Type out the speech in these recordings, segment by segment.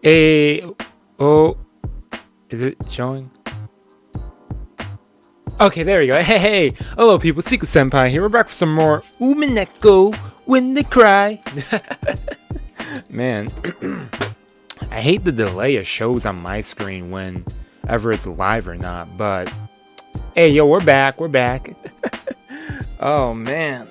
Hey, oh, is it showing? Okay, there we go. Hey, hello people, Seku-Senpai here. We're back for some more Umineko When They Cry. Man, I hate the delay it shows on my screen whenever it's live or not, but hey, yo, we're back. Oh, man.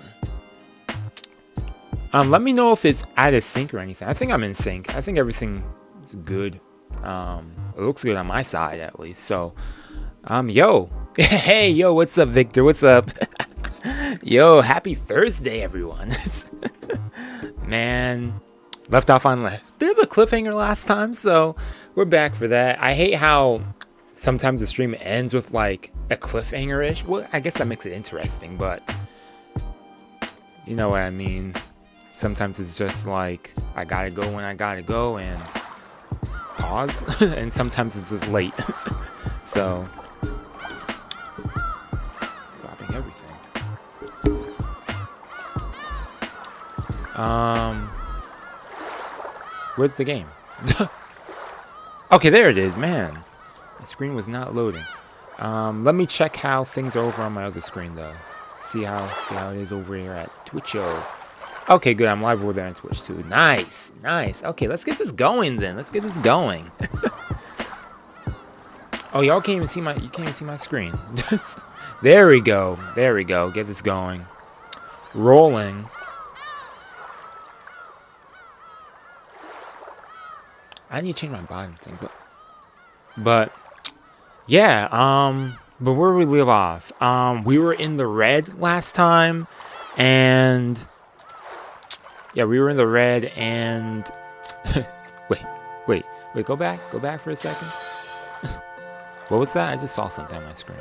Let me know if it's out of sync or anything. I think I'm in sync. I think everything is good. It looks good on my side at least. So, yo. Hey, yo, what's up, Victor? What's up? Yo, happy Thursday, everyone. Man, left off on a bit of a cliffhanger last time, so we're back for that. I hate how sometimes the stream ends with like a cliffhanger-ish. Well, I guess that makes it interesting, but you know what I mean. Sometimes it's just like, I gotta go when I gotta go and pause. And sometimes it's just late. So, dropping everything. Where's the game? Okay, there it is, man. The screen was not loading. Let me check how things are over on my other screen though. See how it is over here at Twitcho. Okay, good. I'm live over there on Twitch too. Nice. Okay, let's get this going then. Oh, y'all can't even see my screen. There we go. Get this going. Rolling. I need to change my bottom thing, but yeah, but where did we leave off? We were in the red last time, and yeah, we were in the red, and wait, go back for a second. What was that? I just saw something on my screen.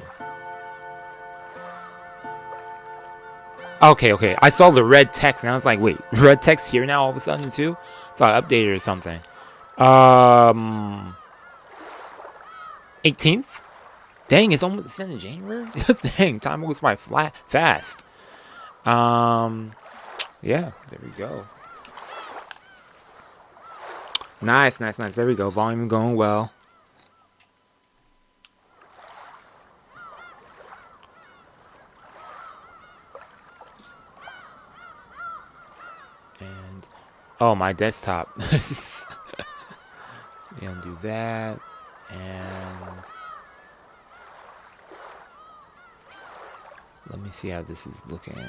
Okay, I saw the red text, and I was like, wait, red text here now all of a sudden too? Thought I updated or something. 18th? Dang, it's almost the end of January? Dang, time goes by fast. Yeah, there we go. Nice. There we go. Volume going well. And oh, my desktop. Yeah, do that. And let me see how this is looking.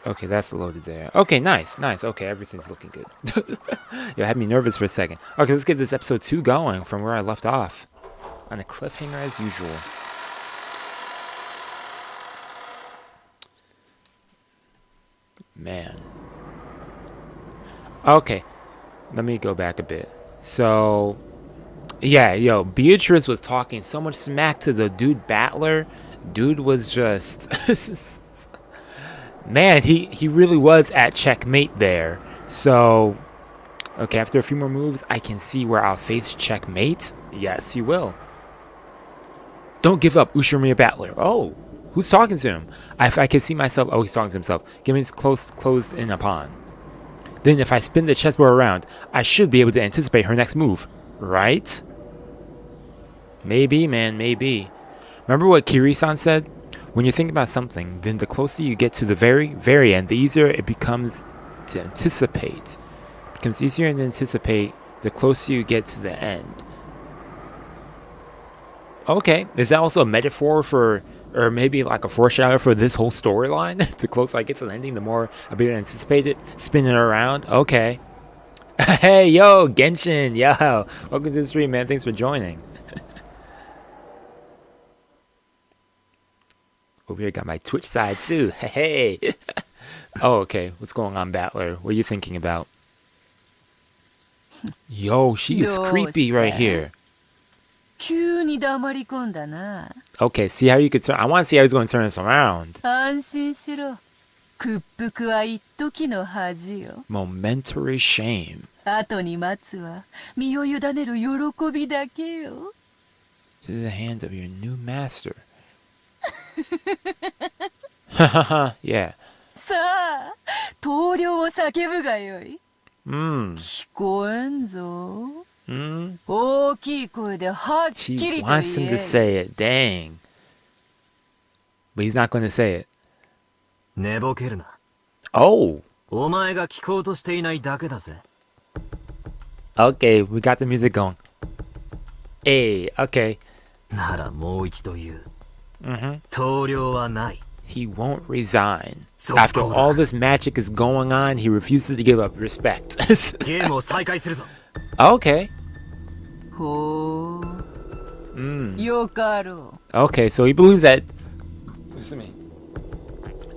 Okay, that's loaded there. Okay, nice. Okay, everything's looking good. You had me nervous for a second. Okay, let's get this episode 2 going from where I left off. On a cliffhanger as usual. Man. Okay, let me go back a bit. So, yeah, yo, Beatrice was talking so much smack to the dude Battler. Dude was just... Man, he really was at checkmate there. So, okay, after a few more moves, I can see where I'll face checkmate. Yes, you will. Don't give up, Ushiromiya Battler. Oh, who's talking to him? If I can see myself... Oh, he's talking to himself. Give me closed in upon. Then if I spin the chessboard around, I should be able to anticipate her next move. Right? Maybe, man, maybe. Remember what Kiri-san said? When you think about something, then the closer you get to the very, very end, the easier it becomes to anticipate. It becomes easier to anticipate the closer you get to the end. Okay, is that also a metaphor for, or maybe like a foreshadow for this whole storyline? The closer I get to the ending, the more I'll be able to anticipate it. Spinning around. Okay. Hey, yo, Genshin. Yo, welcome to the stream, man. Thanks for joining. Over here, got my Twitch side too. Hey. Oh, okay. What's going on, Battler? What are you thinking about? Yo, she is creepy right here. Okay, see how you could turn. I want to see how he's going to turn this around. Momentary shame. in the hands of your new master. Hahaha, yeah. さあ、棟梁を叫ぶがよい。聞こえんぞ。大きい声ではっき She りと wants him 言 to え。 say it, dang. But he's not going to say it. 寝ぼけるな。Oh! お前が聞こうとしていないだけだぜ。Okay, we got the music going. Hey, okay. ならもう一度言う。棟梁はない。He won't resign. So After cool. all this magic is going on, he refuses to give up respect. ゲームを再開するぞ。Okay. ほう。よかろう。 Okay, so he believes that... Listen to me.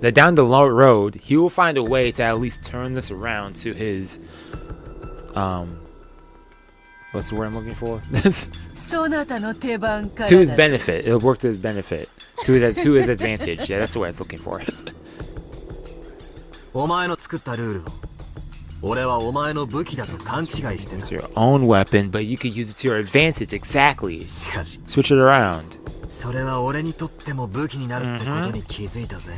That down the road, he will find a way to at least turn this around to his... What's the word I'm looking for? そなたの手番から To his だ。 benefit. It'll work to his benefit. To his advantage. Yeah, that's the word I was looking for. お前の作ったルールを俺はお前の武器だと勘違いしてた。 It's your own weapon, but you could use it to your advantage. Exactly. しかし Switch it around. それは俺にとっても武器になるってことに気づいたぜ。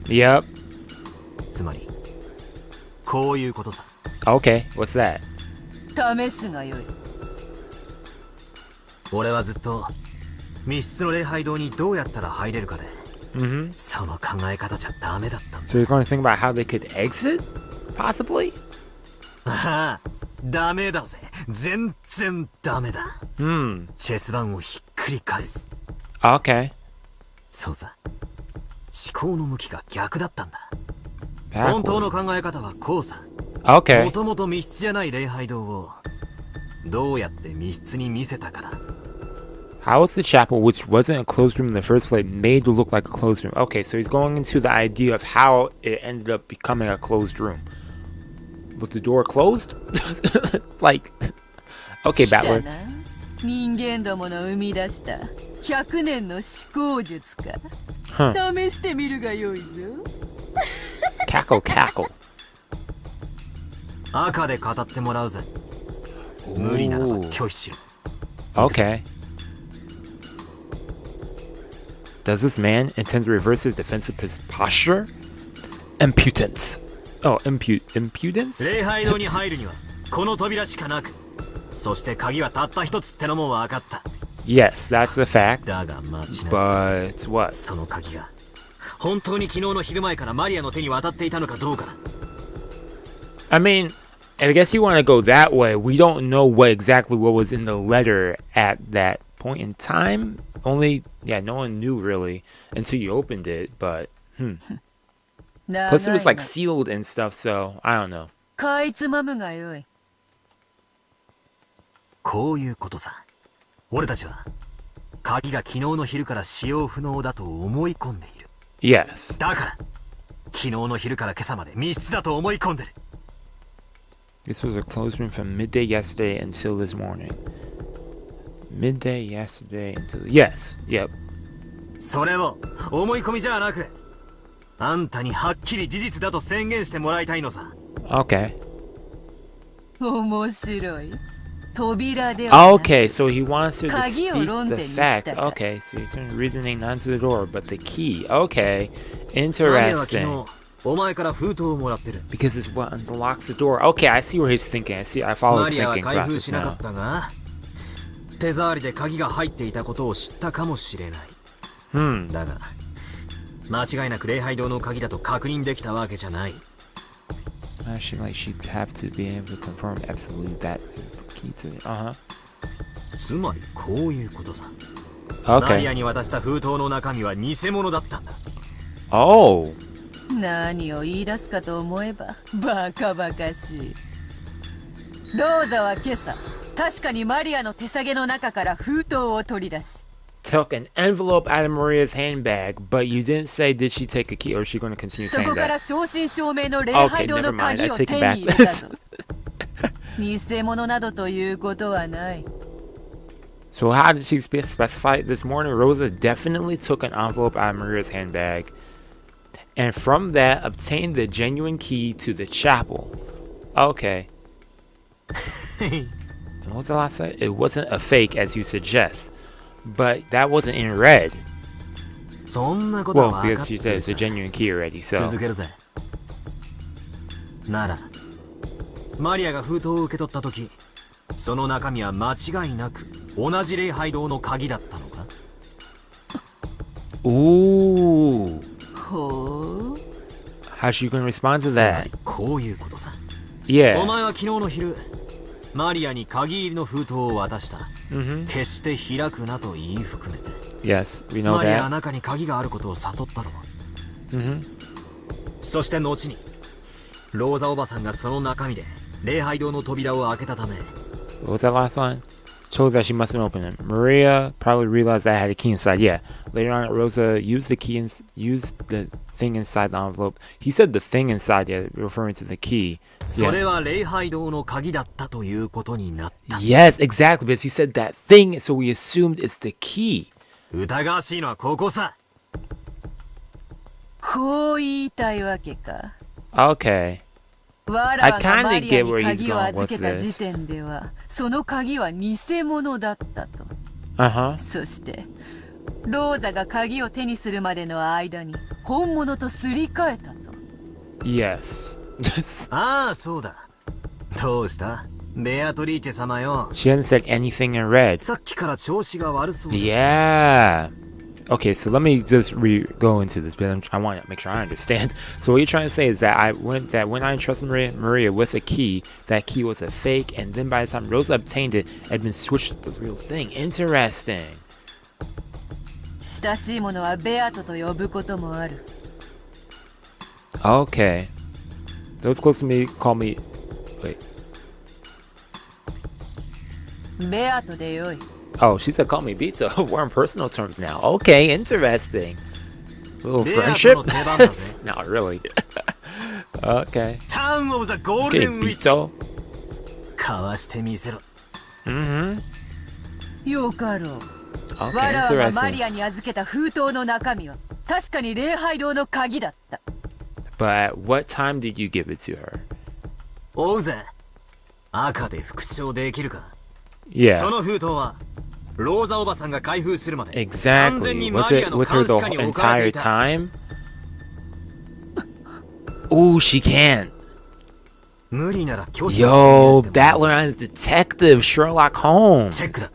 Yep. つまりこういうことさ。 Okay, what's that? 試すがよい。俺はずっと密室の礼拝堂にどうやったら入れるかで、その考え方じゃダメだったんだ。 So you're going to think about how they could exit? Possibly? ああ、ダメだぜ。全然ダメだ。チェス盤をひっくり返す。 Okay. そうさ。思考の向きが逆だったんだ。本当の Backwards. 考え方はこうさ。Okay. もともと密室じゃない礼拝堂をどうやって密室に見せたかだ。 How was the chapel, which wasn't a closed room in the first place, made to look like a closed room? Okay, so he's going into the idea of how it ended up becoming a closed room. Was the door closed? Like, okay, 来た Battler. な。人間どもの生み出した100年の思考術か。試してみるがよいぞ。 Cackle, cackle. 赤で語ってもらうぜ。無理ならば拒否しろ。 Okay. Does this man intend to reverse his defensive posture? Impudence. Oh, impudence? 礼拝堂に入るにはこの扉しかなく、そして鍵はたった一つってのも分かった。 Yes, that's the fact. だが間違い。 But what? その鍵が本当に昨日の昼前からマリアの手に渡っていたのかどうかだ。 I mean, I guess you want to go that way. We don't know what was in the letter at that point in time. Only, yeah, no one knew really until you opened it. But plus it was like sealed and stuff, so I don't know. かいつまむがよい。こういうことさ。俺たちは鍵が昨日の昼から使用不能だと思い込んでいる。 Yes. だから昨日の昼から今朝まで密室だと思い込んでる。 This was a closed room from midday yesterday until this morning. Midday yesterday until... Yes. Yep. それを思い込みじゃなく、あんたにはっきり事実だと宣言してもらいたいのさ。 Okay. 面白い。扉ではない。 Okay, so he wants her to 鍵を speak 論 the 点にした facts. か。 Okay, so you turn reasoning not to the door, but the key. Okay. マリアは昨 Interesting. 日お前から封筒をもらってる。 Because it's what unlocks the door. Okay, I see where he's thinking. I follow マ his リアは thinking 開封 process しなか now. ったが、手触りで鍵が入っていたことを知ったかもしれない。だが、間違いなく礼拝堂の鍵だと確認できたわけじゃない。 Actually, like she'd have to be able to confirm absolutely that is the key to it. Uh-huh. つまりこういうことさ。マリ Okay. アに渡した封筒の中身は偽物だったんだ。 Oh. 何を言い出すかと思えばバカバカしい。ローザは今朝確かにマリアの手提げの中から封筒を取り出し、 Took an envelope out of Maria's handbag, but you didn't say did she take a key or is she going to continue そ saying こから that? 正真正銘の礼拝堂の鍵を手に入れたぞ。偽物などということはない。 So how did she specify it this morning? Rosa definitely took an envelope out of Maria's handbag, and from that obtained the genuine key to the chapel. Okay. And what's the last say? It wasn't a fake, as you suggest. But that wasn't in red. そんなことは Well, 分か because って she る said it's さ a genuine key already, so. 続けるぜ。ならマリアが封筒を受け取った時、その中身は間違いなく同じ礼拝堂の鍵だったのか？ Ooh. ほう。 How's she gonna respond to つま that? りこういうことさ。お Yeah. 前は昨日の昼、マリアに鍵入りの封筒を渡した。決して開くなと言い含めて。Yes, we know マリアは that. 中に鍵があることを悟ったろう。そして後にローザおばさんがその中身で礼拝堂の扉を開けたため、 What was that last line? Told that she mustn't open it. Maria probably realized that I had a key inside. Yeah. Later on, Rosa used the key and used the thing inside the envelope. He said the thing inside, yeah, referring to the key. それは礼拝堂の鍵だったということになった。 Yes, exactly. Because he said that thing, so we assumed it's the key. 疑わしいのはここさ。こう言いたいわけか。 Okay. わらわがマ I kinda リア get where に he's 鍵を going 預 with けた this. 時点では、その鍵は偽物だったと。 Uh-huh. そしてローザが鍵を手にするまでの間に本物とすり替えたと。 Yes. ああ、そうだ。どうしたベアトリーチェ様よ。 She hadn't said anything in red. さっきから調子が悪そうだ。 Yeah. Okay, so let me just go into this, but I want to make sure I understand. So what you're trying to say is that when I entrusted Maria with a key, that key was a fake, and then by the time Rosa obtained it, it had been switched to the real thing. Interesting. 親しい者はベアトと呼ぶこともある。 Okay. Those close to me call me. Wait. ベアトでよい。 Oh, she said call me Bito. We're on personal terms now. Okay, interesting. A little ベアト friendship? の出番だぜ。 Not really. Okay. ターンオブザゴール Okay, デンウィッチ。 Bito. かわしてみせろ。よかろう。 Okay, わらわがマ interesting. リアに預けた封筒の中身は確かに礼拝堂の鍵だった。 But at what time did you give it to her? 追うぜ。赤で復唱できるか。 Yeah. その封筒はローザおばさんが開封するまで Exactly. 完全に Was マリア it の with her 監視下 the に置かれて entire いた。 time? Ooh, she can't. 無理なら拒否を宣 Yo, 言してもら that うぜ。 line is Detective Sherlock チェック Holmes.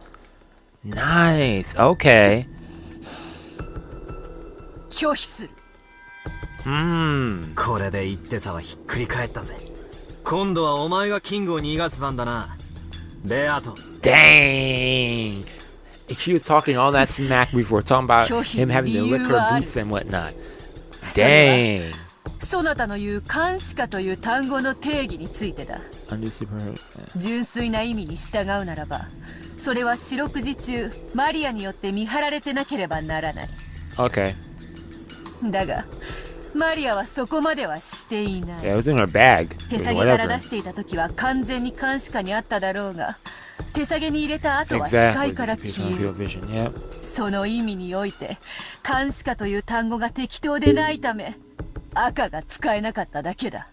だ。 Nice. Okay. 拒否する。 これで言ってさはひっくり返ったぜ。今度はお前がキングを逃がす番だな。ベアト。 Dang. She was talking all that smack before, talking about him having to lick her boots and whatnot. Dang. そなたの言う監視下という単語の定義についてだ。 Under super. 純粋な意味に従うならば、それは四六時中マリアによって見張られてなければならない。 Okay. だがマリアはそこまではしていない。 Yeah, it was in her bag. 手提げから Whatever. 出していた時は完全に監視下にあっただろうが、手提げに入れた後は視界 Exactly. から Just 消 based え on る。 field vision. Yep. その意味において監視下という単語が適当でないため赤が使えなかっただけだ。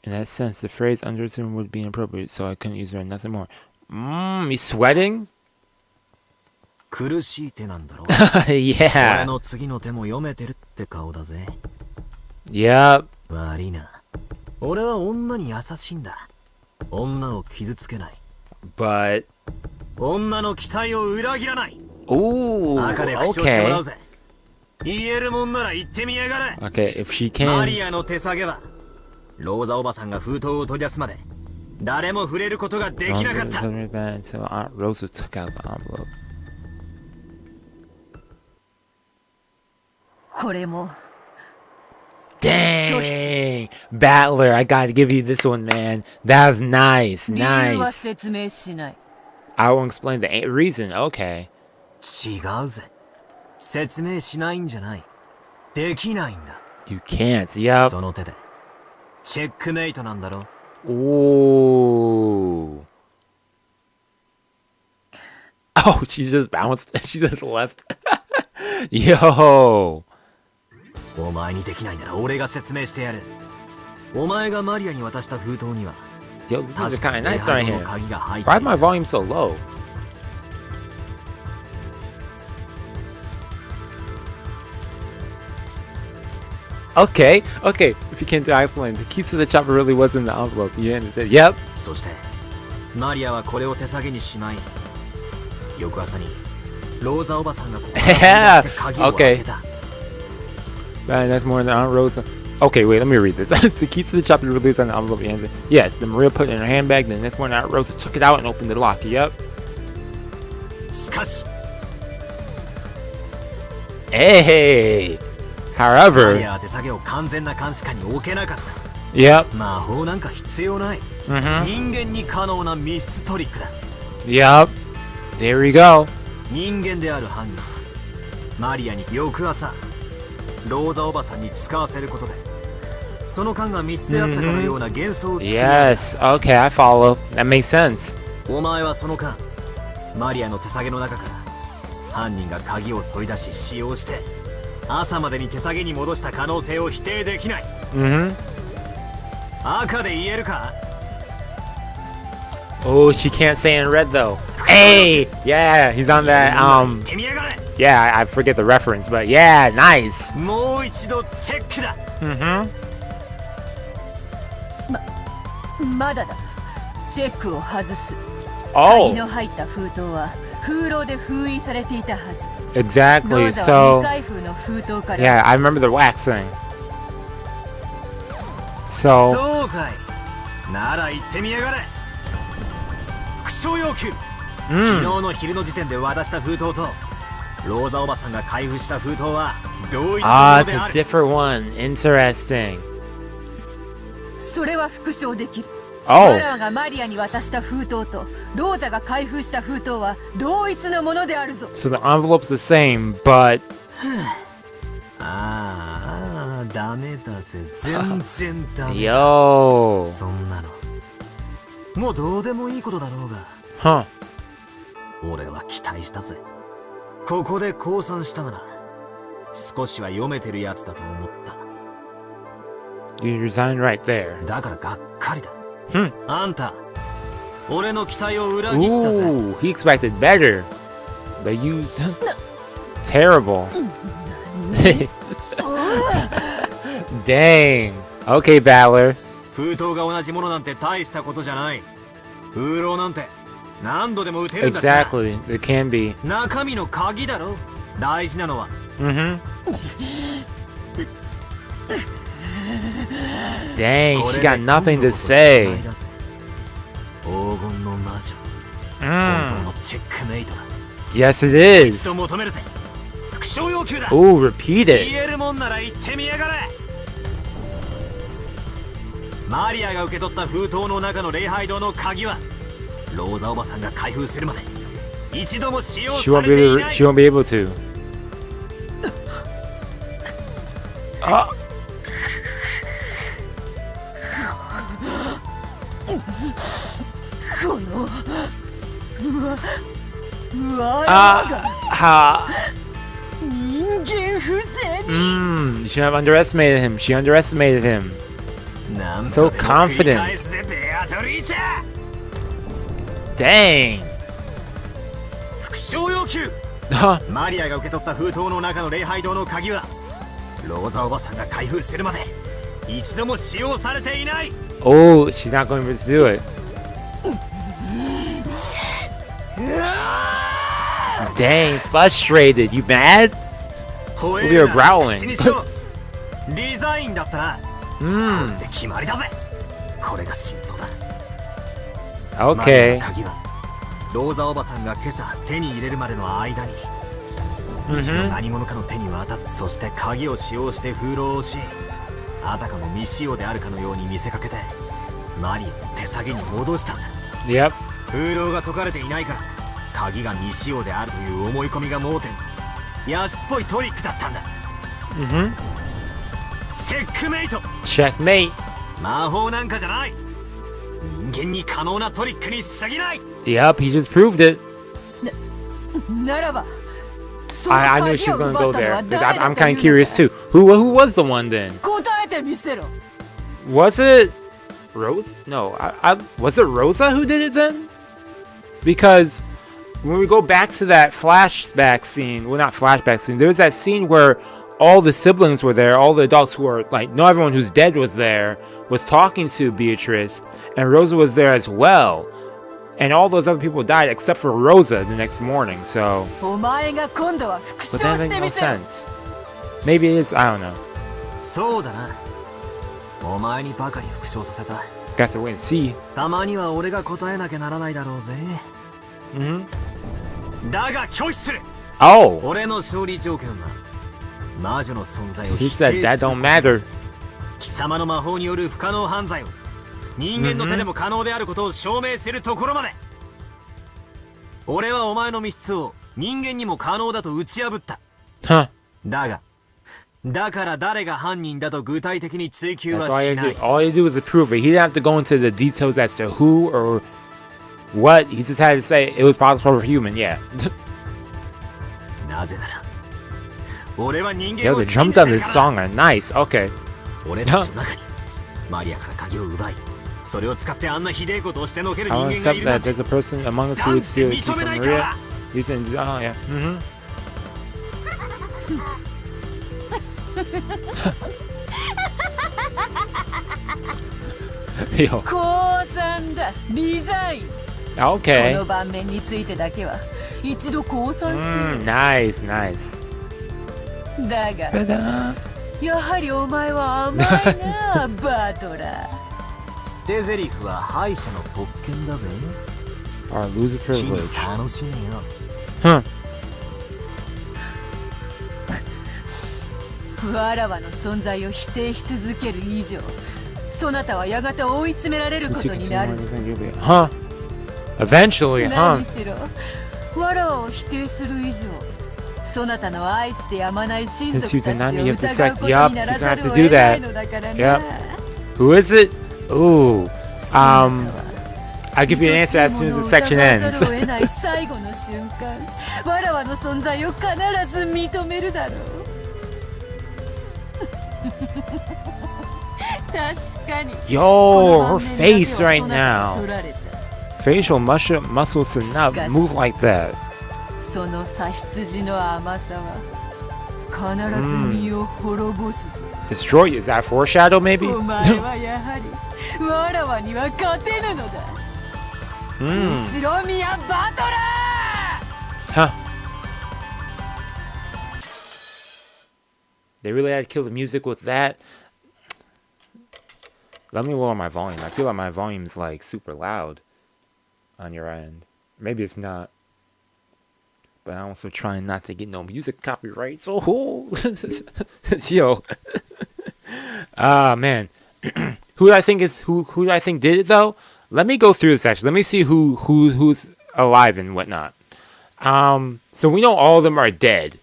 In that sense, the phrase undertone would be inappropriate, so I couldn't use it or nothing more. You sweating? 苦しい手なんだろ。俺 Yeah. の次の手も読めてるって顔だぜ。 Yep. 悪いな。俺は女に優しいんだ。女を傷つけない。 But 女の期待を裏切らない。 ooh, 赤で復唱してもらう okay. ぜ。言えるもんなら言ってみやがれ。 Okay, if she マ can. リアの手提げはローザおばさんが封筒を取り出すまで誰も触れることができなかった。 So Aunt Rosa took out the envelope. これも Dang, Battler, I gotta give you this one, man. That was nice, 理由は nice. 説明しない。 I won't explain the reason. Okay. 違うぜ。説明しないんじゃない。できないんだ。 You can't. Yep. その手でチェックメイトなんだろ。 Ooh. Oh, she just bounced. She just left. Yo. お前にできないなら俺が説明してやる。お前がマリアに渡した封筒には Yo, this is 確 kind か of に nice 礼 right 拝堂の here. 鍵が入って Why い is my る。 volume so low? Okay, okay. If you can't do, I explain. The keys to the chopper really was in the envelope. You understand? Yep. そしてマリアはこれを手提げにしまい、翌朝にローザおばさんがここから取り出して鍵を開けた。That's more than on roads. Okay, wait, let me read this. The keys to the chopper really was on the envelope. You understand? Yes, the Maria put it in her handbag. Then next morning, Aunt Rosa took it out and opened the lock. Yep. しかし Hey. マリ However, アは手提げを完全な監視下に置けなかった。 yep. 魔法なんか必要ない。人間に可能な密室トリックだ。 Yep. There we go. 人間である犯人はマリアに翌朝ローザおばさんに使わせることでその間が密室であったかのような幻想を作り上げた。 Yes. Okay, I follow. That makes sense. お前はその間マリアの手提げの中から犯人が鍵を取り出し使用して朝までに手提げに戻した可能性を否定できない。赤で言えるか？ Oh, she can't say in red though. Hey, yeah, he's on that. 手みやがれ。 Yeah, I forget the reference, but yeah, nice. もう一度チェックだ。まだだ。チェックを外す。鍵 Oh, の入った封筒は風牢で封印されていたはず。 exactly. ローザは So, 未開封の封筒から yeah, I remember the wax thing. So, そうかい。なら言ってみやがれ。副賞要求。昨日の昼の時点で渡した封筒とローザおばさんが開封した封筒は同一のも ah, の it's であ a る。 different one. Interesting. それは復唱できる。 Oh, マラーがマリアに渡した封筒とローザが開封した封筒は同一のものであるぞ。 so the envelope's the same, but ああ、ダメだぜ。全然ダメだ。 yo, そんなのもうどうでもいいことだろうが huh? 俺は期待したぜ。ここで降参したなら少しは読めてるやつだと思った。 You resigned right there. だからがっかりだ。 あんた俺の期待を裏切ったぜ。 Ooh, he expected better, but you terrible. Dang. Okay, Valor. 封筒が同じものなんて大したことじゃない。封筒なんて何度でも撃てるんだしな。 Exactly. It can be. 中身の鍵だろ。大事なのは Dang, こ she れで got nothing 今度 to こそ say. しまいだぜ。黄金の魔女、本当のチェックメイトだ。 Yes, it 一 is. 度求めるぜ。副賞要求だ。 Ooh, repeat 言 it. えるもんなら言ってみやがれ。マリアが受け取った封筒の中の礼拝堂の鍵はローザおばさんが開封するまで一度も使用 She さ won't れ be てい able. ない。 She won't be able to. この我 Ha. 人間不正に You should have underestimated him. She underestimated him. なん So とでも繰り confident. 返すぜベアトリーチャ。 Dang. 副賞要求。 Huh. マリアが受け取った封筒の中の礼拝堂の鍵はローザおばさんが開封するまで一度も使用されていない。 Oh, she's not going to be able to do it. Dang, frustrated. You mad? 吠 We are えるな growling. 口にしろ。リザインだったな。これで決まりだぜ。これが真相だ。マリア Okay. の鍵はローザおばさんが今朝手に入れるまでの間に一度何者かの手に渡って、そして鍵を使用して封筒をし、あたかも未使用であるかのように見せかけてマリアを手提げに戻したんだ。 Yep. 封筒が解かれていないから鍵が未使用であるという思い込みが盲点の安っぽいトリックだったんだ。チェックメイト。 Checkmate. 魔法なんかじゃない。人間に可能なトリックに過ぎない。 Yep, he just proved it. ならばその I knew 鍵 she を was 奪 gonna った go のは there. 誰だ I'm と kind いう of の curious か。 too. Who was the one then? 答えてみせろ。 Was it? Rose? No, was it Rosa who did it then? Because when we go back to that flashback scene, well, not flashback scene, there was that scene where all the siblings were there, all the adults who were, like, no, everyone who's dead was there, was talking to Beatrice, and Rosa was there as well. And all those other people died except for Rosa the next morning, so... But that makes no sense. Maybe it is, I don't know. そうだな。お前にばかり復唱させた。Got to wait and see. たまには俺が答えなきゃならないだろうぜ。だが拒否する。Oh! 俺の勝利条件は魔女の存在を否 He 定する。 said that don't matter. 貴様の魔法による不可能犯罪を人間の手でも可能であることを証明するところまで。俺はお前の密室を人間にも可能だと打ち破った。Huh. だから誰が犯人だと具体的に追求は That's all し you な do. い。 All you do is approve it. He didn't have to go into the details as to who or what. He just had to say it was possible for human, yeah. なぜなら俺は人間 Yo, を the 信 drums じ on てる this から。 song are nice. Okay. 俺たちの中にマリアから鍵を奪い、それを使ってあんなひでえことをしてのける人 I'll 間がい accept るなん that て there's a person among us who would steal a key from Maria. Using, oh yeah. Yo. 降参だ。リザイン。こ Okay. の盤面についてだけは一度降参しよう。 Nice, nice. だが Ta-da. やはりお前は甘いなバトラー。捨て台詞は敗者の特権だぜ。 Or lose 好 a きに privilege. 楽しめよ。 Huh. わらわの存在を否定し続ける以上、そなたはやがて追い詰められることになるぞ。 Huh. Eventually, huh? 何しろわらわを否定する以上、そなたの愛してやまない親 Since 族 you た deny ち me, を you have to 疑う select. ことに Yup, な he's ら gonna ざ have る to を do 得ない that. のだからな。 Yep. Who is it? Ooh. I'll give you an answer as soon as the section 愛し ends. ものを疑わざるを得ない最後の瞬間、わらわの存在を必ず認めるだろう。確かに。 Yo, her face right now. 取られた。 Facial muscles to not move like that. その差出の甘さは必ず身を滅ぼすぞ。 Destroy you. Is that foreshadow, maybe? お前はやはりわらわには勝てぬのだ。後宮バトラー。 Huh. They really had to kill the music with that. Let me lower my volume. I feel like my volume's like super loud on your end. Maybe it's not. But I'm also trying not to get no music copyright. So, yo. Ah, man. Who do I think did it though? Let me go through this actually. Let me see who's alive and whatnot. So we know all of them are dead.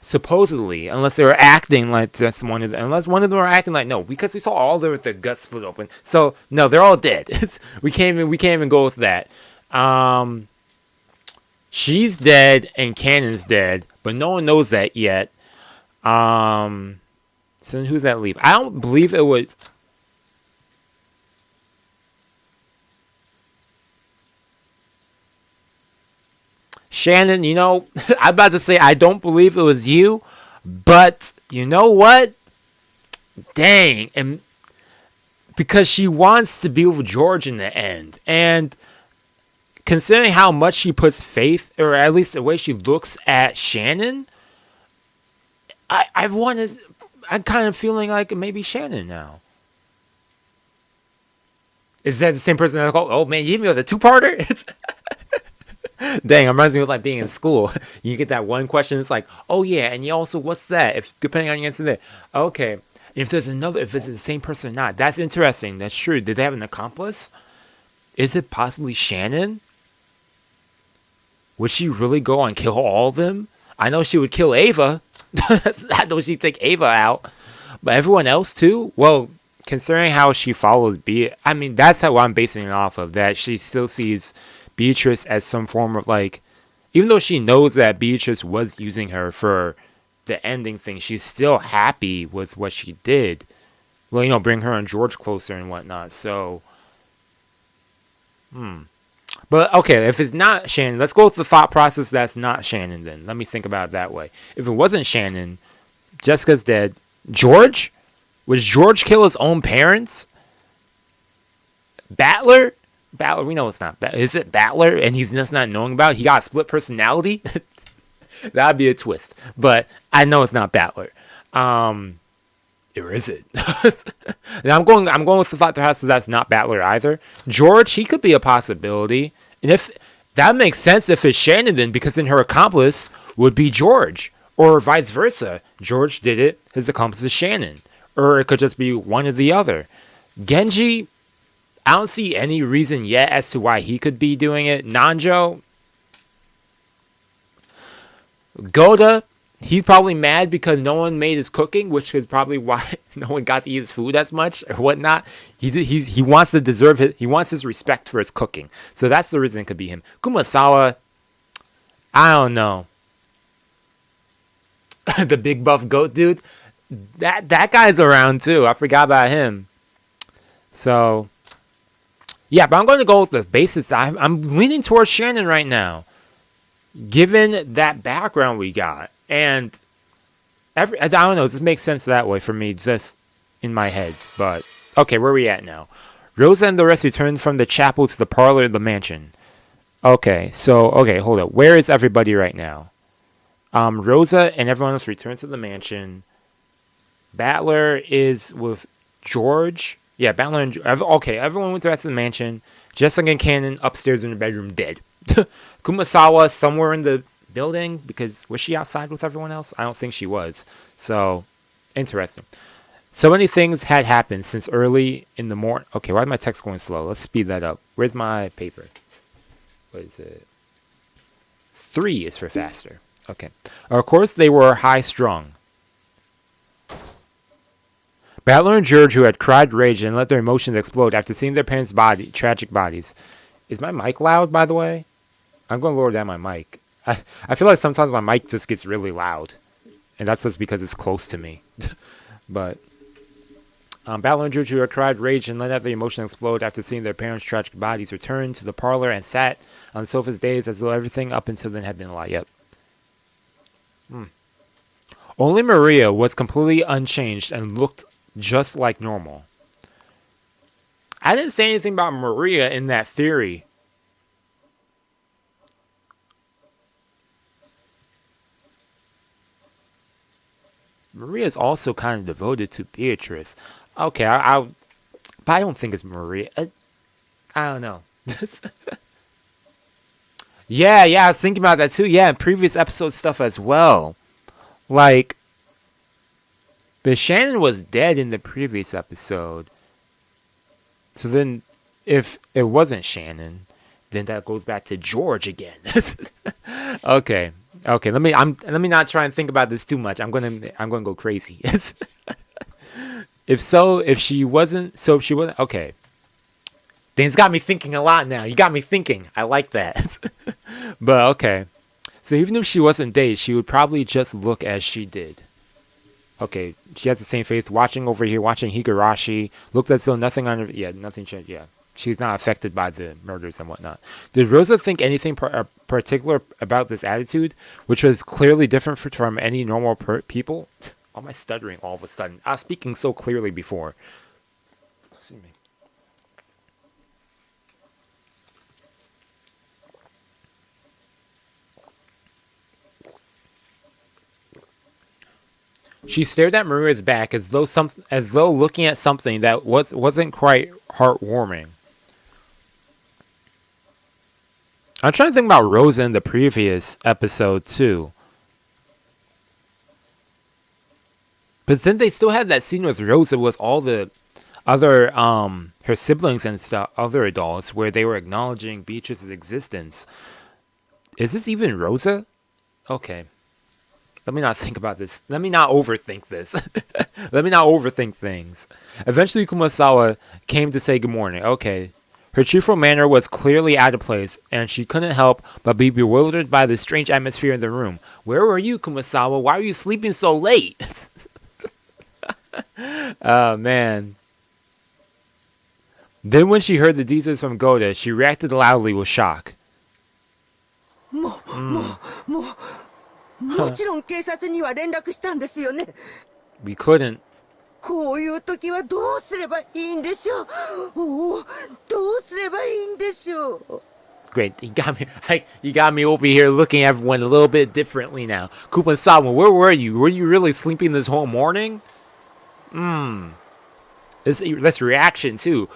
Supposedly, unless they were acting like that's one of them. Unless one of them were acting like no, because we saw all of them with their guts split open. So no, they're all dead. we can't even go with that. She's dead and Cannon's dead, but no one knows that yet. So then who's that leave? I don't believe it was. Shannon, you know, I'm about to say I don't believe it was you, but you know what? Dang. And because she wants to be with George in the end. And considering how much she puts faith, or at least the way she looks at Shannon, I'm kind of feeling like maybe Shannon now. Is that the same person that called? Oh man, you hit me with a two-parter? Dang, it reminds me of like being in school. You get that one question, it's like, oh yeah, and you also, what's that? If depending on your answer there. Okay. If it's the same person or not. That's interesting. That's true. Did they have an accomplice? Is it possibly Shannon? Would she really go and kill all of them? I know she would kill Ava. I know she'd take Ava out. But everyone else too? Well, considering how she follows I mean, that's how I'm basing it off of. That she still sees Beatrice as some form of like, even though she knows that Beatrice was using her for the ending thing, she's still happy with what she did. Well, you know, bring her and George closer and whatnot. So, But, okay, if it's not Shannon, let's go with the thought process that's not Shannon then. Let me think about it that way. If it wasn't Shannon, Jessica's dead. George? Would George kill his own parents? Battler? Battler, we know it's not. Is it Battler and he's just not knowing about it? He got a split personality? That'd be a twist. But I know it's not Battler. Or is it? And I'm going with the thought process that's not Battler either. George, he could be a possibility. And if that makes sense if it's Shannon then, because then her accomplice would be George. Or vice versa. George did it, his accomplice is Shannon. Or it could just be one or the other. Genji, I don't see any reason yet as to why he could be doing it. Nanjo, Goda, he's probably mad because no one made his cooking, which is probably why no one got to eat his food as much or whatnot. He wants to deserve it. He wants his respect for his cooking. So that's the reason it could be him. Kumasawa, I don't know. The big buff goat dude, that guy's around too. I forgot about him. So, yeah, but I'm going to go with the basis. I'm leaning towards Shannon right now, given that background we got. And I don't know, it just makes sense that way for me, just in my head. But, okay, where are we at now? Rosa and the rest returned from the chapel to the parlor of the mansion. Okay, hold up. Where is everybody right now? Rosa and everyone else returned to the mansion. Battler is with George. Yeah, Battler and... Okay, everyone went to the mansion. Jessica and Cannon upstairs in the bedroom dead. Kumasawa somewhere in the building, because was she outside with everyone else? I don't think she was. So, interesting. So many things had happened since early in the morning. Okay, why is my text going slow? Let's speed that up. Where's my paper? What is it? 3 is for faster. Okay. Of course, they were high-strung. Battler and George, who had cried rage and let their emotions explode after seeing their parents' tragic bodies. Is my mic loud, by the way? I'm going to lower down my mic. I feel like sometimes my mic just gets really loud. And that's just because it's close to me. But Battler and George, who had cried rage and let out their emotions explode after seeing their parents' tragic bodies, returned to the parlor and sat on the sofa's dazed as though everything up until then had been a lie. Yep. Only Maria was completely unchanged and looked just like normal. I didn't say anything about Maria in that theory. Maria is also kind of devoted to Beatrice. Okay, but I don't think it's Maria. I don't know. Yeah, I was thinking about that too. Yeah, in previous episode stuff as well. Like, but Shannon was dead in the previous episode. So then, if it wasn't Shannon, then that goes back to George again. Okay. Let me not try and think about this too much. I'm gonna go crazy. If she wasn't, okay. Things got me thinking a lot now. You got me thinking. I like that. But okay. So even if she wasn't dead, she would probably just look as she did. Okay, she has the same face. Watching over here, watching Higurashi. Looked as though nothing on her... Yeah, nothing changed. Yeah, she's not affected by the murders and whatnot. Did Rosa think anything particular about this attitude, which was clearly different from any normal people? Why am I stuttering all of a sudden? I was speaking so clearly before. Excuse me. She stared at Maria's back as though looking at something that wasn't quite heartwarming. I'm trying to think about Rosa in the previous episode too. But then they still had that scene with Rosa with all the other her siblings and stuff, other adults, where they were acknowledging Beatrice's existence. Is this even Rosa? Okay. Let me not think about this. Let me not overthink this. Let me not overthink things. Eventually, Kumasawa came to say good morning. Okay. Her cheerful manner was clearly out of place, and she couldn't help but be bewildered by the strange atmosphere in the room. Where were you, Kumasawa? Why were you sleeping so late? Oh, man. Then when she heard the details from Goda, she reacted loudly with shock. もちろん警察には連絡したんですよね。 We couldn't. こういう時はどうすればいいんでしょう。おお、どうすればいいんでしょう。 Great. You got me over here looking at everyone a little bit differently now. Kupan-sama, where were you? Were you really sleeping this whole morning? That's reaction too.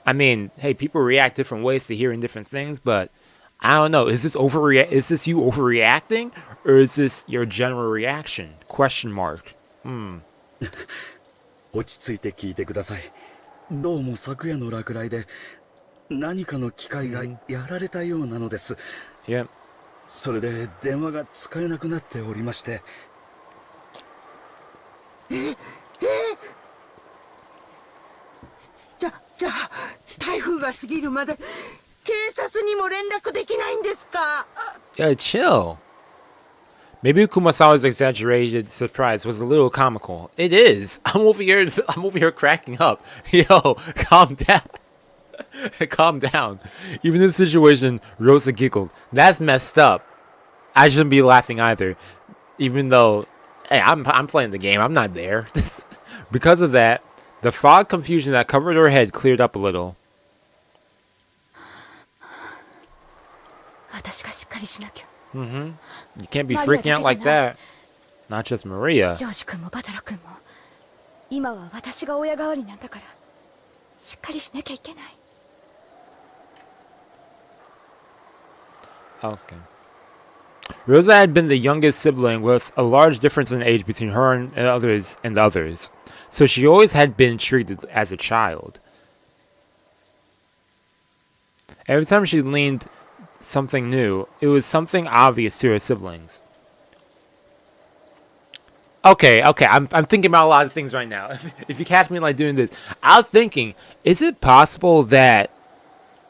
I mean, hey, people react different ways to hearing different things, but I don't know. Is this you overreacting, or is this your general reaction? Question mark. 落ち着いて聞いてください。どうも昨夜の落雷で何かの機械がやられたようなのです。Yep. それで電話が使えなくなっておりまして。じゃあ台風が過ぎるまで警察にも連絡できないんですか。 Yeah, chill. Maybe Kumasawa's exaggerated surprise was a little comical. It is. I'm over here cracking up. Yo, calm down. Calm down. Even in this situation, Rosa giggled. That's messed up. I shouldn't be laughing either. Even though, hey, I'm playing the game. I'm not there. Because of that, the fog confusion that covered her head cleared up a little. 私がしっかりしなきゃ。 You can't be freaking out like that. Not just Maria. ジョージ君もバトラ君も今は私が親代わりなんだからしっかりしなきゃいけない。 Okay. Rosa had been the youngest sibling with a large difference in age between her and the others, so she always had been treated as a child. Every time she learned something new, it was something obvious to her siblings. Okay, I'm thinking about a lot of things right now. If you catch me like doing this, I was thinking, is it possible that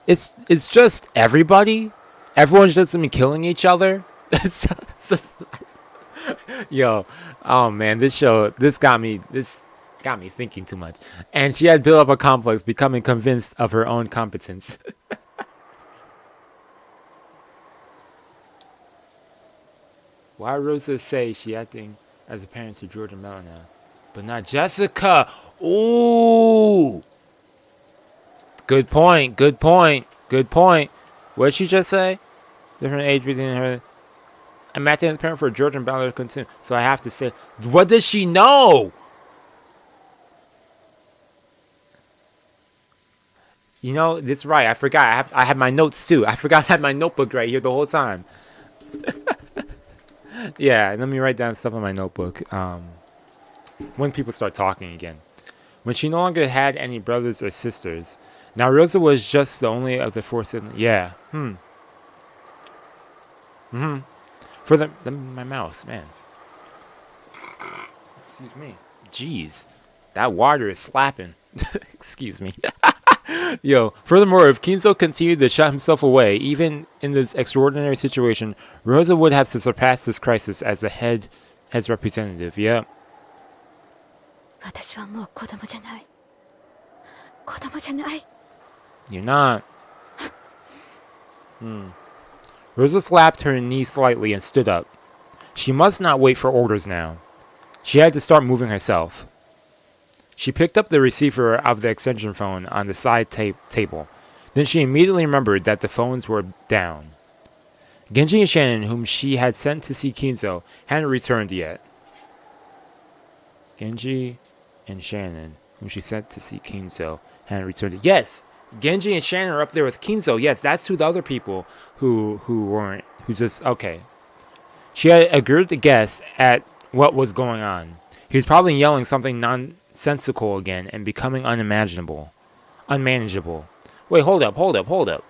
it's just everybody? Everyone's just been killing each other? Yo, oh man, this got me thinking too much. And she had built up a complex, becoming convinced of her own competence. Why Rosa say she acting as a parent to George and Melina, but not Jessica? Ooh! Good point. What did she just say? Different age between her. I'm acting as a parent for George and Melina consume, so I have to say, what does she know? You know, that's right. I forgot. I have my notes too. I forgot I had my notebook right here the whole time. Yeah, let me write down stuff in my notebook. When people start talking again. When she no longer had any brothers or sisters. Now Rosa was just the only of the four siblings. Yeah. For my mouse, man. Excuse me. Jeez. That water is slapping. Excuse me. Yo, furthermore, if Kinzo continued to shut himself away, even in this extraordinary situation, Rosa would have to surpass this crisis as the head's representative. Yeah. 私はもう子供じゃない。子供じゃない。 You're not. Rosa slapped her knee slightly and stood up. She must not wait for orders now. She had to start moving herself. She picked up the receiver of the extension phone on the side table. Then she immediately remembered that the phones were down. Genji and Shannon, whom she had sent to see Kinzo, hadn't returned yet. Genji and Shannon, whom she sent to see Kinzo, hadn't returned. Yes! Genji and Shannon are up there with Kinzo. Yes, that's who the other people who just, okay. She had a good guess at what was going on. He was probably yelling something nonsensical again and becoming unmanageable. Wait, hold up.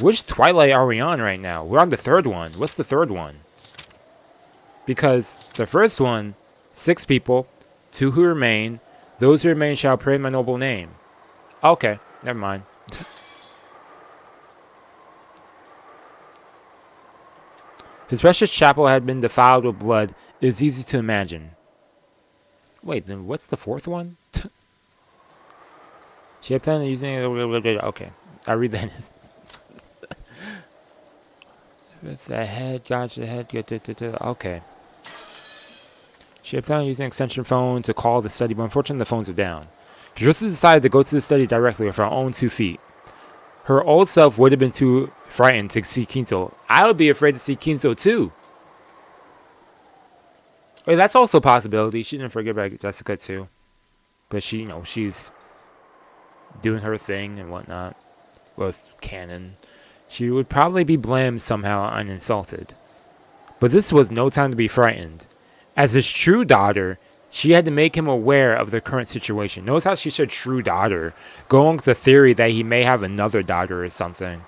Which Twilight are we on right now? We're on the third one. What's the third one? Because the first one, 6 people, 2 who remain. Those who remain shall praise my noble name. Okay, never mind. His precious chapel had been defiled with blood. It is easy to imagine. Wait, then what's the fourth one? She had planned on using it. Okay, I'll read that. It's the head, gotcha, the head. Okay. She had planned on using an extension phone to call the study, but unfortunately the phones are down. She just decided to go to the study directly with her own 2 feet. Her old self would have been too frightened to see Kinzo. I would be afraid to see Kinzo too. Wait, that's also a possibility. She didn't forget about Jessica too. But she, she's doing her thing and whatnot with canon. She would probably be blamed somehow and insulted. But this was no time to be frightened. As his true daughter, she had to make him aware of the current situation. Notice how she said true daughter, going with the theory that he may have another daughter or something.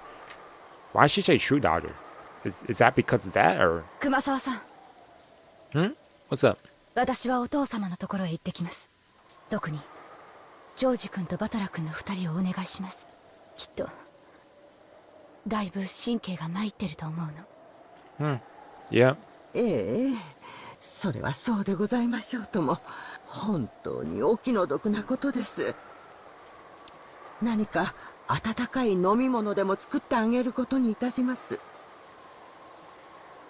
Why did she say true daughter? Is that because of that, or? 熊沢さん、 What's up? 私はお父様のところへ行ってきます。特にジョージ君とバトラ君の2人をお願いします。きっとだいぶ神経が参ってると思うの。Yeah. ええ、それはそうでございましょうとも。本当にお気の毒なことです。何か温かい飲み物でも作ってあげることにいたします。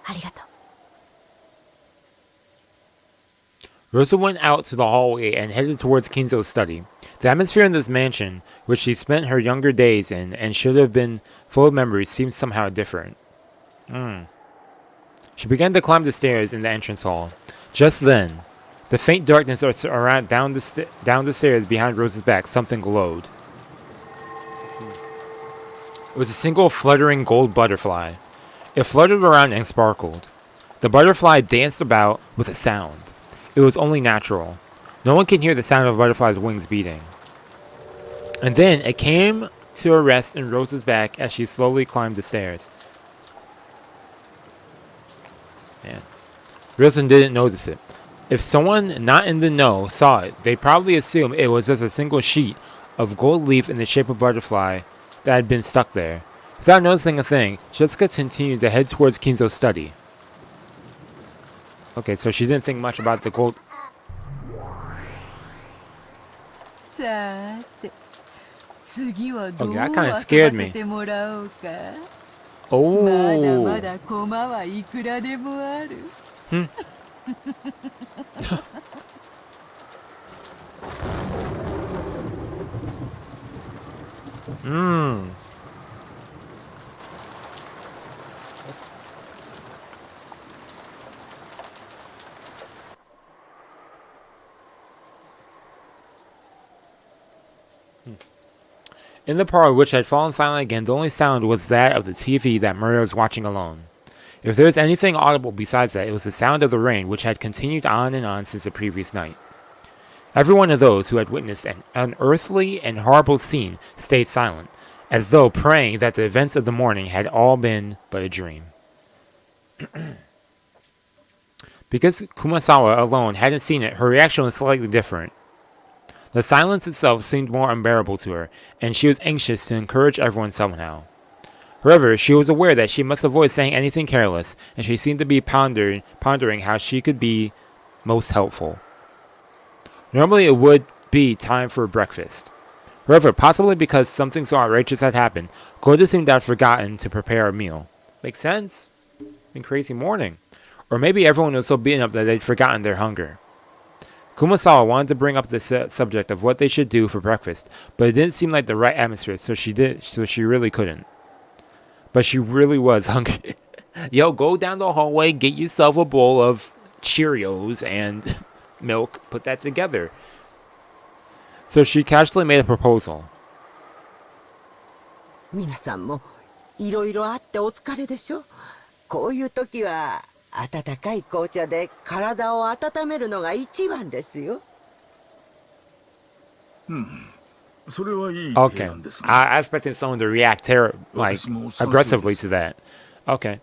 ありがとう。Rosa went out to the hallway and headed towards Kinzo's study. The atmosphere in this mansion, which she spent her younger days in and should have been full of memories, seemed somehow different. She began to climb the stairs in the entrance hall. Just then, the faint darkness around down the stairs behind Rosa's back, something glowed. It was a single fluttering gold butterfly. It fluttered around and sparkled. The butterfly danced about with a sound. It was only natural. No one can hear the sound of a butterfly's wings beating. And then it came to a rest in Rosa's back as she slowly climbed the stairs. Man. Rosa didn't notice it. If someone not in the know saw it, they'd probably assume it was just a single sheet of gold leaf in the shape of a butterfly that had been stuck there. Without noticing a thing, Jessica continued to head towards Kinzo's study. Okay, so she didn't think much about the gold. さーて、次はどう Okay, that kinda 遊ば scared me. せてもらおうか。まだ Oh. まだ駒はいくらでもある。In the parlor, which had fallen silent again, the only sound was that of the TV that Maria was watching alone. If there was anything audible besides that, it was the sound of the rain, which had continued on and on since the previous night. Every one of those who had witnessed an unearthly and horrible scene stayed silent, as though praying that the events of the morning had all been but a dream. Because Kumasawa alone hadn't seen it, her reaction was slightly different. The silence itself seemed more unbearable to her, and she was anxious to encourage everyone somehow. However, she was aware that she must avoid saying anything careless, and she seemed to be pondering how she could be most helpful. Normally it would be time for breakfast. However, possibly because something so outrageous had happened, Koda seemed to have forgotten to prepare a meal. Makes sense. Been a crazy morning. Or maybe everyone was so beaten up that they'd forgotten their hunger. Kumasawa wanted to bring up the subject of what they should do for breakfast, but it didn't seem like the right atmosphere, so she really couldn't. But she really was hungry. Yo, go down the hallway, get yourself a bowl of Cheerios and milk, put that together. So she casually made a proposal. 皆さんもいろいろあってお疲れでしょ。こういう時は温かい紅茶で体を温めるのが一番ですよ。それはいい提 Okay. 案ですね。 I expected someone to react aggressively to that. Okay.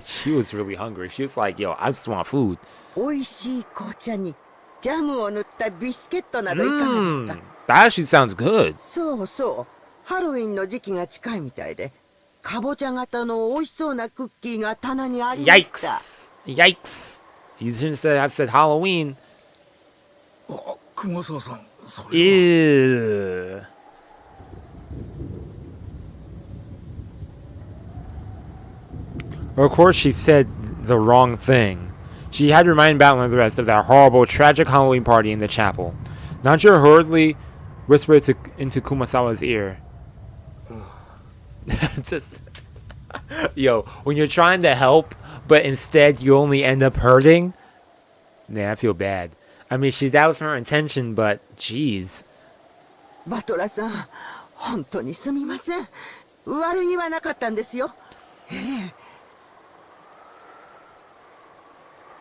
She was really hungry. She was like, yo, I just want food. 美味しい紅茶にジャムを塗ったビスケットなどいかがですか。 That actually sounds good. そうそう、ハロウィンの時期が近いみたいで、かぼちゃ型の美味しそうなクッキーが棚にありました。 Yikes. Yikes. You shouldn't have said Halloween. あ、熊沢さん、それは。Ew. Of course, she said the wrong thing. She had to remind Batman and the rest of that horrible, tragic Halloween party in the chapel. Nanjiro hurriedly whispered into Kumasawa's ear. Just, yo, when you're trying to help, but instead you only end up hurting. Man, I feel bad. I mean, that was her intention, but jeez. バトラさん、本当にすみません。悪気はなかったんですよ。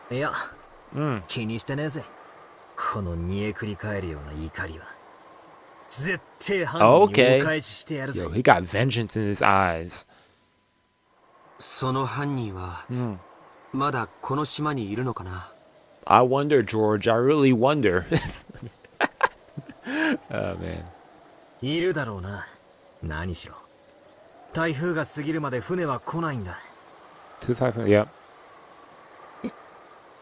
いや、気にしてねえぜ。この煮えくり返るような怒りは。絶対犯人にお返ししてやるぜ。Yo, he got vengeance in his eyes. その犯人は、まだこの島にいるのかな? I wonder, George. I really wonder. Oh, man. いるだろうな。何しろ。台風が過ぎるまで船は来ないんだ。Two typhoon, yep.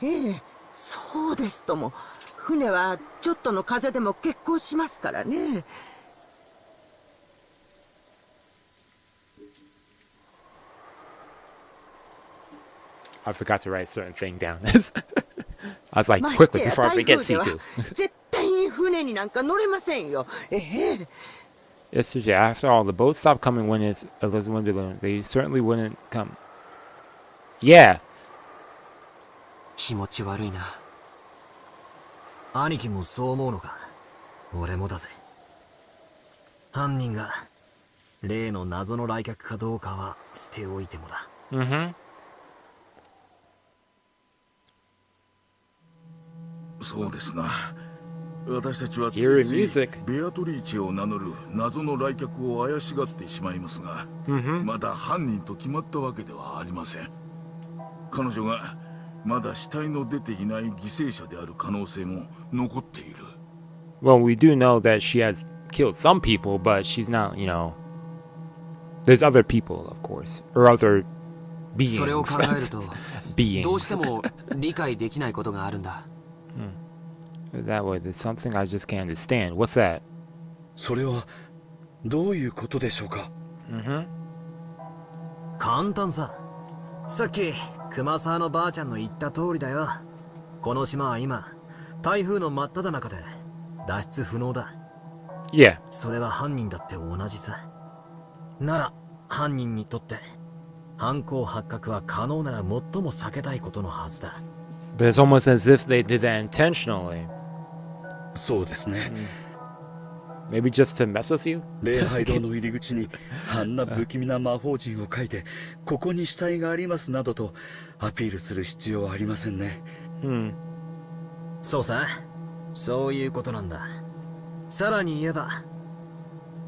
ええ、そうですとも。船はちょっとの風でも欠航しますからね。I forgot to write a certain thing down. I was like, quickly, before I forget Seku. 絶対に船になんか乗れませんよ。It's just, yeah, after all, the boats stop coming when it's Elizabeth Wonderland. They certainly wouldn't come. Yeah. 気持ち悪いな。兄貴もそう思うのか。俺もだぜ。犯人が例の謎の来客かどうかは捨ておいてもだ。そうですな。私たちはついついベアトリーチェを名乗る謎の来客を怪しがってしまいますが、まだ犯人と決まったわけではありません。彼女がまだ死体の出ていない犠牲者である可能性も残っている。Well, we do know that she has killed some people, but she's not, you know. There's other people, of course, or other beings. それを考えると、beings. どうしても理解できないことがあるんだ。That way, there's something I just can't understand. What's that? それはどういうことでしょうか? 簡単さ。さっき熊沢のばあちゃんの言った通りだよ。この島は今台風の真っ只中で脱出不能だ。Yeah. それは犯人だって同じさ。なら犯人にとって犯行発覚は可能なら最も避けたいことのはずだ。But it's almost as if they did that intentionally. そうですね。Maybe just to mess with you? 礼拝堂の入り口にあんな不気味な魔法陣を書いて、ここに死体がありますなどとアピールする必要はありませんね。そうさ。そういうことなんだ。さらに言えば、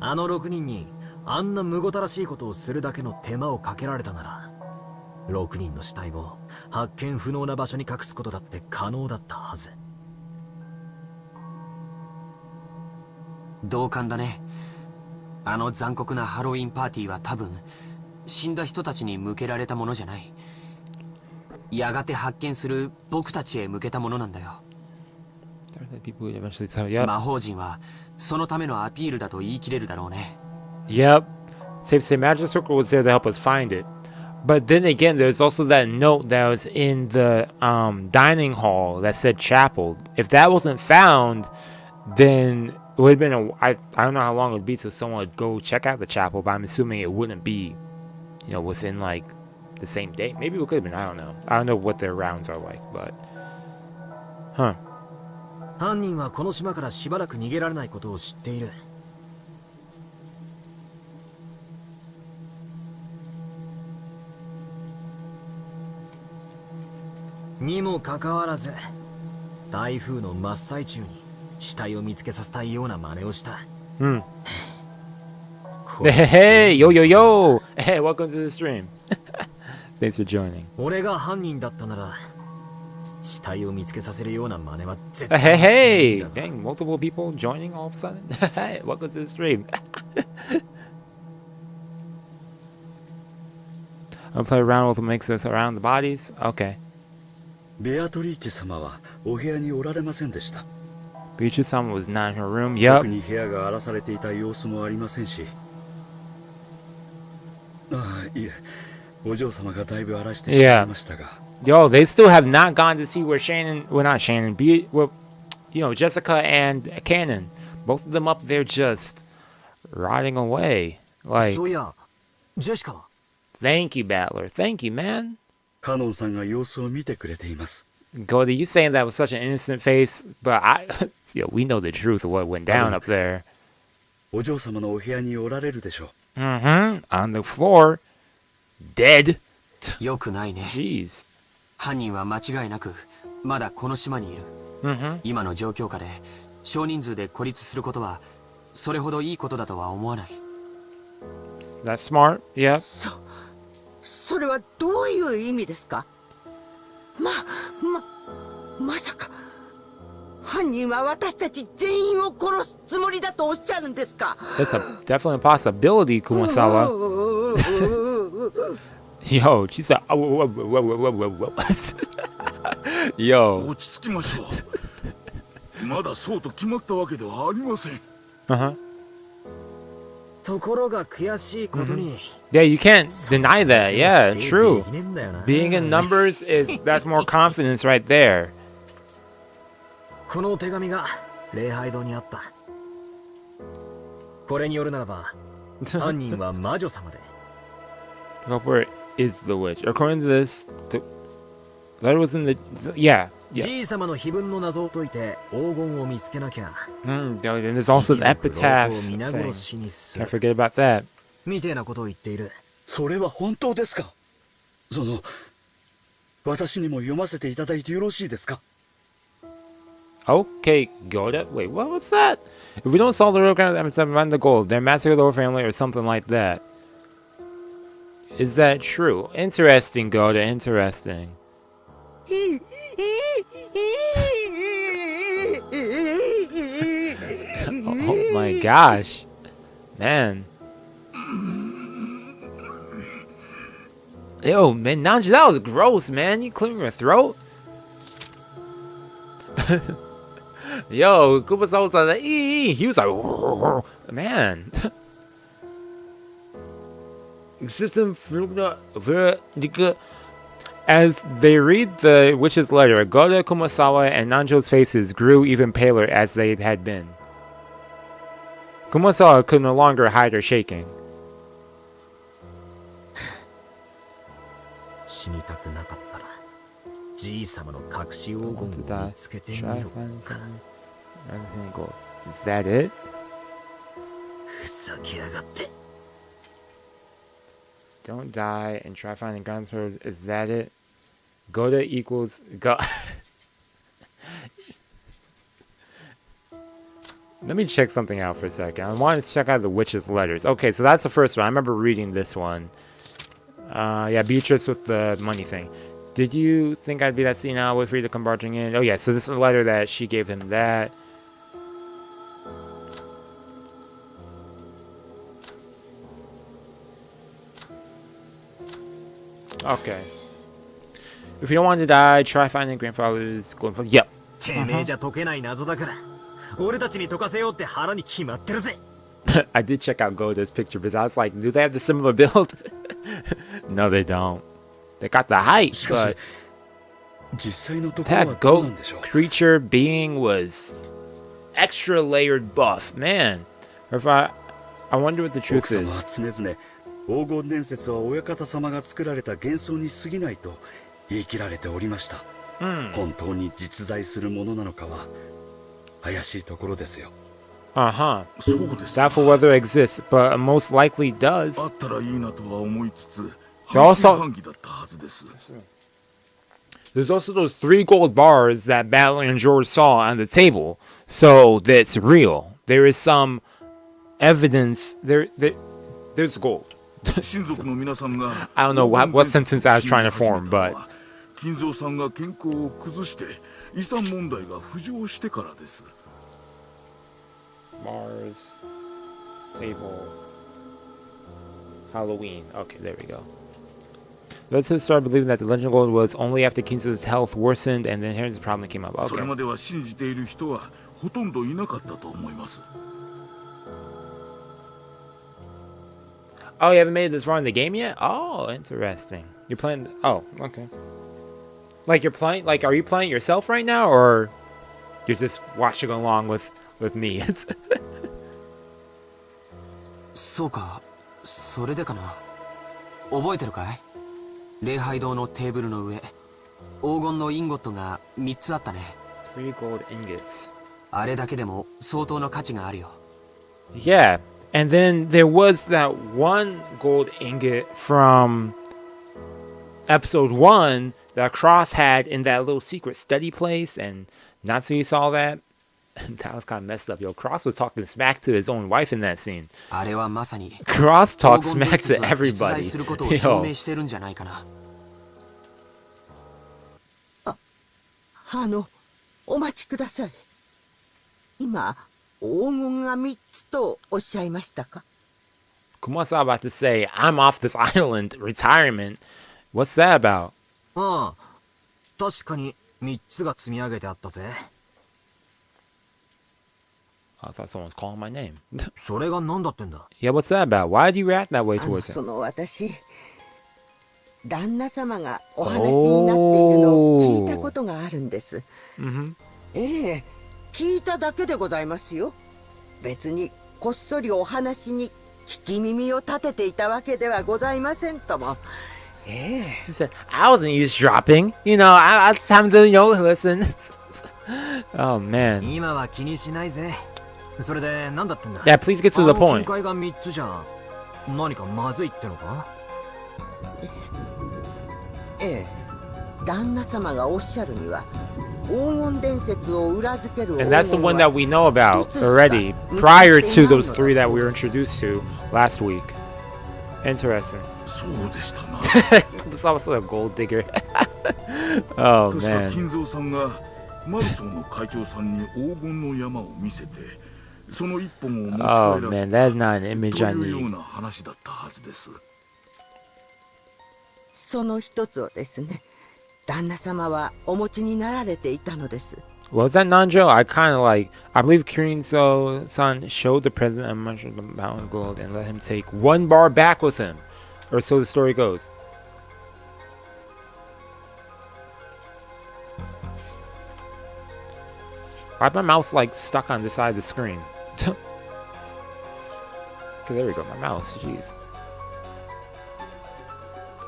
あの6人にあんなむごたらしいことをするだけの手間をかけられたなら、6人の死体を発見不能な場所に隠すことだって可能だったはず。同感だね。あの残酷なハロウィンパーティーは多分死んだ人たちに向けられたものじゃない。やがて発見する僕たちへ向けたものなんだよ。魔法陣はそのためのアピールだと言い切れるだろうね。Yep. Safe to say Magic Circle was there to help us find it. But then again, there's also that note that was in the dining hall that said chapel. If that wasn't found, then it would have been I don't know how long it would be till someone would go check out the chapel, but I'm assuming it wouldn't be, you know, within like the same day. Maybe it could have been, I don't know. I don't know what their rounds are like, but huh. 犯人はこの島からしばらく逃げられないことを知っている。にもかかわらず、台風の真っ最中に死体を見つけさせたいような真似をした。Hey, yo, yo, yo! Hey, welcome to the stream. Thanks for joining. 俺が犯人だったなら、死体を見つけさせるような真似は絶 Hey, 対 hey! しないんだ。 Dang, multiple people joining all of a sudden. Hey, welcome to the stream. I'll play around with what makes us around the bodies. Okay. ベアトリーチェ様はお部屋におられませんでした。Beatrice-sama was not in her room. 特 Yup. に部屋が荒らされていた様子もありませんし。ああ、いえ、お嬢様がだいぶ荒らしてしまいましたが。Yo, they still have not gone to see where Shannon, well, not Shannon, well, you know, Jessica and Cannon, both of them up there just rotting away. Like, そういや、ジェシカは thank you, Battler. Thank you, man. カノンさんが様子を見てくれています。Goldie, you saying that with such an innocent face, but yo, we know the truth of what went down up there. お嬢様のお部屋におられるでしょう。On the floor, dead. よくないね。 Jeez. 犯人は間違いなくまだこの島にいる。今の状況下で少人数で孤立することはそれほどいいことだとは思わない。 That's smart. Yep. それはどういう意味ですか？まさか犯人は私たち全員を殺すつもりだとおっしゃるんですか？ That's definitely a possibility, Kumasawa. Yo, she said, Yo. 落ち着きましょう。まだそうと決まったわけではありません。ところが悔しいことに、 Yeah, you can't deny that. Yeah, 否定 true. できねえんだよな。 Being in numbers that's more confidence right there. この手紙が礼拝堂にあった。これによるならば、犯人は魔女様で。Culprit is the witch. According to this, the letter was in the yeah. じい様の碑文の謎を解いて黄金を見つけなきゃ。And there's also the epitaph 一族老公を皆 thing. 殺しにす Can't る forget about that. みてえなことを言っている。それは本当ですか？私にも読ませていただいてよろしいですか？ Okay, Goda. Wait, what was that? If we don't solve the real crime, I'm find the gold. Then massacre the whole family or something like that. Is that true? Interesting, Goda. Interesting. Oh my gosh, man. Yo, man, Nanji, that was gross, man. You clearing your throat? Yo, Kubasawa was like, he was like, man. As they read the witch's letter, Goda, Kumasawa, and Nanjo's faces grew even paler as they had been. Kumasawa could no longer hide her shaking. 死にたくなかったら、じい様の隠し黄金を見つけてみろか。 Is that it? ふざけやがって。 Don't die and try finding ground sword. Is that it? Goda equals go. Let me check something out for a second. I want to check out the witch's letters. Okay, so that's the first one. I remember reading this one. Yeah, Beatrice with the money thing. Did you think I'd be that senile? Wait for you to come barging in. Oh yeah, so this is a letter that she gave him that. Okay. If you don't want to die, try finding grandfather's golden. Yep. てめえじゃ解けない謎だから、俺たちに解かせようって腹に決まってるぜ。I did check out Goda's picture because I was like, do they have the similar build? No, they don't. They got the height, but 実際のところは that どうな goat んでしょう。 creature being was extra layered buff, man. Or if I wonder what the 奥 truth 様は is. 常々黄金伝説は親方様が作られた幻想に過ぎないと言い切られておりました。本当に実在するものなのかは怪しいところですよ。そうです。 Doubtful whether it exists, but most likely あ does. ったらいいなとは思いつつ、 They 半 also- 信半疑だったはずです。 There's also those 3 gold bars that Battler and George saw on the table. So that's real. There is some evidence. There's gold. 親族の皆さんが I don't know what sentence I was trying to form, but 金蔵さんが健康を崩して遺産問題が浮上してからです。 Mars, table, Halloween. Okay, there we go. Those who started believing that the legend of gold was only after Kinzo's health worsened and the inheritance problem came up. それ Okay. までは信じている人はほとんどいなかったと思います。 Oh, you haven't made it this far in the game yet? Oh, interesting. You're playing... Oh, okay. Like, you're playing... Like, are you playing yourself right now, or you're just watching along with me? そうか、それでかな。覚えてるかい？礼拝堂のテーブルの上、黄金のインゴットが3つあったね。3 gold ingots. あれだけでも相当の価値があるよ。Yeah. And then there was that one gold ingot from episode 1 that Cross had in that little secret study place, and Natsuki saw that. That was kind of messed up. Yo, Cross was talking smack to his own wife in that scene. あれはまさに Cross 黄 talks 金伝 smack 説 to は実在 everybody. することを証 Yo. 明してるんじゃないかな。お待ちください。今、黄金が3つとおっしゃいましたか？ Kumasa about to say, I'm off this island, retirement. What's that about? ああ、確かに3つが積み上げてあったぜ。 I thought someone was calling my name. それが何だってんだ。 Yeah, what's that about? Why do you react that way あの towards そ him? の私、旦那様がお話になっているのを聞いたことがあるんです。ええ、聞いただけでございますよ。別にこっそりお話に聞き耳を立てていたわけではございませんとも。ええ。 She said, I wasn't eavesdropping. You know, I was time to, listen. Oh, man. 今は気にしないぜ。それで何だってんだ。 Yeah, please get to the あの point. 金塊が3つじゃ何かまずいってのか？ええ、旦那様がおっしゃるには黄金伝説を裏付ける黄 And 金 that's the one that は we know about already, prior to those 3 that we were introduced to last week. Interesting. そうでしたな。 This is also a gold digger. Oh, 確か man. 金蔵さんがマルソーの会長さんに黄金の山を見せて、その一本を持ち Oh, 帰ら man, せ that's not an た image と I いうよう need. な話だったはずです。その一つをですね、旦那様はお持ちになられていたのです。 Was that Nanjo? I kind of I believe Kirinzo-san showed the president a bunch of the mountain of gold and let him take 1 bar back with him. Or so the story goes. Why's my mouse stuck on this side of the screen? Okay, there we go. My mouse. Jeez.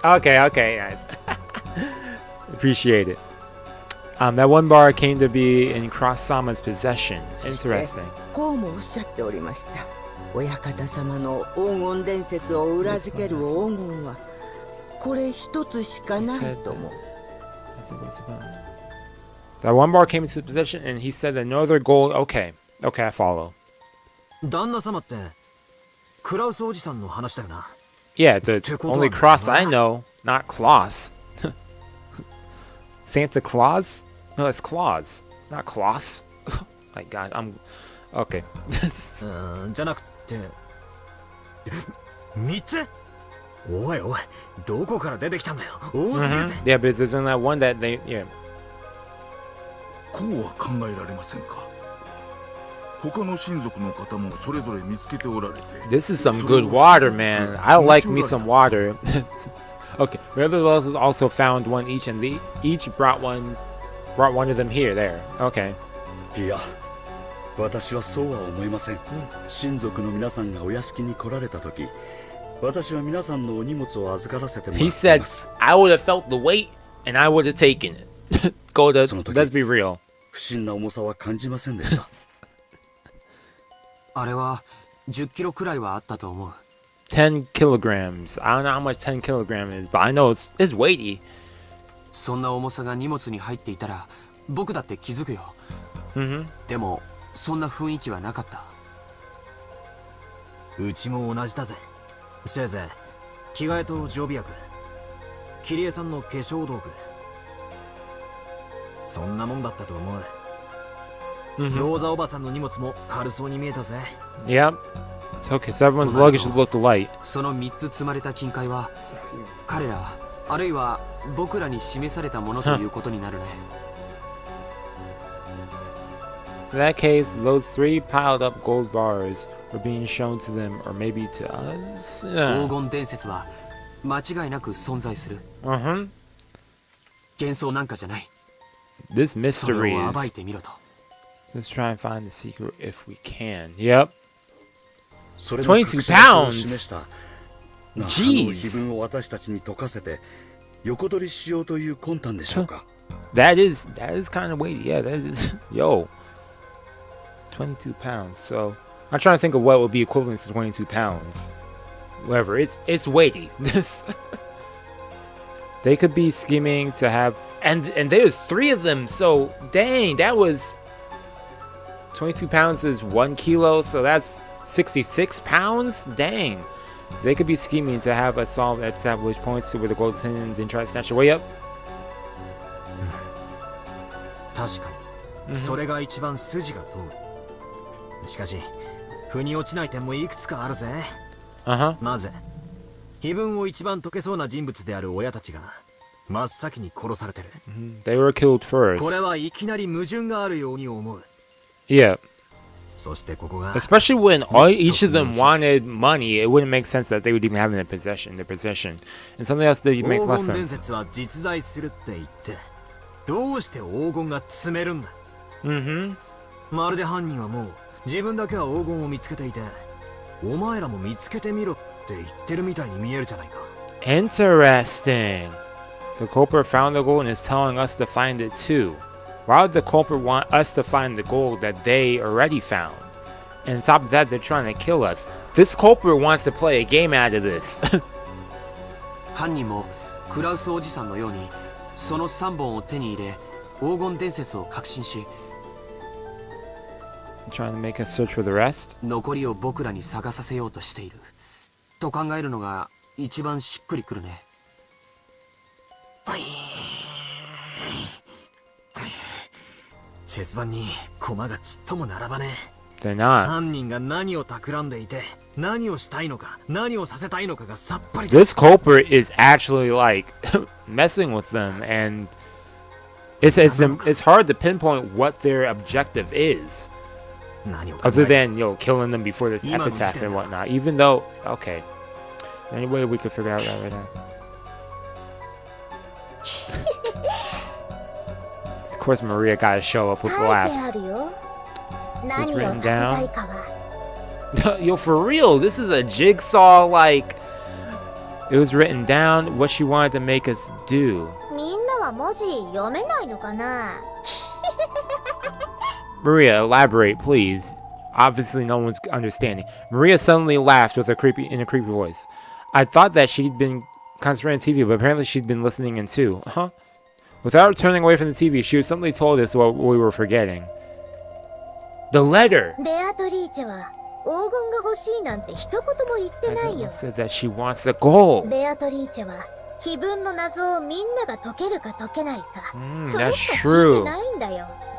Okay, nice. Appreciate it. That 1 bar came to be in Cross-sama's possession. そして Interesting. こうもおっしゃっておりました。親方様の黄金伝説を裏付ける黄金はこれ一つしかないとも。 That 1 bar came into his possession, and he said that no other gold. Okay, I follow. 旦那様ってクラウスおじさんの話だよな。 Yeah, the only Cross I know, not Claus. Santa Claus? No, it's Claus, not Claus. My God, I'm okay. じゃなくて3つ？おいおい、どこから出てきたんだよ。多すぎるぜ。 Yeah, but there's only that one that they. Yeah. こうは考えられませんか。他の親族の方もそれぞれ見つけておられて。 This is some good water, man. I like me some water. Okay, the other brothers also found one each, and they each brought one of them here. There. Okay. いや、私はそうは思いません。親族の皆さんがお屋敷に来られた時、私は皆さんのお荷物を預からせてもら He ってい said, ます。 "I would have felt the weight, and I would have taken it." Go to. Let's be real. 不審な重さは感じませんでした。あれは10キロくらいはあったと思う。 10 kilograms. I don't know how much 10 kilogram is, but I know it's weighty. そんな重さが荷物に入っていたら僕だって気づくよ。でもそんな雰囲気はなかった。うちも同じだぜ。せいぜい着替えと常備薬、キリエさんの化粧道具、そんなもんだったと思う。ローザおばさんの荷物も軽そうに見えたぜ。 Yep. It's okay. So everyone's luggage would look light. その3つ積まれた金塊は彼らあるいは僕らに示されたものということになるね。In that case, those 3 piled up gold bars were being shown to them, or maybe to us? 黄金伝説は間違いなく存在する。幻想なんかじゃない。 This それ mystery を暴い is... てみろと。 Let's try and find the secret if we can. Yep. それの隠し場所を示した那覇の碑文を私たちに解かせて横取りしようという魂胆でしょうか。That is kind of weighty. Yeah, that is... Yo. 22 pounds. So, I'm trying to think of what would be equivalent to 22 pounds. Whatever. It's weighty. They could be scheming to have... And there's 3 of them, so... Dang, that was... 22 pounds is 1 kilo, so that's 66 pounds? Dang. They could be scheming to have us solve epitaph which points to where the gold is hidden and then try to snatch it way up. 確かに、それが一番筋が通る。しかし、腑に落ちない点もいくつかあるぜ。まず、碑文を一番解けそうな人物である親たちが真っ先に殺されてる。They were killed first. これはいきなり矛盾があるように思う。Yeah. そしてここが Especially when each of them wanted money, it wouldn't make sense that they would even have it in their possession. And something else that make less 黄金伝 sense. 説は実在するって言って、どうして黄金が積めるんだ。まるで犯人はもう自分だけは黄金を見つけていて、お前らも見つけてみろって言ってるみたいに見えるじゃないか。Interesting. The culprit found the gold and is telling us to find it too. Why would the culprit want us to find the gold that they already found? And on top of that, they're trying to kill us. This culprit wants to play a game out of this. 犯人もクラウスおじさんのようにその3本を手に入れ黄金伝説を確信し Trying to make us search for the rest? 残りを僕らに探させようとしていると考えるのが一番しっくりくるね。チェス盤に駒がちっとも並ばねえ。 They're not. 犯人が何を企んでいて、何をしたいのか、何をさせたいのかがさっぱり。 This culprit is actually like messing with them, and it's hard to pinpoint what their objective is, other than killing them before this epitaph and whatnot. Even though, okay, any way we could figure out that right now. Of course, Maria gotta show up with laughs. It's written down. Yo, for real, this is a jigsaw, like, it was written down what she wanted to make us do. Maria, elaborate, please. Obviously, no one's understanding. Maria suddenly laughed with a creepy voice. I thought that she'd been concentrating on TV, but apparently she'd been listening in too. Without turning away from the TV, she suddenly told us what we were forgetting. The letter! As said that she wants the gold. That's true.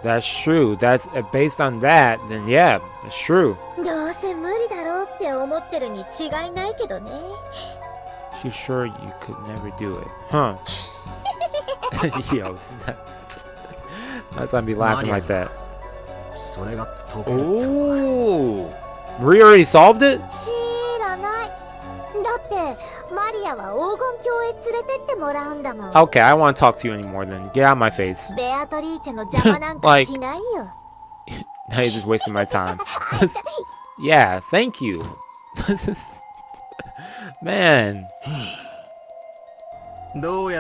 That's true. That's based on that, then yeah, that's true. She's sure you could never do it. Huh. Yo, that's gonna be laughing like that. Oh, Maria already solved it? Okay, I don't want to talk to you anymore then. Get out of my face. Like, now you're just wasting my time. Yeah, thank you. Man. True, in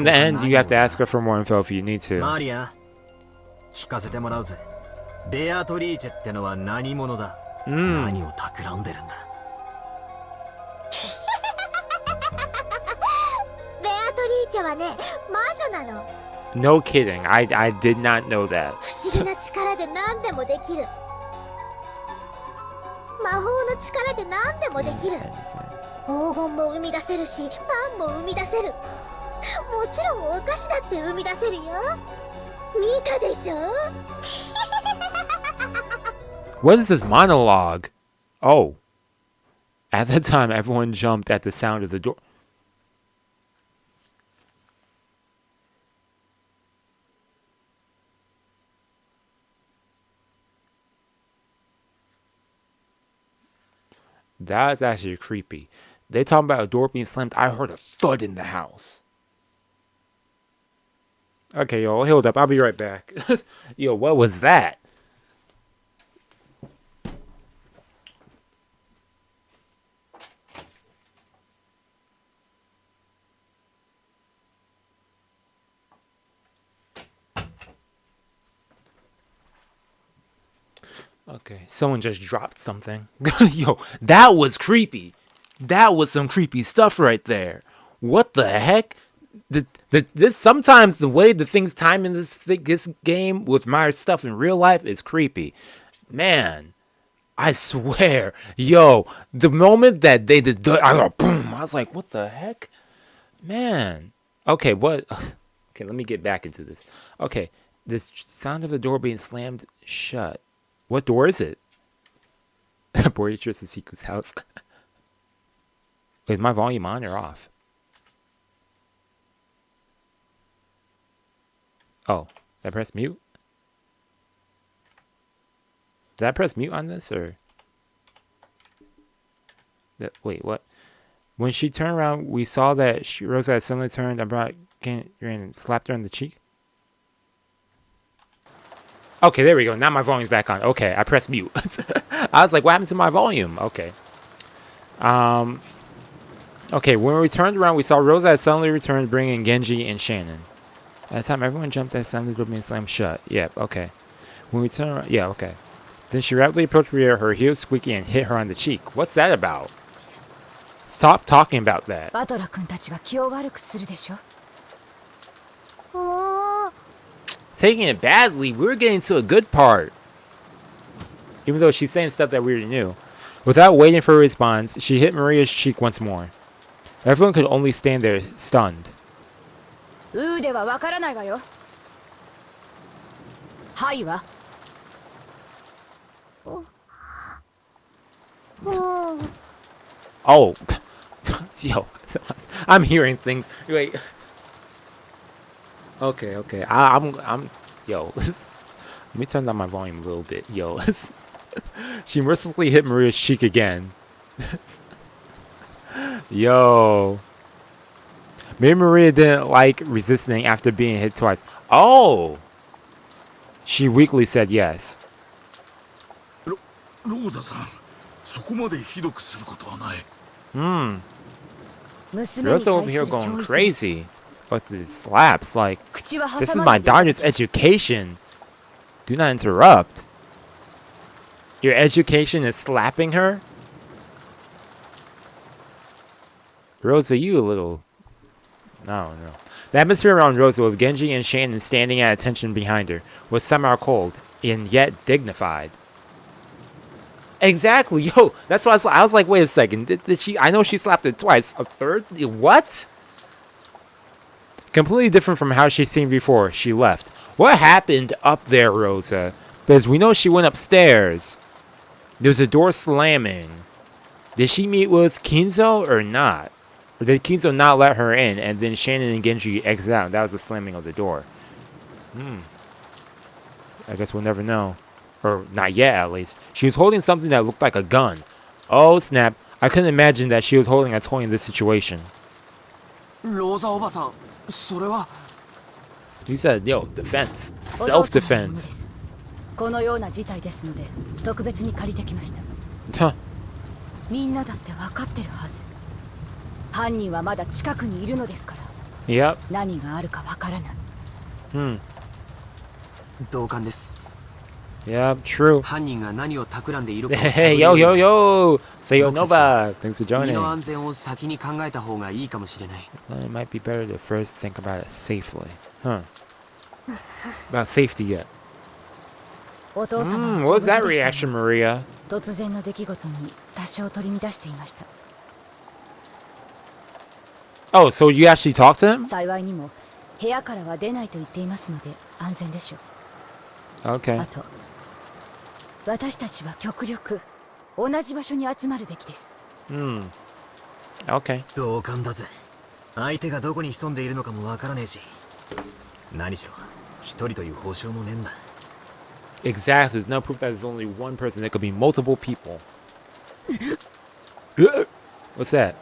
the end, you have to ask her for more info if you need to. 聞かせてもらうぜ。ベアトリーチェってのは何者だ？何を企んでるんだ？ベアトリーチェはね、魔女なの。 No kidding, I did not know that. 不思議な力で何でもできる。魔法の力で何でもできる。黄金も生み出せるし、パンも生み出せる。もちろんお菓子だって生み出せるよ。見たでしょ？ What is this monologue? Oh. At the time, everyone jumped at the sound of the door. That's actually creepy. They talking about a door being slammed. I heard a thud in the house. Okay, yo, hold up. I'll be right back. Yo, what was that? Okay, someone just dropped something. Yo, that was creepy. That was some creepy stuff right there. What the heck? This sometimes the way the things time in this game with my stuff in real life is creepy. Man, I swear. Yo, the moment that they did, I go boom. I was like, what the heck? Man. Okay, what? Okay, let me get back into this. Okay, this sound of the door being slammed shut. What door is it? Boy, it's Seku's house. Is my volume on or off? Oh, did I press mute? Did I press mute on this or? Wait, what? When she turned around, we saw that Rosa had suddenly turned and slapped her on the cheek. Okay, there we go. Now my volume's back on. Okay, I pressed mute. I was like, what happened to my volume? Okay. Okay, when we turned around, we saw Rosa had suddenly returned, bringing Genji and Shannon. At the time, everyone jumped at sound of the door being slammed shut. Yep, okay. When we turned around, yeah, okay. Then she rapidly approached Maria, her heels squeaky, and hit her on the cheek. What's that about? Stop talking about that. Taking it badly, we were getting to a good part. Even though she's saying stuff that we already knew. Without waiting for a response, she hit Maria's cheek once more. Everyone could only stand there, stunned. Oh. Yo. I'm hearing things. Wait. Okay. I'm yo. Let me turn down my volume a little bit. Yo. She mercilessly hit Maria's cheek again. Yo. Maybe Maria didn't like resisting after being hit twice. Oh. She weakly said yes. Rosa-san, そこまでひどくすることはない。Rosa over here going crazy with these slaps. Like, this is my daughter's education. Do not interrupt. Your education is slapping her? Rosa, you a little... No. The atmosphere around Rosa, with Genji and Shannon standing at attention behind her, was somehow cold, and yet dignified. Exactly, yo. That's why I was like, wait a second. Did she? I know she slapped her twice. A third? What? Completely different from how she seemed before she left. What happened up there, Rosa? Because we know she went upstairs. There's a door slamming. Did she meet with Kinzo or not? Or did Kinzo not let her in, and then Shannon and Genji exit out? That was the slamming of the door. I guess we'll never know. Or not yet, at least. She was holding something that looked like a gun. Oh, snap. I couldn't imagine that she was holding a toy in this situation. Rosa-oba-san, それは... He said, yo, defense. Self-defense. Huh. Yep. 同感です。 Yep, true. 犯人が何を企んでいるかを Hey, yo. Sayonara. Thanks for 身 joining. の安全を先に考えた方がいいかもしれない。 Well, it might be better to first think about it safely. Huh. About safety yet. What was that reaction, Maria? Oh, so you actually talked to him? Okay. あと私たちは極力同じ場所に集まるべきです Okay. 同感だぜ。相手がどこに潜んでいるのかもわからねえし。何しろ、一人という保証もねえんだ。Exactly. There's no proof that there's only one person. There could be multiple people. What's that?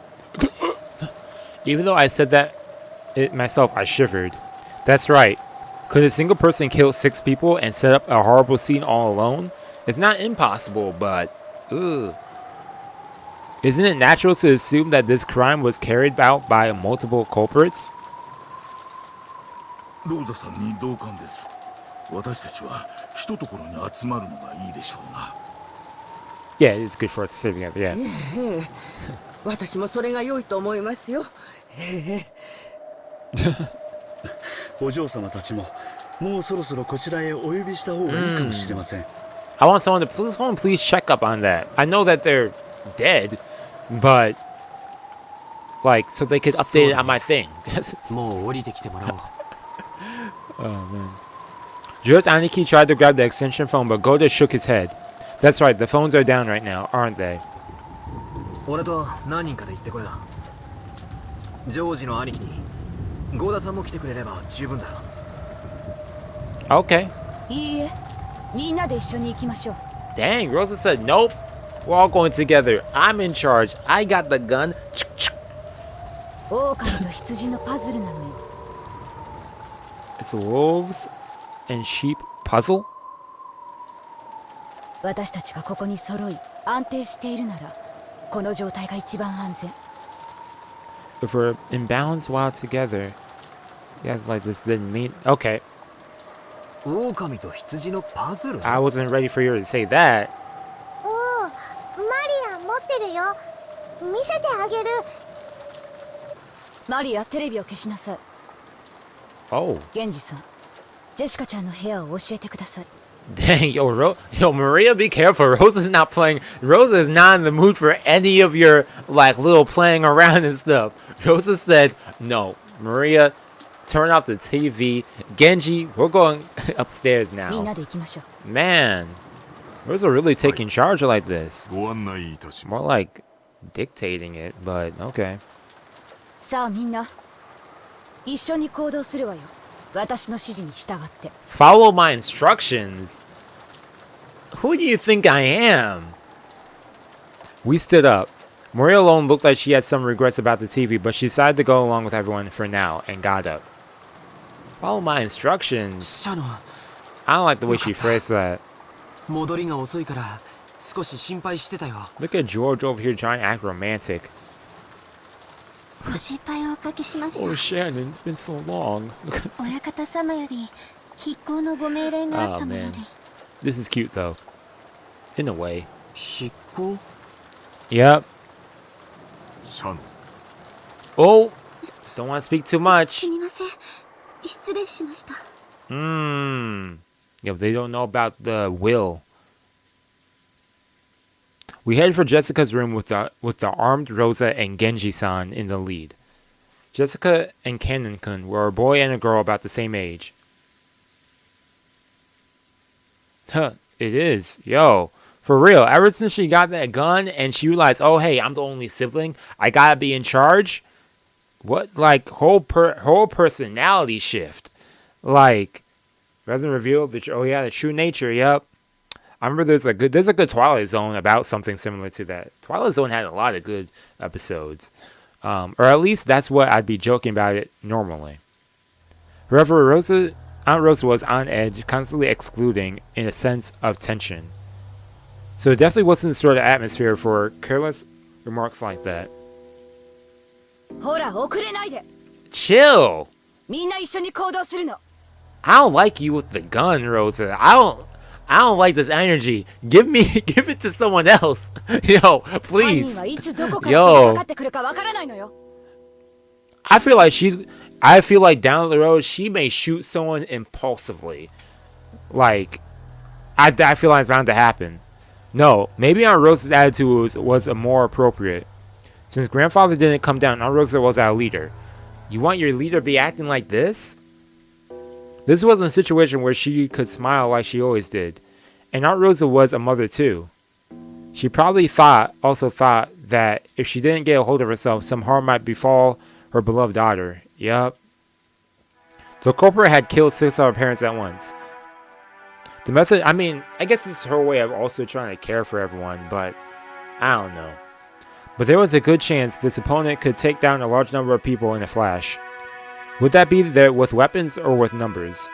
Even though I said that it myself, I shivered. That's right. Could a single person kill 6 people and set up a horrible scene all alone? It's not impossible, but... Ugh. Isn't it natural to assume that this crime was carried out by multiple culprits? ローザさんに同感です。私たちは一ところに集まるのがいいでしょうな。Yeah, it's good for us to stay together, yeah. ええ、私もそれが良いと思いますよ。お嬢様たちももうそろそろこちらへお呼びした方がいいかもしれません。I want someone to please check up on that. I know that they're dead, but like so they could update it on my thing. もう降りてきてもらおう。Oh man. Just Aniki tried to grab the extension phone, but Goda shook his head. That's right, the phones are down right now, aren't they? 俺と何人かで行ってこよう。ジョージの兄貴にゴーダさんも来てくれれば十分だろ。Okay. いいえ、みんなで一緒に行きましょう。 Dang, Rosa said nope. We're all going together. I'm in charge. I got the gun. 狼と羊のパズルなのよ。 It's a wolves and sheep puzzle? 私たちがここに揃い安定しているならこの状態が一番安全。 If we're in balance while together, yeah, like this didn't mean. Okay, 狼と羊のパズル？ I wasn't ready for you to say that. おお、マリア持ってるよ。見せてあげる。マリア、テレビを消しなさい。 Oh, ゲンジさん、ジェシカちゃんの部屋を教えてください。 dang, yo, Maria, be careful. Rosa's not playing. Rosa is not in the mood for any of your like little playing around and stuff. Rosa said, "No, Maria, turn off the TV." Genji, we're going upstairs みん now. なで行きましょう。 Man, Rosa really taking charge like this. ご案内いたしま More す。 like dictating it, but okay. さあみんな、一緒に行動するわよ。私の指示に従って。 Follow my instructions? Who do you think I am? We stood up. Maria alone looked like she had some regrets about the TV, but she decided to go along with everyone for now and got up. Follow my instructions? シャノン、 I don't like the way she phrased that. 戻りが遅いから少し心配してたよ。 Look at George over here trying to act romantic. ご心配をおかけしました。 Oh, Shannon, it's been so long. 親方様より筆行のご命令があっ Oh, たもの man. で。 This is cute, though. In a way. 執行？ Yep. シャノン。 Oh! Don't want to speak too す much. みません。失礼しました。Yeah, they don't know about the will. We headed for Jessica's room with the armed Rosa and Genji-san in the lead. Jessica and Kanon-kun were a boy and a girl about the same age. Huh, it is. Yo, for real, ever since she got that gun and she realized, oh hey, I'm the only sibling, I gotta be in charge. What, like, whole personality shift. Like, rather than reveal the true nature, yep. I remember there's a good Twilight Zone about something similar to that. Twilight Zone had a lot of good episodes. Or at least that's what I'd be joking about it normally. However, Aunt Rosa was on edge, constantly excluding in a sense of tension. So it definitely wasn't the sort of atmosphere for careless remarks like that. ほら、遅れないで。 Chill! みんな一緒に行動するの。 I don't like you with the gun, Rosa. I don't like this energy. Give it to someone else. Yo, 犯人 please. はいつどこから飛びかかってくるかわからないのよ。 I feel like down the road she may shoot someone impulsively. Like, I feel like it's bound to happen. No, maybe Aunt Rosa's attitude was more appropriate. Since grandfather didn't come down, Aunt Rosa was our leader. You want your leader to be acting like this? This wasn't a situation where she could smile like she always did. And Aunt Rosa was a mother too. She probably also thought that if she didn't get a hold of herself, some harm might befall her beloved daughter. Yup. The culprit had killed 6 of her parents at once. The method, I mean, I guess it's her way of also trying to care for everyone, but I don't know. But there was a good chance this opponent could take down a large number of people in a flash. Would that be there with weapons or with numbers?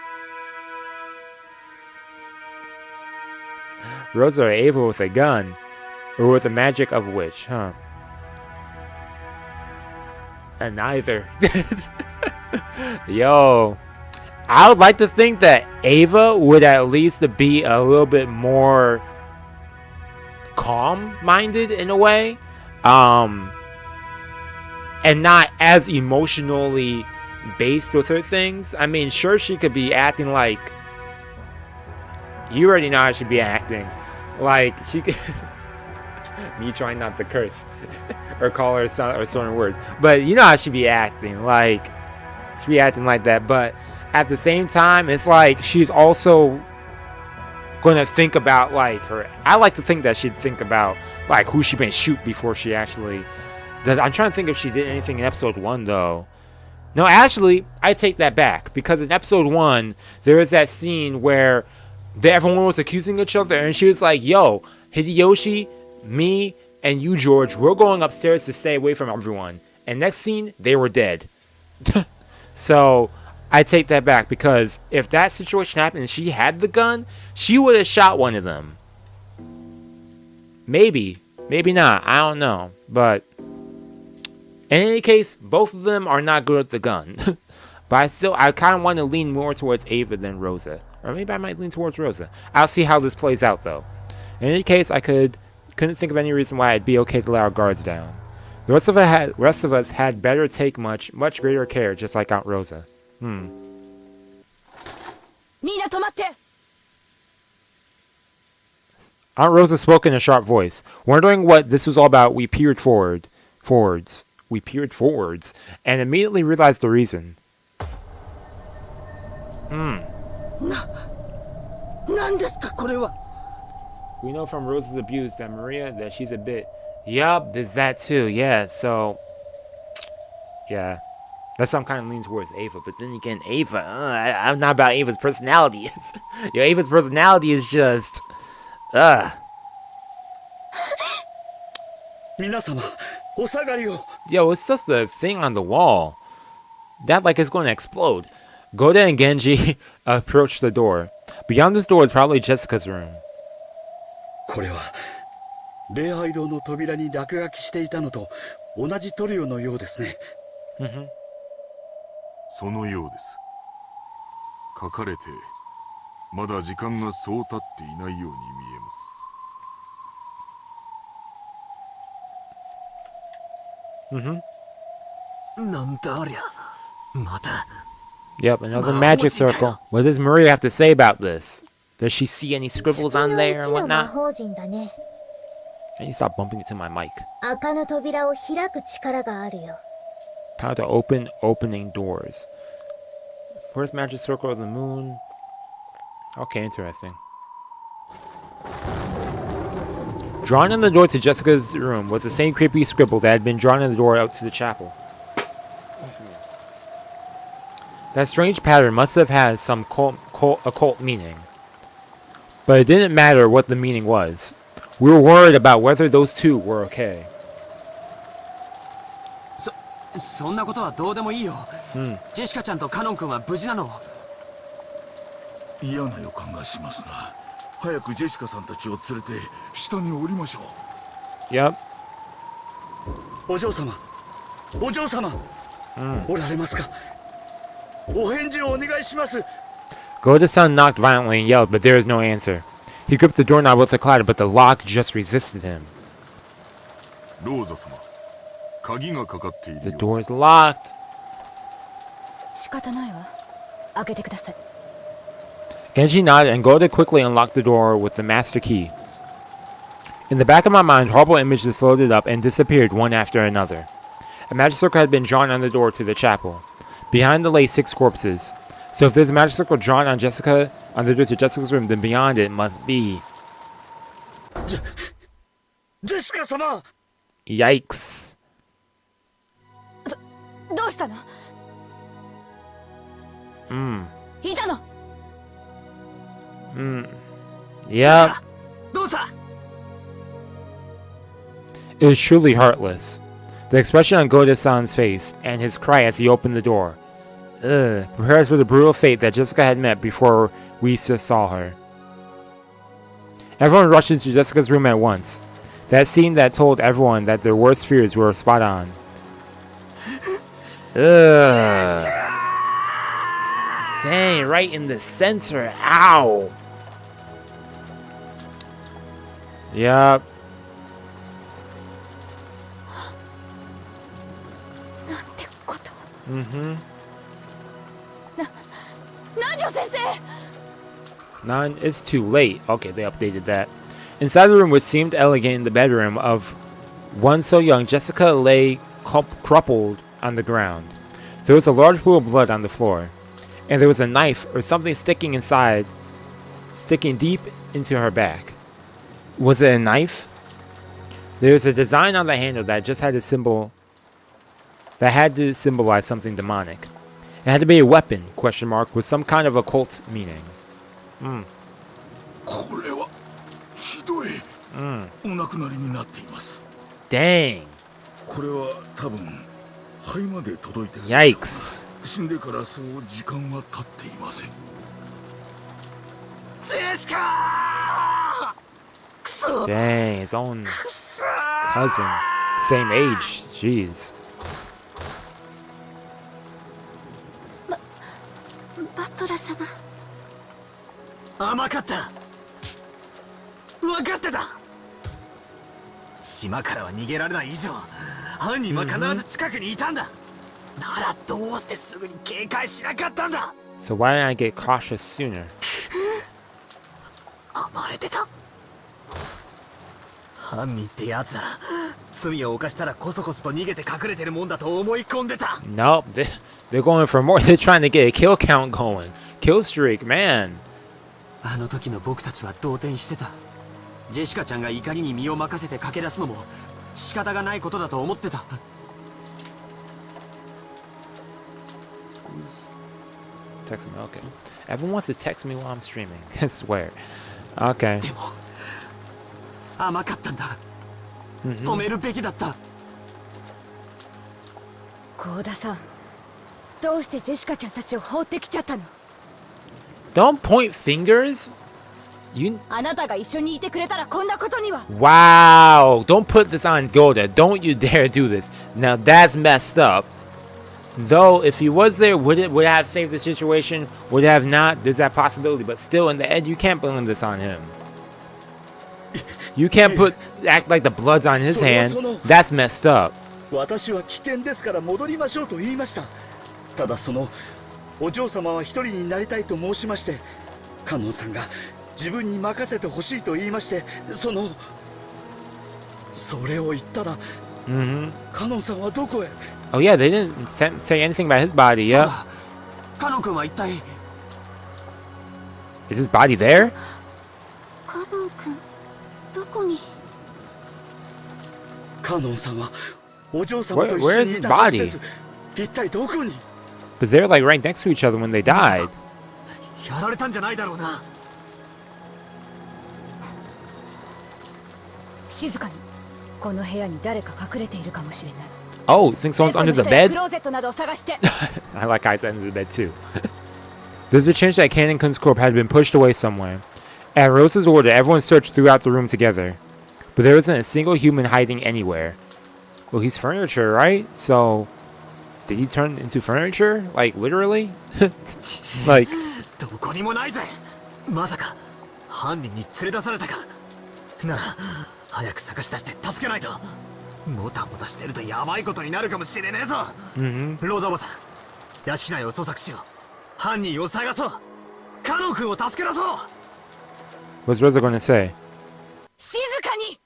Rosa or Ava with a gun? Or with the magic of a witch, huh? And neither. Yo. I would like to think that Ava would at least be a little bit more calm-minded in a way. And not as emotionally based with her things. I mean, sure, she could be acting like... You already know how she'd be acting. Like, she could... Me trying not to curse. Or call her certain words. But you know how she'd be acting. Like, she'd be acting like that. But at the same time, it's like she's also going to think about, like, her... I like to think that she'd think about, like, who she may shoot before she actually... I'm trying to think if she did anything in episode 1, though. No, actually, I take that back. Because in episode 1, there is that scene where everyone was accusing each other. And she was like, yo, Hideyoshi, me, and you, George, we're going upstairs to stay away from everyone. And next scene, they were dead. So, I take that back. Because if that situation happened and she had the gun, she would have shot one of them. Maybe. Maybe not. I don't know. But... in any case, both of them are not good with the gun. But I kind of want to lean more towards Ava than Rosa. Or maybe I might lean towards Rosa. I'll see how this plays out, though. In any case, I couldn't think of any reason why it'd be okay to let our guards down. The rest of us had better take much greater care, just like Aunt Rosa. Aunt Rosa spoke in a sharp voice. Wondering what this was all about, we peered forwards. We peered forwards and immediately realized the reason. We know from Rosa's abuse that Maria, that she's a bit... Yup, there's that too, yeah, so... yeah. That's why I'm kind of leaning towards Ava, but then again, Ava, I'm not about Ava's personality. Yo, Ava's personality is just... Yo, it's just a thing on the wall. That like it's going to explode. Goda and Genji approach the door. Beyond this door is probably Jessica's room. これは礼拝堂の扉に落書きしていたのと同じ塗料のようですね。そのようです。書かれてまだ時間がそう経っていないように見えます。なんだありゃ。また。Yep, another magic circle. What does Maria have to say about this? Does she see any scribbles on there and whatnot? Can you stop bumping into my mic? Power to open opening doors. First magic circle of the moon. Okay, interesting. Drawn on the door to Jessica's room was the same creepy scribble that had been drawn on the door out to the chapel. That strange pattern must have had some occult meaning. But it didn't matter what the meaning was. We were worried about whether those two were okay. そんなことはどうでもいいよ。ジェシカちゃんとカノン君は無事なの？嫌な予感がしますな。早くジェシカさんたちを連れて下に降りましょう。Yep. お嬢様、お嬢様、おられますか？お返事をお願いします。 Goda-san knocked violently and yelled, but there was no answer. He gripped the doorknob with a clatter, but the lock just resisted him. The door is locked. Genji nodded, and Goda quickly unlocked the door with the master key. In the back of my mind, horrible images floated up and disappeared one after another. A magic circle had been drawn on the door to the chapel. Behind it lay 6 corpses. So if there's a magic circle drawn on the door to Jessica's room, then beyond it must be... ジェシカ様 Yikes. どうしたの？いたの？ Yep. どうさ It was truly heartless. The expression on Goda-san's face and his cry as he opened the door. Prepares for the brutal fate that Jessica had met before we saw her. Everyone rushed into Jessica's room at once. That scene that told everyone that their worst fears were spot on. Dang, right in the center. Ow. Yup. なんてこと。南條先生。 None, it's too late. Okay, they updated that. Inside the room, which seemed elegant in the bedroom of one so young, Jessica lay crumpled on the ground. There was a large pool of blood on the floor, and there was a knife or something sticking deep into her back. Was it a knife? There was a design on the handle that just had a symbol that had to symbolize something demonic. It had to be a weapon, question mark, with some kind of occult meaning. これはひどい、お亡くなりになっています。 Dang. これは多分肺まで届いてるでしょう。 Yikes. 死んでからそう時間は経っていません。ジェシカーくそ Dang, his own cousin. Same age. Jeez. バトラ様。甘かった。分かってた。島からは逃げられない以上、犯人は必ず近くにいたんだ。ならどうしてすぐに警戒しなかったんだ。 So why didn't I get cautious sooner? 甘えてた。犯人ってやつは罪を犯したらこそこそと逃げて隠れてるもんだと思い込んでた。 Nope, they're going for more. They're trying to get a kill count going. Kill streak, man. あの時の僕たちは動転してた。ジェシカちゃんが怒りに身を任せて駆け出すのも仕方がないことだと思ってた。Text me, okay. Everyone wants to text me while I'm streaming. I swear. Okay. でも甘かったんだ。止めるべきだった。幸田さん、どうしてジェシカちゃんたちを放ってきちゃったの？ Don't point fingers. You. あなたが一緒にいてくれたらこんなことには。 Wow. Don't put this on Golda. Don't you dare do this. Now that's messed up. Though, if he was there, would it have saved the situation? Would it have not? There's that possibility. But still, in the end, you can't blame this on him. You can't act like the blood's on his hand. That's messed up. 私は危険ですから戻りましょうと言いました。ただそのお嬢様は一人になりたいと申しまして、カノンさんが自分に任せてほしいと言いまして、それを言ったら、カノンさんはどこへ？ Oh yeah, they didn't say anything about his body. Yeah. カノン君は一体 Is his body there? カノン君、どこに？カノンさんはお嬢様と一緒にいたはずです。一体どこに？ Because they were like right next to each other when they died. やられたんじゃないだろうな。静かに。この部屋に誰か隠れているかもしれない。 Oh, you think someone's under the bed? クローゼットなどを探して。 I like guys under the bed too. There's a chance that Cannon-kun's corpse had been pushed away somewhere. At Rose's order, everyone searched throughout the room together. But there wasn't a single human hiding anywhere. Well, he's furniture, right? So, did he turn into furniture? Like, literally? Like... どこにもないぜ。まさか犯人に連れ出されたか。なら早く探し出して助けないと。もたもたしてるとやばいことになるかもしれねえぞ。ローザおばさん、屋敷内を捜索しよう。犯人を探そう。カノン君を助け出そう。 What's Rosa going to say? 静かに。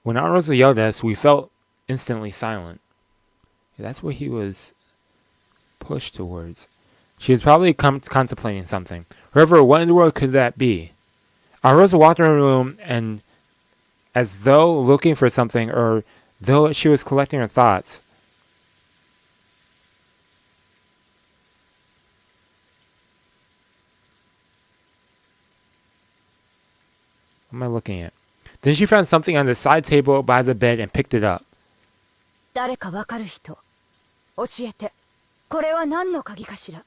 When Aunt Rosa yelled at us, we felt instantly silent. Yeah, that's what he was pushed towards. She was probably contemplating something. However, what in the world could that be? Rosa walked around the room and as though looking for something or though she was collecting her thoughts. What am I looking at? Then she found something on the side table by the bed and picked it up. 誰かわかる人教えてこれは何の鍵かしら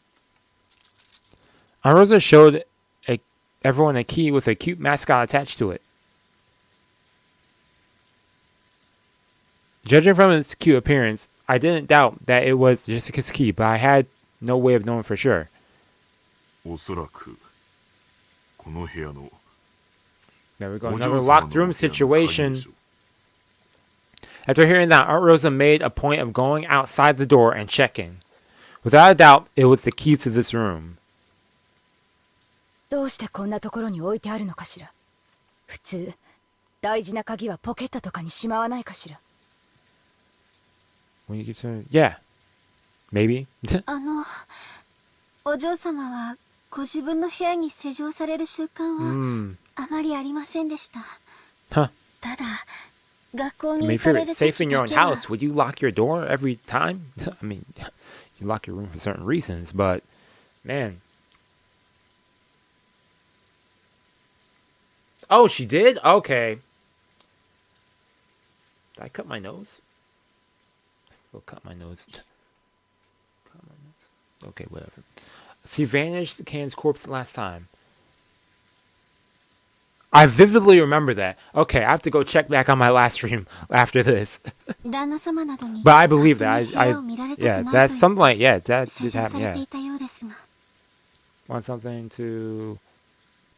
Rosa showed everyone a key with a cute mascot attached to it. Judging from its cute appearance, I didn't doubt that it was Jessica's key, but I had no way of knowing for sure. おそらくこの部屋の There we go, another locked room situation. After hearing that, Aunt Rosa made a point of going outside the door and checking. Without a doubt, it was the key to this room. どうしてこんなところに置いてあるのかしら普通大事な鍵はポケットとかにしまわないかしら When you get to, yeah, maybe. お嬢様はご自分の部屋に施錠される習慣はあまりありませんでした。Huh. ただ、学校 I に mean, 行 if かれ you're る safe 時 in your だ own けは house, would you lock your door every time? I mean, you lock your room for certain reasons, but man. Oh, she did? Okay. Did I cut my nose? I'll cut my nose. Cut my nose. Okay, whatever. She vanished Can's corpse last time. I vividly remember that. Okay, I have to go check back on my last stream after this. 旦那様などに But I believe that. 勝手に部屋を見られたくない Yeah, と that's 言 something って like, yeah, that 施 did 錠 happen, され yeah. ていたようですが Want something to...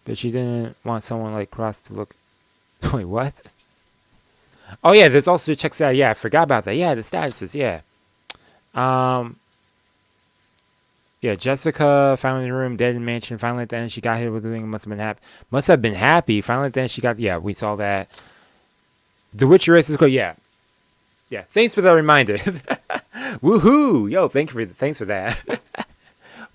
But she didn't want someone like Cross to look... Wait, what? Oh, yeah, there's also the check status. Yeah, I forgot about that. Yeah, the statuses, yeah. Yeah, Jessica, finally in the room, dead in the mansion. Finally at the end, she got hit with the thing. Must have been happy. Finally at the end, she got... Yeah, we saw that. The Witch erases go. Yeah. Yeah, thanks for that reminder. Woohoo! Yo, thanks for that.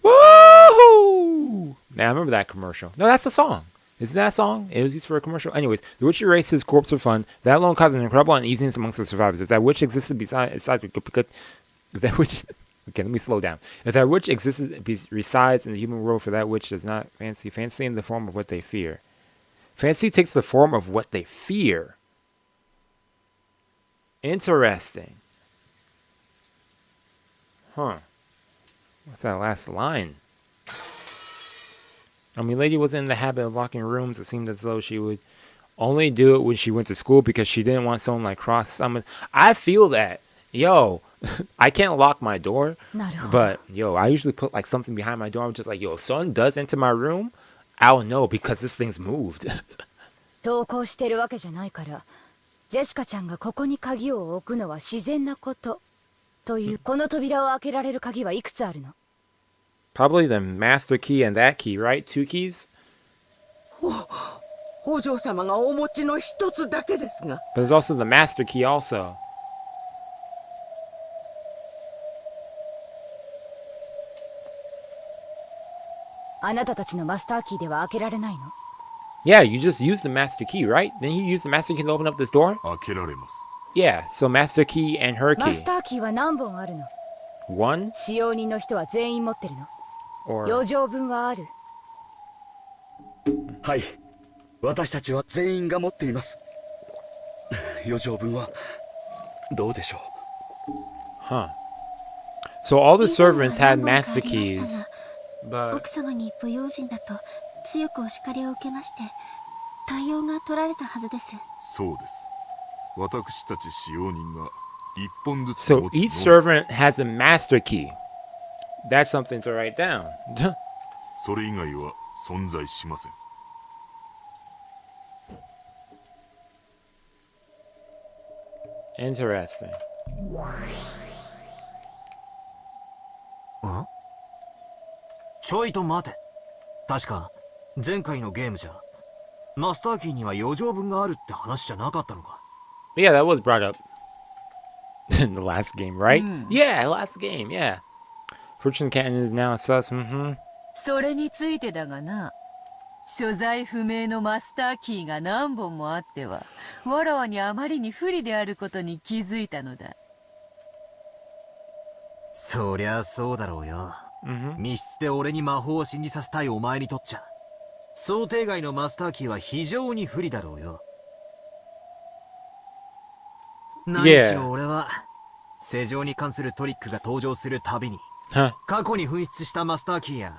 Woohoo! Man, I remember that commercial. No, that's a song. Isn't that a song? It was used for a commercial. Anyways, the witch erased his corpse for fun. That alone caused an incredible uneasiness amongst the survivors. If that witch existed besides... If that witch... Okay, let me slow down. If that witch resides in the human world, for that witch does not fancy in the form of what they fear. Fancy takes the form of what they fear. Interesting. Huh. What's that last line? I mean, lady wasn't in the habit of locking rooms. It seemed as though she would only do it when she went to school because she didn't want someone like Cross summon. I feel that. Yo, I can't lock my door, but yo, I usually put like something behind my door. I'm just like, yo, if someone does enter my room, I'll know because this thing's moved. 投稿してるわけじゃないからジェシカちゃんがここに鍵を置くのは自然なことというこの扉を開けられる鍵はいくつあるの Probably the master key and that key, right? 2 keys? お嬢様がお持ちの一つだけですが But there's also the master key also. Yeah, you just use the master key, right? Then you use the master key to open up this door? 開けられます。 Yeah, so master key and her マ key. スターキーは何本あるの One 使用人の人は全員持ってるの or 余剰分はあるはい、私たちは全員が持っています。余剰分はどうでしょう。 huh. So all the servants had master keys, 奥 but 様に不用心だと強くお叱りを受けまして対応が取られたはずです。そうです。私たち使用人が一本ずつ so 持つ each のみ servant has a master key. That's something to write down. それ以外は存在しません。 Interesting. ん？ちょいと待て。確か前回のゲームじゃマスターキーには余剰分があるって話じゃなかったのか。 Yeah, that was brought up in the last game, right? Yeah, last game, yeah. Fortune Cannon is now sus, それについてだがな、所在不明のマスターキーが何本もあっては、わらわにあまりに不利であることに気づいたのだ。そりゃそうだろうよ。密室で俺に魔法を信じさせたいお前にとっちゃ、想定外のマスターキーは非常に不利だろうよ。何しろ俺は、世情に関するトリックが登場するたびに、過去に紛失したマスターキーや、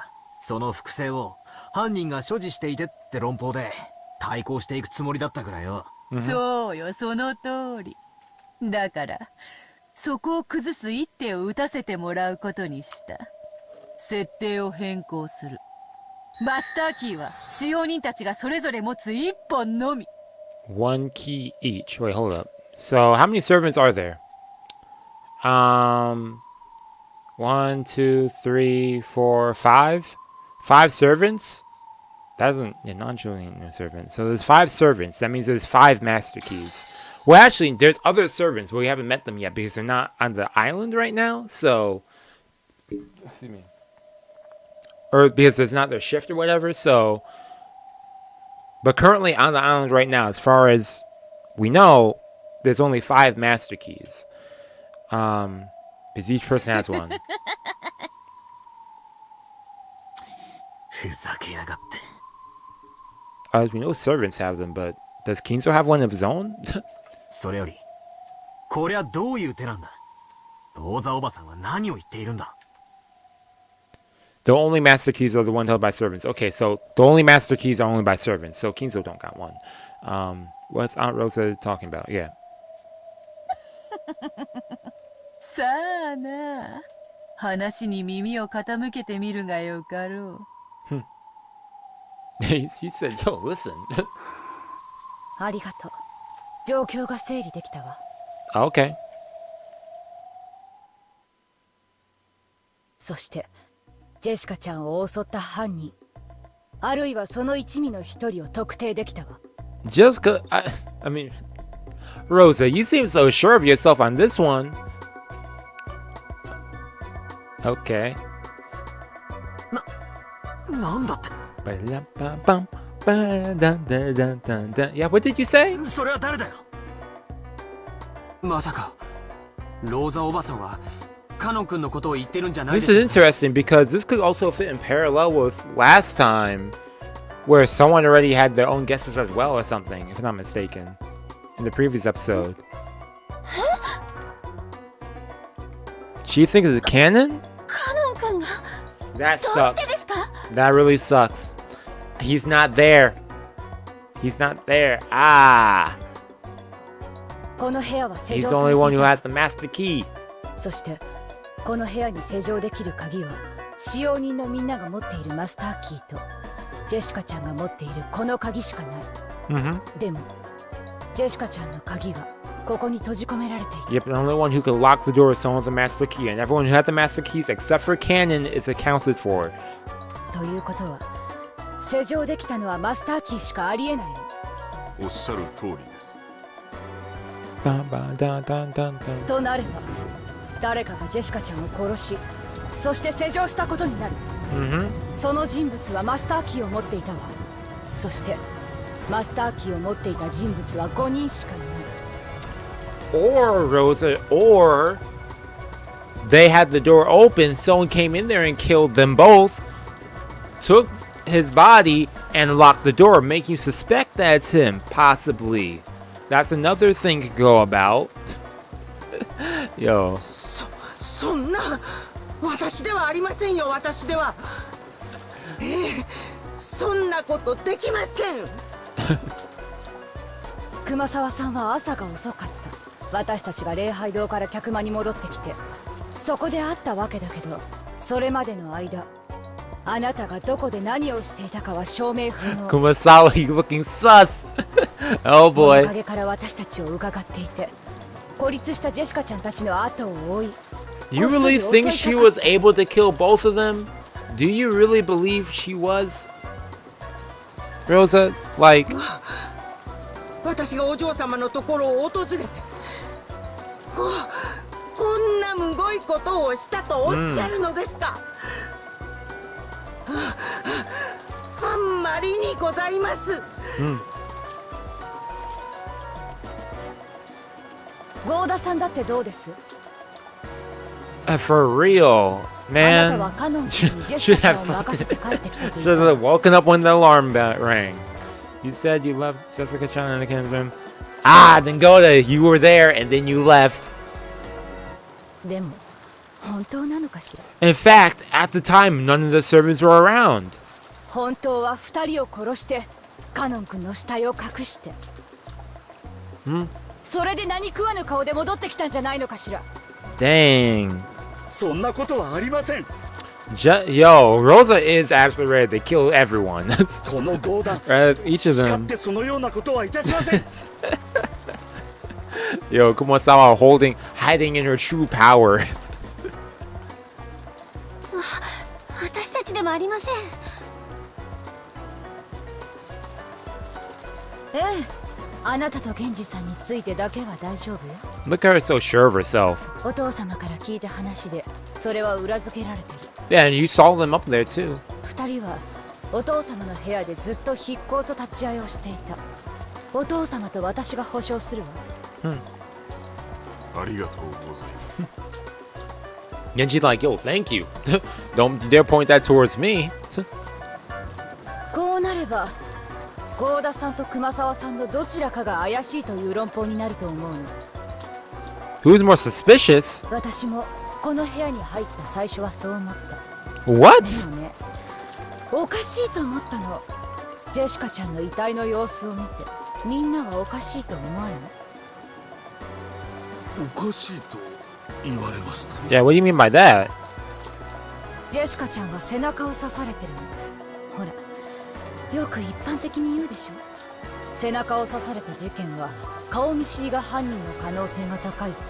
その複製を犯人が所持していてって論法で対抗していくつもりだったからよ。そうよ、その通り。だから、そこを崩す一手を打たせてもらうことにした。設定を変更する。マスターキーは使用人たちがそれぞれ持つ一本のみ。One key each. Wait, hold up. So, how many servants are there? 1, 2, 3, 4, 5? 5 servants? That doesn't, yeah, non-Julian servants. So there's 5 servants. That means there's 5 master keys. Well, actually, there's other servants, but we haven't met them yet because they're not on the island right now. So, excuse me. Or because it's not their shift or whatever. So, but currently on the island right now, as far as we know, there's only 5 master keys. Because each person has one. ふざけやがって。We know servants have them, but does Kinzo have one of his own? それより、こりゃどういう手なんだ。ローザおばさんは何を言っているんだ。The only master keys are the ones held by servants. Okay, so the only master keys are only by servants. So Kinzo don't got one. What's Aunt Rosa talking about? Yeah. さあな、話に耳を傾けてみるがよかろう。She said, yo, listen. ありがとう。状況が整理できたわ。Okay. そして、ジェシカちゃんを襲った犯人、あるいはその一味の一人を特定できたわ。Jessica, I mean, Rosa, you seem so sure of yourself on this one. Okay. なんだって。Yeah, what did you say? それは誰だよ。まさかローザおばさんはカノン君のことを言ってるんじゃない This でしょ is interesting because this could also fit in parallel with last time, where someone already had their own guesses as well or something, if I'm not mistaken, in the previous episode. She thinks it's canon? カノン君が That どうしてで sucks. すか？ That really sucks. He's not there. He's not there. Ah. この部屋は施 He's 錠 the さ only れ one て who いた。 has the master key. そしてこの部屋に施錠できる鍵は使用人のみんなが持っているマスターキーとジェシカちゃんが持っているこの鍵しかない。でもジェシカちゃんの鍵はここに閉じ込められている。 Yep, the only one who could lock the door is someone with the master key, and everyone who had the master keys except for Canon is accounted for. ということは施錠できたのはマスターキーしかありえないの。おっしゃる通りです。となれば誰かがジェシカちゃんを殺しそして施錠したことになる。その人物はマスターキーを持っていたわ。そしてマスターキーを持っていた人物は5人しかいない。 Or, Rosa, or they had the door open, someone came in there and killed them both, took his body, and locked the door, making you suspect that it's him, possibly. That's another thing to go about. Yo. そんな私ではありませんよ。私ではそんなことできません。熊沢さんは朝が遅かった。私たちが礼拝堂から客間に戻ってきてそこで会ったわけだけど、それまでの間あなたがどこで何をしていたかは証明不能。 Kumasawa, he's looking sus. Oh この boy. 陰から私たちを伺っていて孤立したジェシカちゃんたちの後を追い。 You really think she was able to kill both of them? Do you really believe she was? Rosa, like... 私がお嬢様のところを訪れてこんなむごいことをしたとおっしゃるのですか。あんまりにございます。ゴーダさんだってどうです？ For real, あなた man. はカノン君にジェシ Should カ have ちゃんを任せて帰ってきたと言 should った have woken up when the alarm bell rang. You said you left Jessica-chan in the kid's room. Ah, then go to. You were there and then you left. でも本当なのかしら。 In fact, at the time, none of the servants were around. 本当は2人を殺してカノン君の死体を隠して、それで何食わぬ顔で戻ってきたんじゃないのかしら。 Dang. そんなことはありません。 Yo, Rosa is actually ready to kill everyone. このゴーダ Each of 使っ them. てそのようなことはいたしません。 Yo, Kumasawa hiding in her true power. 私たちでもありません。ええ、あなたと源氏さんについてだけは大丈夫よ。 Look at her so sure of herself. お父様から聞いた話でそれは裏付けられている。 Yeah, and you saw them up there too. 2人はお父様の部屋でずっと筆行と立ち会いをしていた。お父様と私が保証するわ。ありがとうございます。 Genji's like, yo, thank you. Don't dare point that towards me. こうなれば郷田さんと熊沢さんのどちらかが怪しいという論法になると思うの。 Who's more suspicious? 私もこの部屋に入った最初はそう思った。 What? でもね、おかしいと思ったの。ジェシカちゃんの遺体の様子を見てみんなはおかしいと思わない？おかしいと言われますと。 Yeah, what do you mean by that? ジェシカちゃんは背中を刺されてるの。ほら、よく一般的に言うでしょ。背中を刺された事件は顔見知りが犯人の可能性が高いって。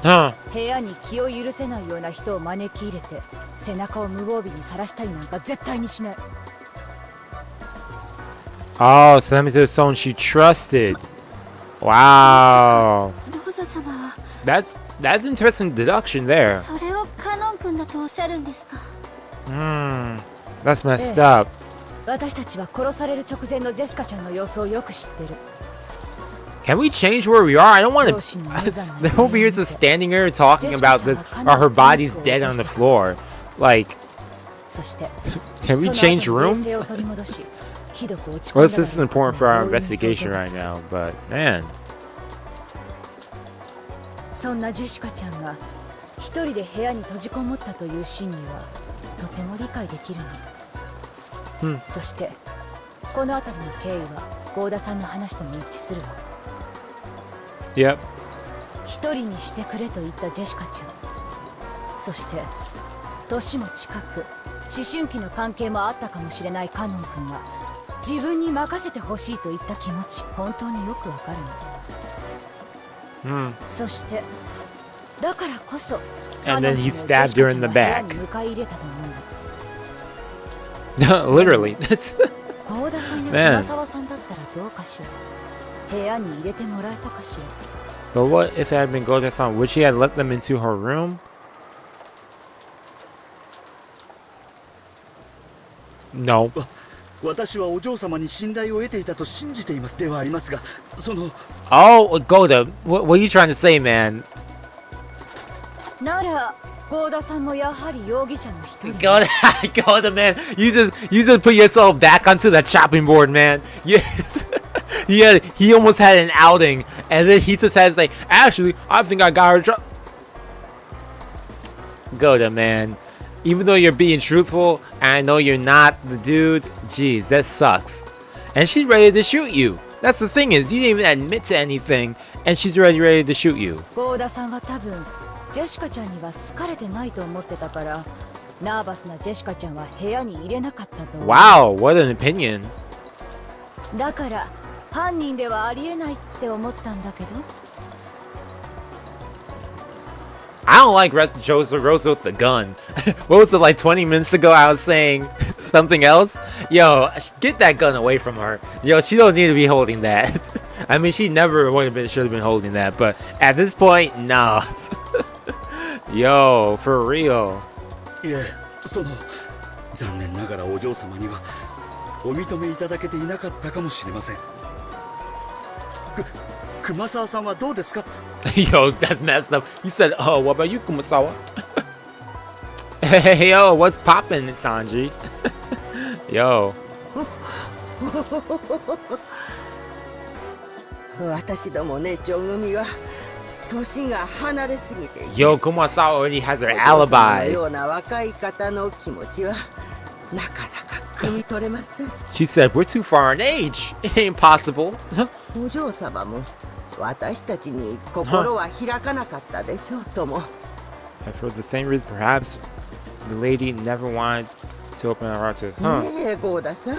Huh. 部屋に気を許せないような人を招き入れて背中を無防備にさらしたりなんか絶対にしない。 Oh, so that means it was someone she trusted. Wow. ローザ様は That's interesting deduction there. それをカノン君だとおっしゃるんですか。 That's messed up. 私たちは殺される直前のジェシカちゃんの様子をよく知ってる。 Can we change where we are? I don't want 両 to. 親の無残な They're over here just standing here talking about this. Or her body's dead on the floor. Like, そして can we change その後に rooms? 冷静を取り戻しひどく落ち込 Well, んだ this is important for our investigation right now, but man. そんなジェシカちゃんが一人で部屋に閉じこもったという心理はとても理解できるの。そしてこの辺りの経緯は郷田さんの話とも一致するわ。 Yep. 一人にしてくれと言ったジェシカちゃん、そして年も近く思春期の関係もあったかもしれないカノン君が自分に任せてほしいと言った気持ち、本当によくわかるの。そしてだからこそ And then he stabbed her in the back. 迎え入れたと思うの。 Literally. That's. 郷田さんや Man. 熊沢さんだったらどうかしら。部屋に入れてもらえたかしら。 But what if it had been Goda-san? Would she have let them into her room? No. 私はお嬢様に信頼を得ていたと信じていますではありますが、その Oh, Goda, what are you trying to say, man? なら郷田さんもやはり容疑者の一人。 Goda, man, you just put yourself back onto that chopping board, man. Yes. He almost had an outing, and then he just had to say, actually, I think I got her. Goda, man. Even though you're being truthful, and I know you're not the dude, jeez, that sucks. And she's ready to shoot you. That's the thing is, you didn't even admit to anything, and she's already ready to shoot you. 郷田さんは多分ジェシカちゃんには好かれてないと思ってたから、ナーバスなジェシカちゃんは部屋に入れなかったと思う。 Wow, what an opinion. だから犯人ではありえないって思ったんだけど。 I don't like Rosa with the gun. What was it, like 20 minutes ago I was saying something else? Yo, get that gun away from her. Yo, she don't need to be holding that. I mean, she never should have been holding that, but at this point, no. Yo, for real. いえ、残念ながらお嬢様にはお認めいただけていなかったかもしれません。熊沢さんはどうですか？ Yo, that's messed up. You said, oh, what about you, Kumasawa? Hey, yo, what's poppin', Sanji? Yo. 私どもね、女組は年が離れすぎて、 Yo, Kumasawa already has her お父様の alibi. ような若い方の気持ちはなかなか汲み取れません。 She said, we're too far in age. It ain't possible. お嬢様も私たちに心は開かなかったでしょうとも。 And for the same reason, perhaps the lady never wanted to open her heart to. Huh? ねえ、ゴーダさん。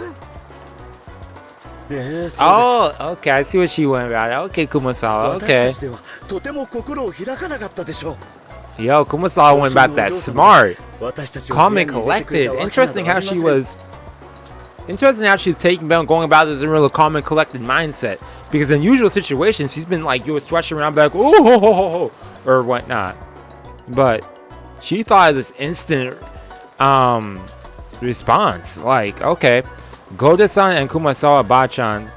Oh, okay. I see what she went about. Okay, Kumasawa. 私 Okay. たちではとても心を開かなかったでしょう。 Yo, Kumasawa went about that smart. 私たちを Calm 部屋 and に入れてくれ collected. たわけなど Interesting あ how りま she せん。 was. Interesting how she's going about this in a real calm and collected mindset. Because in usual situations, she's been like, you thrashing around, like, oh, ho, ho, ho, ho, or whatnot. But she thought of this instant response. Like, okay, Goda-san and Kumasawa Bachan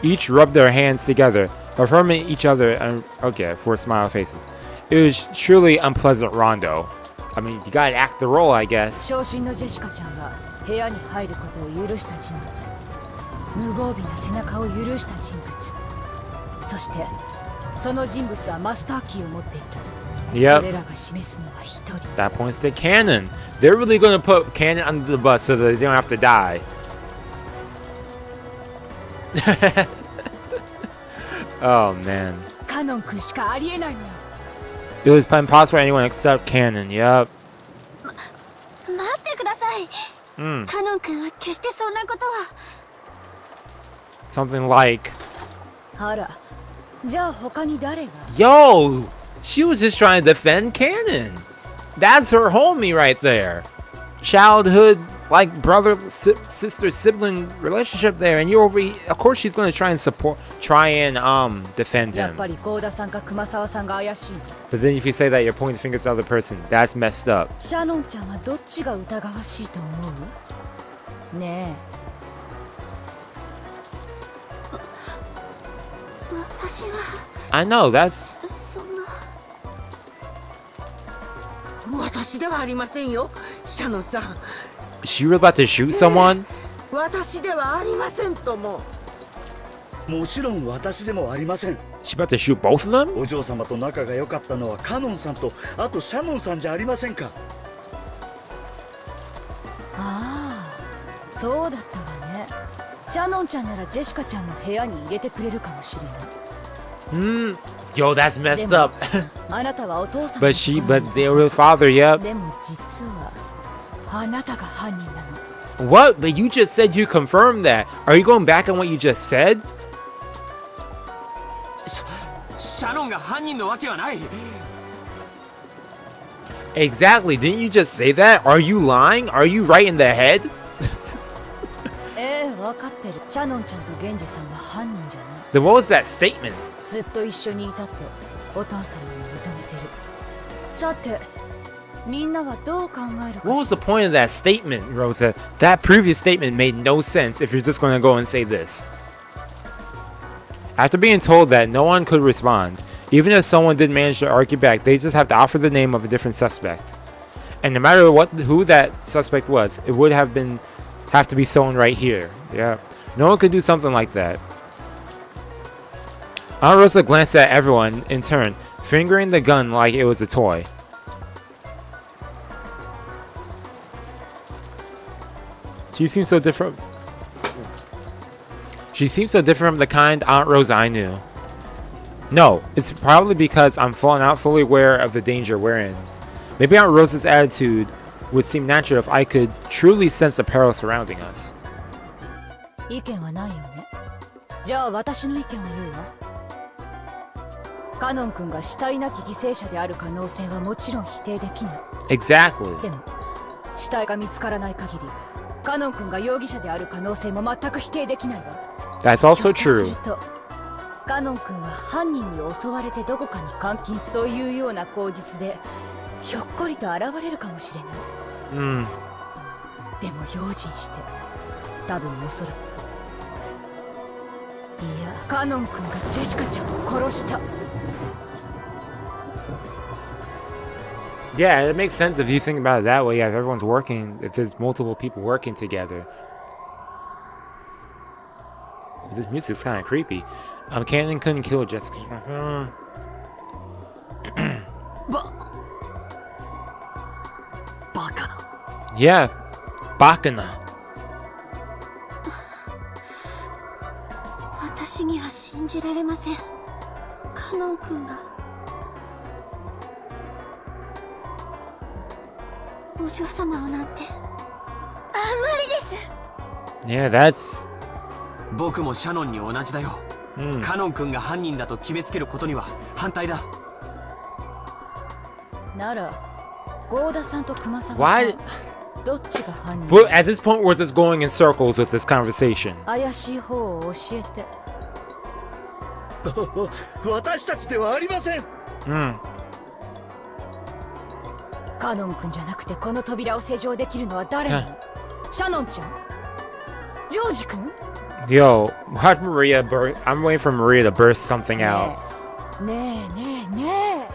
each rubbed their hands together, affirming each other, and okay, four smile faces. It was truly unpleasant rondo. I mean, you gotta act the role, I guess. 昇進のジェシカちゃんが部屋に入ることを許した人物、無防備な背中を許した人物、そしてその人物はマスターキーを持っている。 Yep. それらが示すのは一人。 That points to Canon. They're really gonna put Canon under the bus so that they don't have to die. Oh man. カノン君しかありえないのよ。 It was impossible for anyone except Canon. Yep. 待ってください。カノン君は決してそんなことは。 Something like, あら、じゃあ他に誰が？ yo, she was just trying to defend Canon. That's her homie right there. Childhood, like brother, sister, sibling relationship there, and you're over. Of course, she's going to try and defend やっ him. ぱり幸田さんか熊沢さんが怪しいの。 But then if you say that you're pointing fingers at the other person, that's messed up. シャノンちゃんはどっちが疑わしいと思う？ね私は I know, that's そんな。私ではありませんよ、シャノンさん。 she really about to shoot someone? 私ではありませんとも。もちろん私でもありません。 She about to shoot both of them? お嬢様と仲が良かったのはカノンさんとあとシャノンさんじゃありませんか。ああ、そうだったわね。シャノンちゃんならジェシカちゃんも部屋に入れてくれるかもしれない。Yo, that's messed up. あなたはお父さん but their real father, yep. でも実はあなたが犯人なの。 What? But you just said you confirmed that. Are you going back on what you just said? シャノンが犯人のわけはない。 Exactly. Didn't you just say that? Are you lying? Are you right in the head? ええ、分かってる。シャノンちゃんとゲンジさんは犯人じゃない。 Then what was that statement? ずっと一緒にいたってお父さんも認めてる。さて、みんなはどう考えるかしら。 What was the point of that statement, Rosa? That previous statement made no sense if you're just going to go and say this. After being told that no one could respond, even if someone did manage to argue back, they just have to offer the name of a different suspect. And no matter who that suspect was, it would have to be someone right here. Yeah. No one could do something like that. Aunt Rosa glanced at everyone in turn, fingering the gun like it was a toy. She seems so different. She seems so different from the kind Aunt Rosa I knew. No, it's probably because I'm not fully aware of the danger we're in. Maybe Aunt Rosa's attitude would seem natural if I could truly sense the peril surrounding us. 意見はないよね。じゃあ私の意見を言うわ。カノン君が死体なき犠牲者である可能性はもちろん否定できない。 Exactly. でも死体が見つからない限り、カノン君が容疑者である可能性も全く否定できないわ。 That's also ひょっと true. するとカノン君は犯人に襲われてどこかに監禁するというような口実でひょっこりと現れるかもしれない。でも用心して。多分おそらく。いや、カノン君がジェシカちゃんを殺した。 Yeah, it makes sense if you think about it that way. Yeah, if everyone's working, if there's multiple people working together. This music's kind of creepy. Cannon couldn't kill Jessica. Yeah, Bakana. 私には信じられません。カノン君がお嬢様をなんて。あんまりです。 Yeah, that's. 僕もシャノンに同じだよ。カノン君が犯人だと決めつけることには反対だ。なら、ゴーダさんとクマさん Why? どっちが犯人？ Well, at this point, we're just going in circles with this conversation. 怪しい方を教えて。私たちではありません。カノン君じゃなくてこの扉を施錠できるのは誰なの？シャノンちゃん？ジョージ君？ Yo, watch Maria burst. I'm waiting for Maria to burst something out. ねえねえねえ。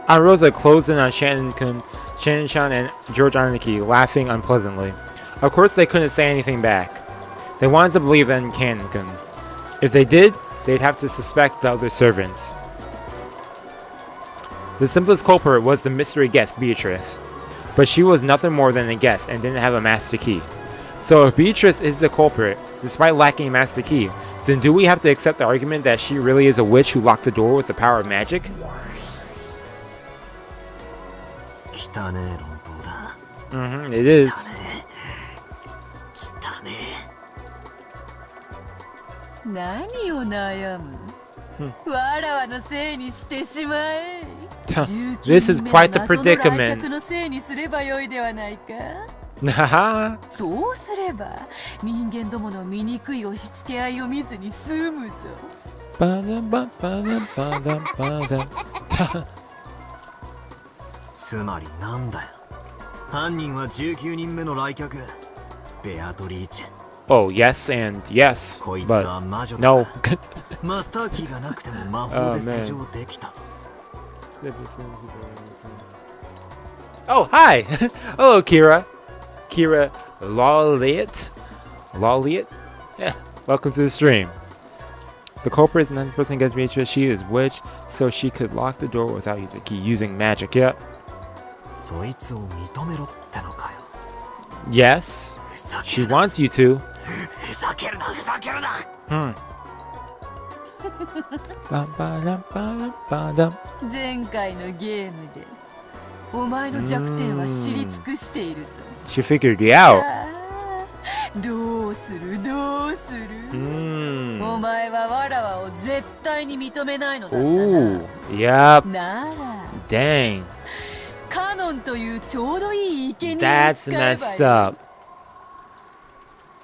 Aunt Rosa closed in on Shannon-kun, Shannon-chan, and George Aniki, laughing unpleasantly. Of course, they couldn't say anything back. They wanted to believe in Cannon-kun. If they did, they'd have to suspect the other servants. The simplest culprit was the mystery guest, Beatrice. But she was nothing more than a guest and didn't have a master key. So if Beatrice is the culprit, despite lacking a master key, then do we have to accept the argument that she really is a witch who locked the door with the power of magic? 汚ねえ論法だ。 It is. 汚ね何を悩む？わらわのせいにしてしまえ。This is quite the predicament. のせいにすればよいではないか。そうすれば人間どもの醜い押し付け合いを見ずに済むぞ。つまりなんだよ。犯人は19人目の来客、ベアトリーチェ。 Oh, yes and yes, こいつ but は魔女だ。 no. マスターキーがなくても魔法で施錠できた。Oh, hi! Hello, Kira. Kira Lawliet? Lawliet? Yeah, welcome to the stream. The culprit is 90% against Beatrice. She is witch, so she could lock the door without using a key, using magic. Yeah. そいつを認めろってのかよ。 Yes. She wants you to. ふざけるな、ふざけるな。前回のゲームでお前の弱点は知り尽くしているぞ。 She figured you out. どうするどうする。お前はわらわを絶対に認めないのだったな。 Ooh, yep. なら Dang. カノンというちょうどいい生贄を That's 使えばいい。 messed up.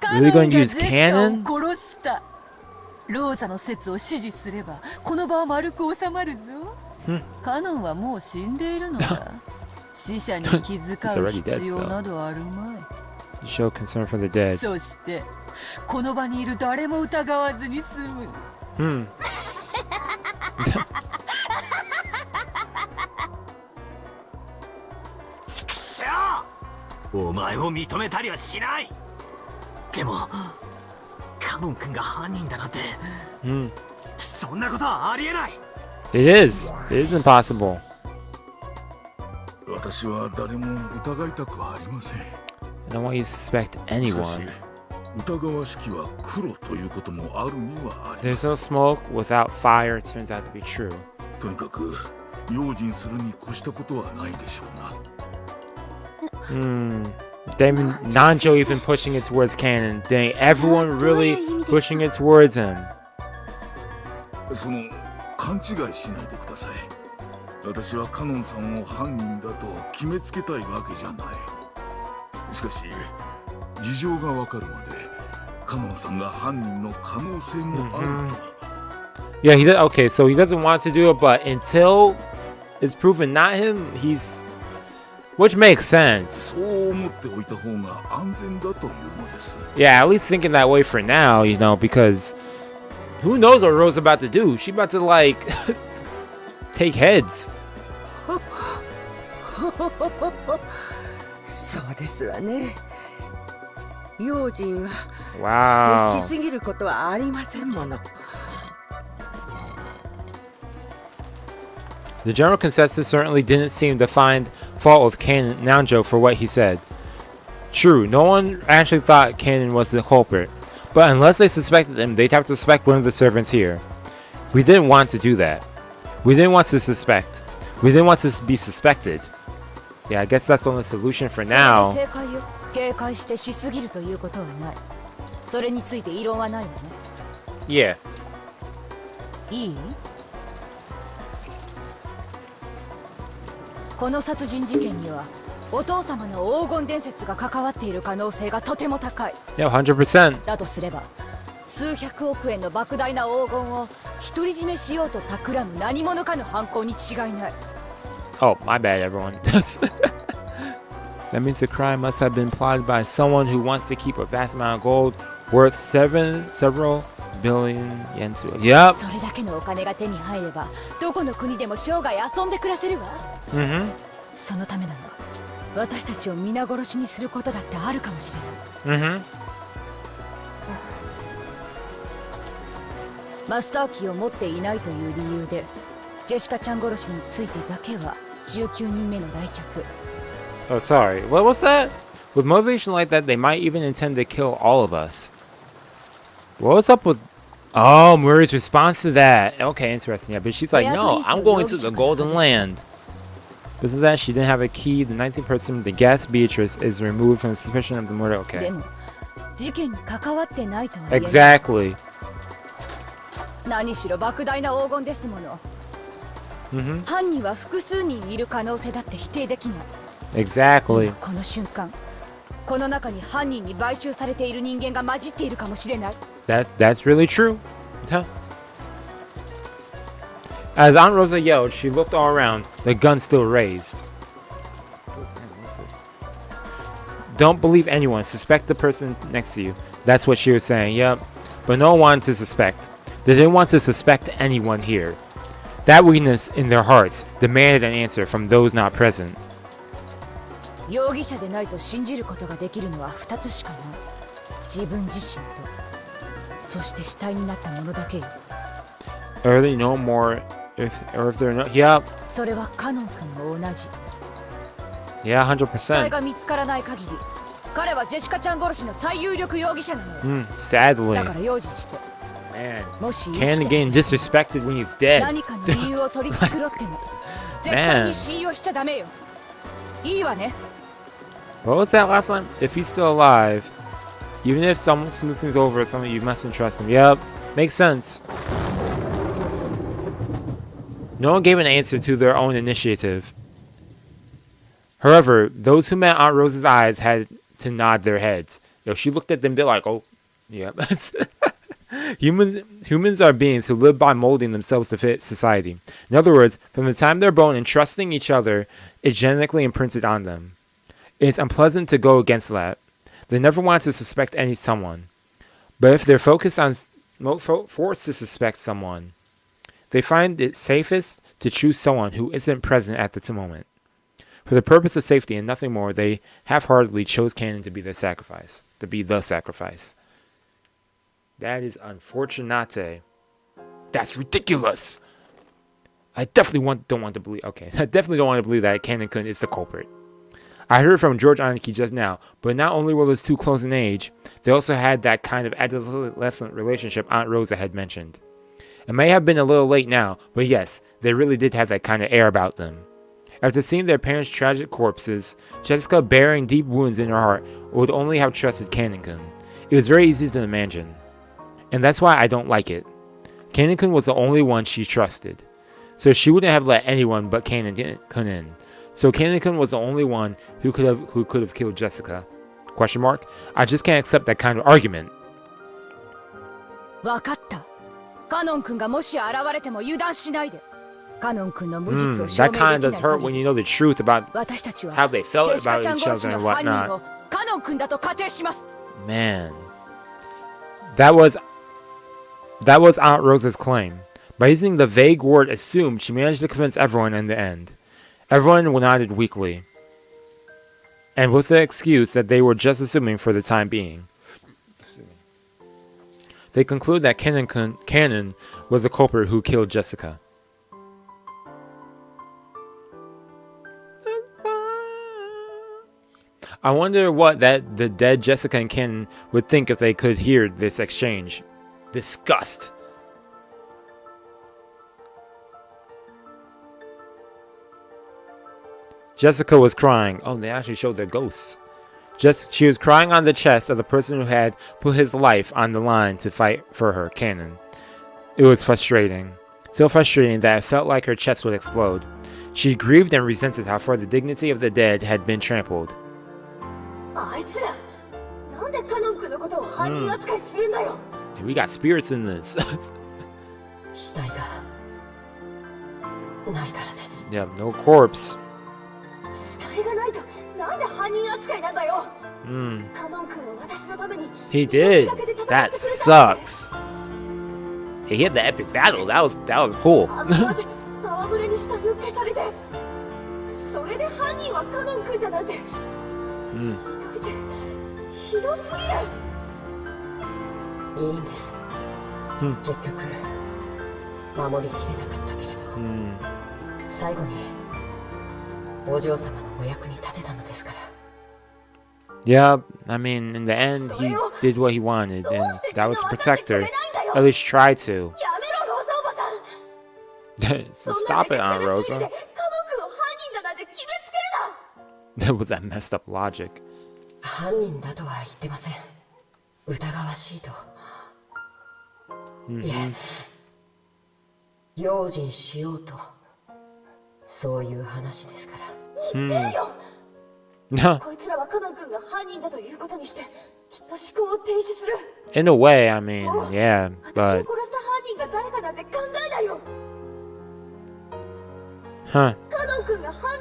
カノン Really が gonna ジ use ェシカを cannon? 殺した。ローザの説を支持すればこの場は丸く収まるぞ。カノンはもう死んでいるのだ。死者に気遣う必要などあるまい。 Show concern for the dead. そしてこの場にいる誰も疑わずに済む。ちくしょう！お前を認めたりはしない。でもカノン君が犯人だなんて、そんなことはありえない。 It is. It is impossible. 私は誰も疑いたくはありません。 I don't want you to suspect しかし anyone. 疑わしきは黒ということもあるにはありま There's no す。 smoke without fire. It turns out to be true. とにかく用心するに越したことはないでしょうな。Nanjo even pushing it towards Cannon. Dang, everyone really pushing it towards him. その勘違いしないでください。私はカノンさんを犯人だと決めつけたいわけじゃない。しかし事情がわかるまでカノンさんが犯人の可能性もあると。Yeah, he does. Okay, so he doesn't want to do it, but until it's proven not him, he's Which makes sense. そう思っておいた方が安全だというのです。 Yeah, at least thinking that way for now, you know, because who knows what Rose's about to do? She about to like take heads. そうですわね。用心は Wow. してしすぎることはありませんもの。 The general consensus certainly didn't seem to find fault with Kanon Naojo for what he said. True, no one actually thought Kanon was the culprit, but unless they suspected him, they'd have to suspect one of the servants here. We didn't want to do that. We didn't want to suspect. We didn't want to be suspected. Yeah, I guess that's the only solution for now. 正解よ。警戒してしすぎるということはない。それについて異論はないわね。Yeah. いい？この殺人事件にはお父様の黄金伝説が関わっている可能性がとても高い。 Yeah, 100%. だとすれば、数百億円の莫大な黄金を独り占めしようと企む何者かの犯行に違いない。 Oh, my bad, everyone. That means the crime must have been plotted by someone who wants to keep a vast amount of gold worth several billion yen to it. Yep. それだけのお金が手に入れば、どこの国でも生涯遊んで暮らせるわ。そのためなら、私たちを皆殺しにすることだってあるかもしれない。マスターキーを持っていないという理由で、ジェシカちゃん殺しについてだけは19人目の来客。 Oh, sorry. What was that? With motivation like that, they might even intend to kill all of us. What's up with... Oh, Muri's response to that. Okay, interesting. Yeah, but she's like, no, I'm going to the Golden Land. Because of that, she didn't have a key. The 19th person, the guest Beatrice, is removed from the suspicion of the murder. Okay. でも、事件に関わってないとは言えない。 Exactly. 何しろ莫大な黄金ですもの。犯人は複数人いる可能性だって否定できない。 Exactly. この瞬間、この中に犯人に買収されている人間が混じっているかもしれない。 That's really true. Huh. As Aunt Rosa yelled, she looked all around, the gun still raised. Don't believe anyone. Suspect the person next to you. That's what she was saying. Yep. But no one wanted to suspect. They didn't want to suspect anyone here. That weakness in their hearts demanded an answer from those not present. 容疑者でないと信じることができるのは2つしかない。自分自身と、そして死体になったものだけよ。 Or they know more if they're not. Yep. それはカノン君も同じ。 Yeah, 死体 100%. が見つからない限り、彼はジェシカちゃん殺しの最有力容疑者なのよ。 Sadly. だから用心して。 Man. もし Can't again disrespected when he's dead. 何かの理由を取り繕っても絶対に信用しちゃダメよ。いいわね。 What was that last line? If he's still alive, even if someone smooths things over, someone you mustn't trust him. Yep, makes sense. No one gave an answer to their own initiative. However, those who met Aunt Rose's eyes had to nod their heads. Yo, she looked at them, they're like, oh, yeah. Humans are beings who live by molding themselves to fit society. In other words, from the time they're born and trusting each other, it's genetically imprinted on them. It's unpleasant to go against that. They never want to suspect someone. But if they're forced to suspect someone, they find it safest to choose someone who isn't present at the moment. For the purpose of safety and nothing more, they half-heartedly chose Kanon to be their sacrifice. To be the sacrifice. That is unfortunate. That's ridiculous. I definitely don't want to believe. Okay, I definitely don't want to believe that Kanon-kun is the culprit. I heard from George Aniki just now, but not only were those two close in age, they also had that kind of adolescent relationship Aunt Rosa had mentioned. It may have been a little late now, but yes, they really did have that kind of air about them. After seeing their parents' tragic corpses, Jessica bearing deep wounds in her heart would only have trusted Kanon-kun. It was very easy to imagine. And that's why I don't like it. Kanon-kun was the only one she trusted. So she wouldn't have let anyone but Kanon-kun in. So Kanon-kun was the only one who could have killed Jessica. Question mark? I just can't accept that kind of argument. わかった。カノン君がもし現れても油断しないで。That kind of does hurt when you know the truth about how they felt about each other and whatnot. Man. That was Aunt Rosa's claim. By using the vague word assumed, she managed to convince everyone in the end. Everyone nodded weakly, and with the excuse that they were just assuming for the time being. They conclude that Cannon was the culprit who killed Jessica. I wonder what the dead Jessica and Cannon would think if they could hear this exchange. Disgust. Jessica was crying. Oh, they actually showed their ghosts. She was crying on the chest of the person who had put his life on the line to fight for her, Cannon. It was frustrating. So frustrating that it felt like her chest would explode. She grieved and resented how far the dignity of the dead had been trampled. We got spirits in this. Yeah, no corpse. He did. That sucks. He had the epic battle. That was cool. Yeah, I mean, in the end, he did what he wanted, and that was to protect her. At least try to. So stop it, Aunt Rosa. With that messed up logic. In a way, I mean, yeah, but... Huh.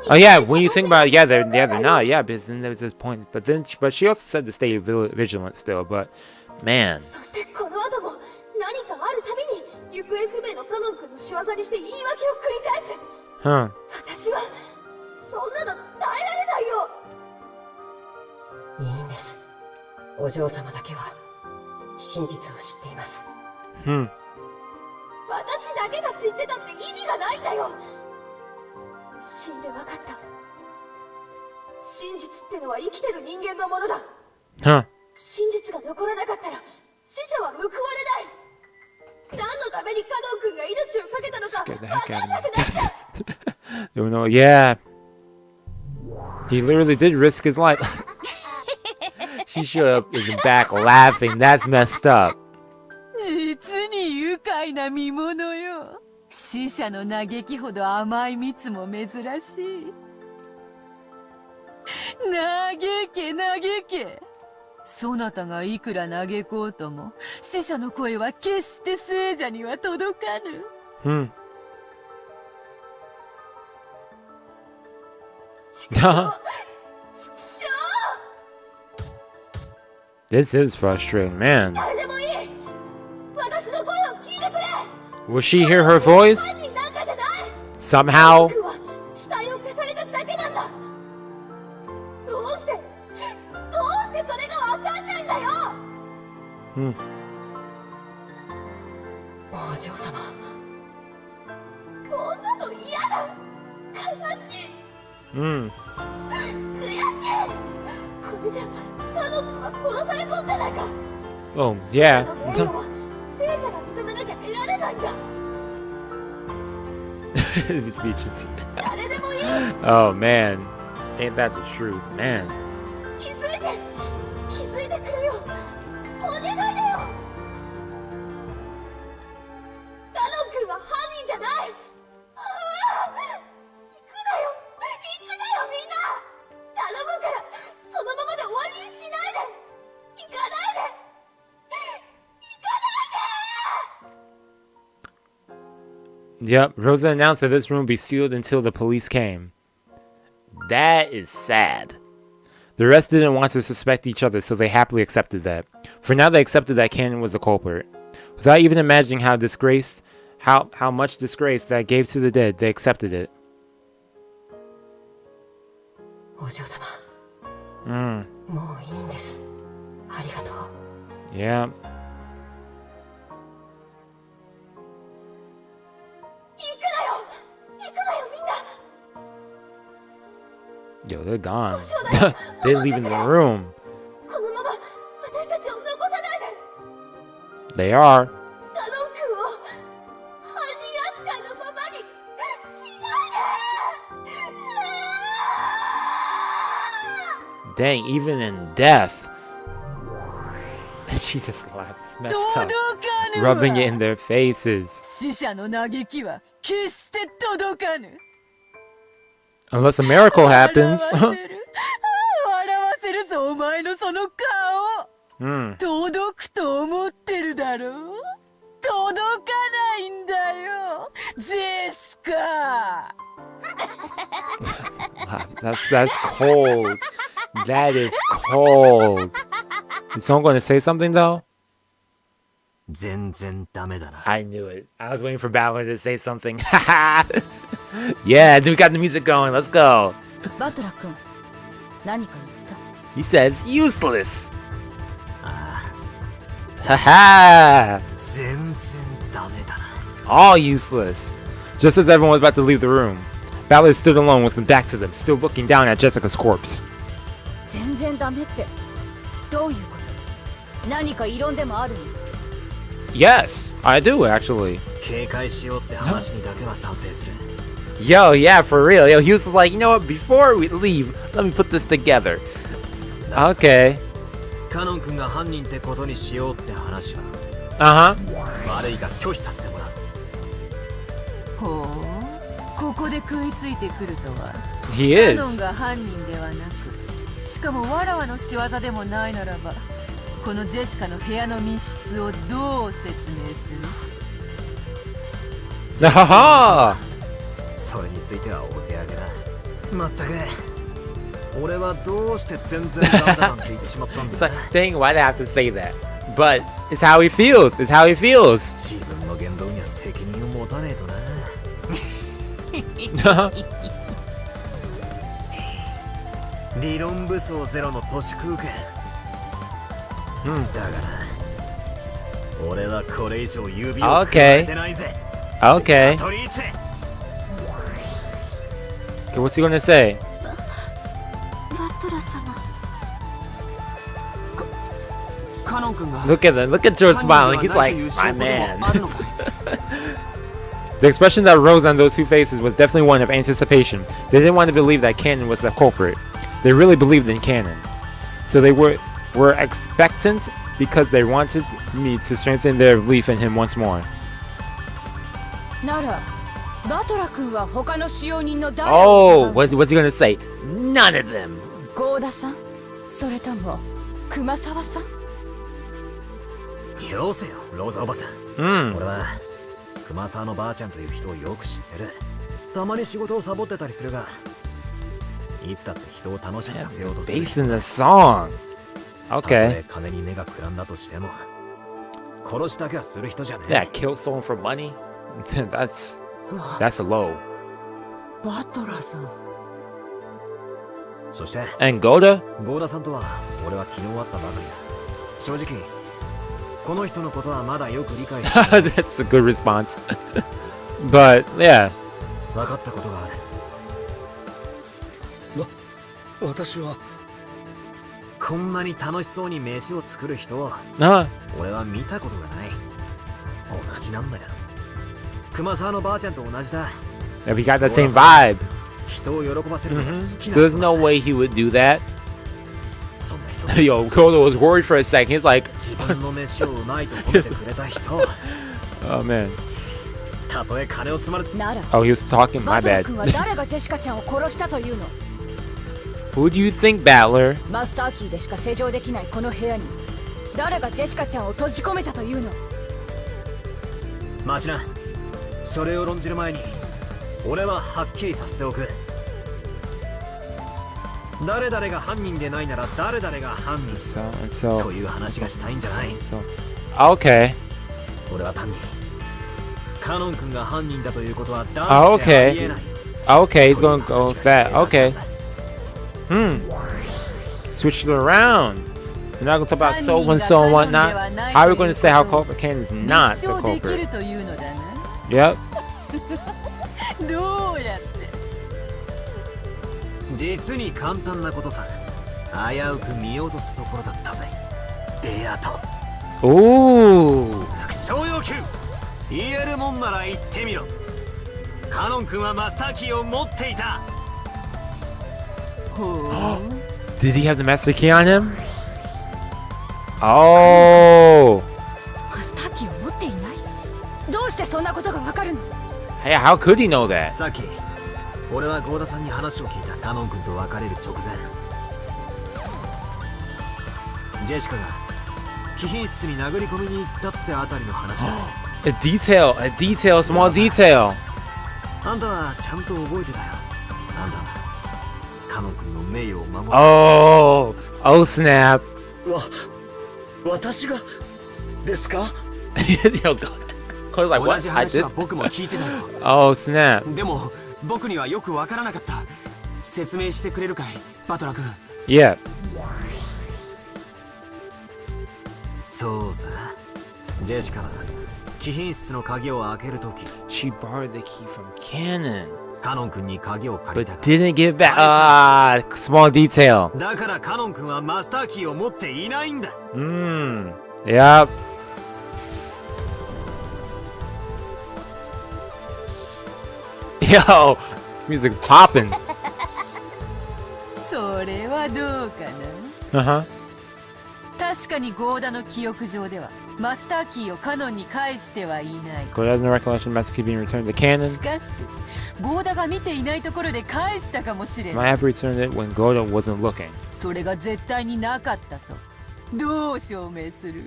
Oh yeah, when you think about it, they're not, because then there's this point, but she also said to stay vigilant still, but, man. Huh. Huh. Scared the heck out of me. Yeah. He literally did risk his life. She showed up in the back laughing. That's messed up. This is frustrating, man. Will she hear her voice? Somehow? Oh, yeah. Oh, man. Ain't that the truth, man. Yep, Rosa announced that this room would be sealed until the police came. That is sad. The rest didn't want to suspect each other, so they happily accepted that. For now, they accepted that Cannon was the culprit. Without even imagining how much disgrace that gave to the dead, they accepted it. お嬢様 Mm. もういいんです。ありがとう。 Yeah. 行くなよみんな。 Yo, they're gone. They're leaving the room. このまま私たちを残さないで。 They are. カノン君を犯人扱いのままにしないで。 Dang, even in death. She just laughed. Messed up. Rubbing it in their faces. 死者の嘆きは決して届かぬ。 Unless a miracle happens. 笑わせるぞお前のその顔。 Hmm. 届くと思ってるだろう。届かないんだよ、ジェシカ。 That's cold. That is cold. Is someone going to say something though? 全然ダメだな。 I knew it. I was waiting for Ballard to say something. Yeah, we got the music going. Let's go. バトラ君、何か言った？ He says useless. Haha. 全然ダメだな。 All useless. Just as everyone was about to leave the room, Ballard stood alone with his back to them, still looking down at Jessica's corpse. 全然ダメってどういうこと？何か異論でもあるの？ Yes, I do actually. 警戒しようって話にだけは賛成する。 Yo, yeah, for real. Yo, he was like, you know what? Before we leave, let me put this together. Okay. カノン君が犯人ってことにしようって話は。悪いが拒否させてもらう。ほう、ここで食いついてくるとは。 He カ is. ノンが犯人ではなく、しかもわらわの仕業でもないならば、このジェシカの部屋の密室をどう説明する？ Haha. それについてはお手上げだ。まったく。俺はどうして全然ダメだなんて言ってしまったん It's だ。 like, dang, why'd I have to say that? But it's how he feels. It's how he feels. 自分の言動には責任を持たねえとな。理論武装ゼロの都市空間。だから俺はこれ以上指を加えてないぜ。 Okay. トリーチ。 Okay, what's he gonna say? バトラ様。カノン君が Look at them. Look at George smiling. He's like, my man. The expression that rose on those two faces was definitely one of anticipation. They didn't want to believe that Cannon was the culprit. They really believed in Cannon. So they were expectant because they wanted me to strengthen their belief in him once more. なら、バトラ君は他の使用人の誰 Oh, what's he gonna say? None of them. ゴーダさん、それとも熊沢さん？よせよ、ローザおばさん。俺は熊沢のばあちゃんという人をよく知ってる。たまに仕事をサボってたりするが、いつだって人を楽しくさせようとする。 Based in the song. たと Okay. え金に目がくらんだとしても、殺しだけはする人じゃねえ。 Yeah, kill someone for money. That's low. バトラさん。そして、 And Goda? ゴーダさんとは俺は昨日会ったばかりだ。正直、この人のことはまだよく理解してない。 That's a good response. But yeah. 分かったことがある。私はこんなに楽しそうに飯を作る人を Uh-huh. 俺は見たことがない。同じなんだよ。熊沢のばあちゃんと同じだ。 If he got that same vibe. 人を喜ばせるのが好き So な there's 人 no なんだ。 way he would do that. そんな人 Yo, Goda was worried for a second. He's like, 自分の飯をうまいと褒めてくれた人。 oh man. たとえ金を積まれてなら、 Oh, he was talking. バ My トラ bad. 君は誰がジェシカちゃんを殺したというの？ Who do you think, Battler? マスターキーでしか施錠できないこの部屋に誰がジェシカちゃんを閉じ込めたというの？待ちな。それを論じる前に俺ははっきりさせておく。誰々が犯人でないなら誰々が犯人という話がしたいんじゃない。Okay. 俺は単にカノン君が犯人だということは断じてありえない。 Okay, he's gonna go with that. Okay. Switch it around. We're not gonna talk about so and so and whatnot. How are we gonna say how culprit Canon is not the culprit? Yep. どうやって？実に簡単なことさ。危うく見落とすところだったぜ。ベアと。Ooh. 副賞要求。言えるもんなら言ってみろ。カノン君はマスターキーを持っていた。Did he have the master key on him? Oh. マスターキーを持っていない？どうしてそんなことがわかるの？ Hey, how could he know that? さっき俺はゴーダさんに話を聞いた。カノン君と別れる直前、ジェシカが貴賓室に殴り込みに行ったってあたりの話だ。A detail, small detail. あんたはちゃんと覚えてたよ。なんだ、カノン君の名誉を守る。Oh, snap. 私がですか？ Yo, Cody's like, 同 what? じ I 話 did? は僕も聞いてたよ。 Oh, snap. でも僕にはよくわからなかった。説明してくれるかい、バトラ君。Yeah. そうさ、ジェシカは貴賓室の鍵を開けるとき、 She borrowed the key from Canon, カノン君に鍵を借り but たが、 didn't give back. Ah, small detail. だからカノン君はマスターキーを持っていないんだ。Yep. Yo, music's popping. それはどうかな。Uh huh. 確かにゴーダの記憶上ではマスターキーをカノンに返してはいない。 Goda has no recollection of Master Key being returned to し Canon. かしゴーダが見ていないところで返したかもしれない。 Might have returned it when Goda wasn't looking. それが絶対になかったとどう証明する？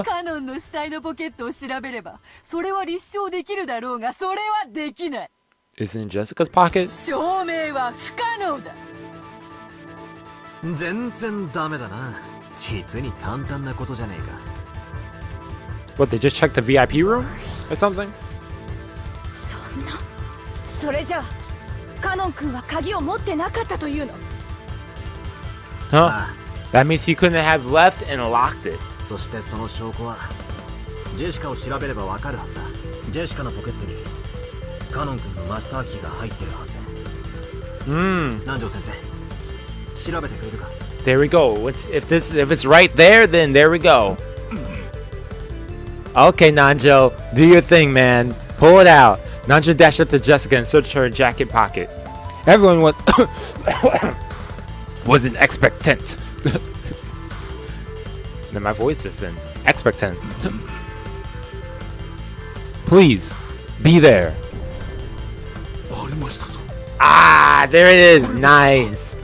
カノンの死体のポケットを調べればそれは立証できるだろうが、それはできない。 Is it in Jessica's pocket? 証明は不可能だ。全然ダメだな。実に簡単なことじゃねえか。 What, they just checked the VIP room or something? そんな、それじゃあカノン君は鍵を持ってなかったというの？ Huh? That means he couldn't have left and locked it. そしてその証拠はジェシカを調べればわかるはずだ。ジェシカのポケットにカノン君のマスターキーが入ってるはず。南條先生、調べてくれるか？ There we go. If it's right there, then there we go. Okay, Nanjo, do your thing, man. Pull it out. Nanjo dashed up to Jessica and searched her jacket pocket. Everyone wasn't expectant. Then my voice just in expectant. Please be there. ありましたぞ。 Ah, there it is. Nice.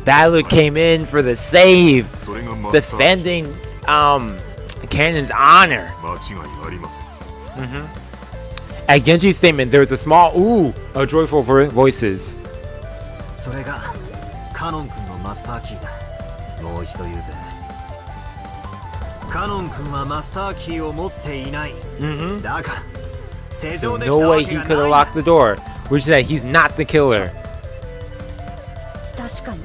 Battler came in for the save, それがマスターキー。 defending Canon's honor. 間違いありません。 At Genji's statement, there was a small ooh of joyful voices. それがカノン君のマスターキーだ。もう一度言うぜ。カノン君はマスターキーを持っていない。だから施錠 So できた no わ way け he が could な have い。 locked the door, which is that he's not the killer. 確かに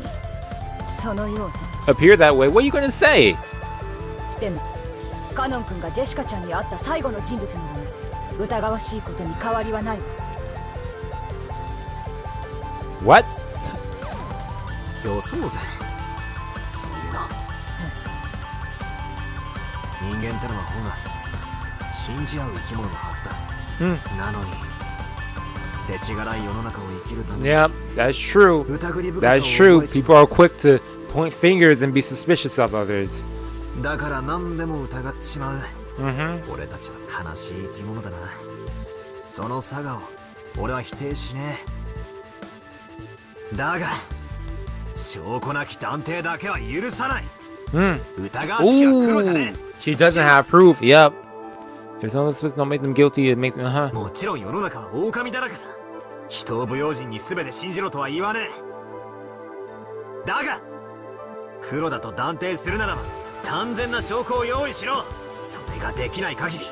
そのよう Appear that way. What are you gonna say? な。でもカノン君がジェシカちゃんに会った最後の人物なのに疑わしいことに変わりはないわ。 What? 予想ぜ。そういうの。人間ってのはほら信じ合う生き物のはずだ。なのに世知辛い世の中を生きるために Yeah, that's true. 疑り深さを That's 覚 true. えち People are quick to point fingers and be suspicious of others. だから何でも疑っちまう。俺たちは悲しい生き物だな。その差がを俺は否定しねえ。だが証拠なき断定だけは許さない。疑わしきは黒じゃねえ。 She doesn't have proof. Yep. If someone supposed don't make them guilty, it makes them, もちろん世の中は狼だらけさ。人を不用心に全て信じろとは言わねえ。だが黒だと断定するならば完全な証拠を用意しろ。それができない限り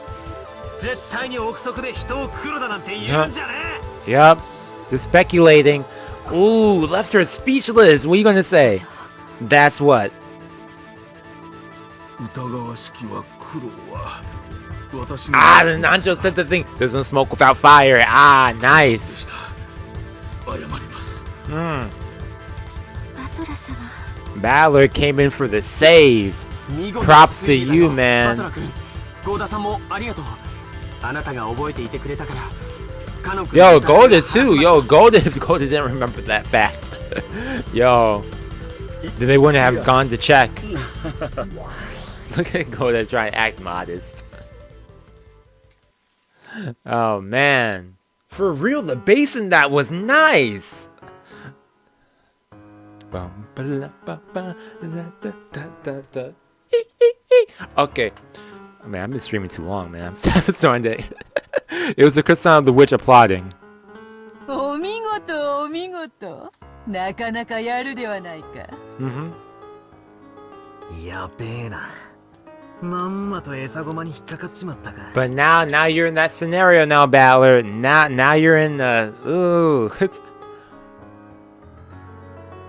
絶対に憶測で人を黒だなんて言うんじゃねえ。 Yep. Just speculating. Ooh, left her speechless. What are you gonna say? That's what. 疑わしきは黒は私の Ah, the Nanjo said the thing. There's no smoke without fire. Ah, nice. 謝ります。バトラ様。 Balor came in for the save. 見事 Props to な推理だ you, よ man. バトラ君、ゴーダさんもありがとう。あなたが覚えていてくれたからカノン君 Yo, Golden too. Yo, Golden. If Golden didn't remember that fact. Yo, then they wouldn't have gone to check. Look at Golden trying to act modest. Oh man, for real, the bass in that was nice. Okay. Man, I've been streaming too long, man. I'm starting to. It was the Christian of the Witch applauding. お見事お見事。なかなかやるではないか。やべえな。まんまと餌ごまに引っかかっちまったか。 But now you're in that scenario now, Balor. Now you're in the ooh.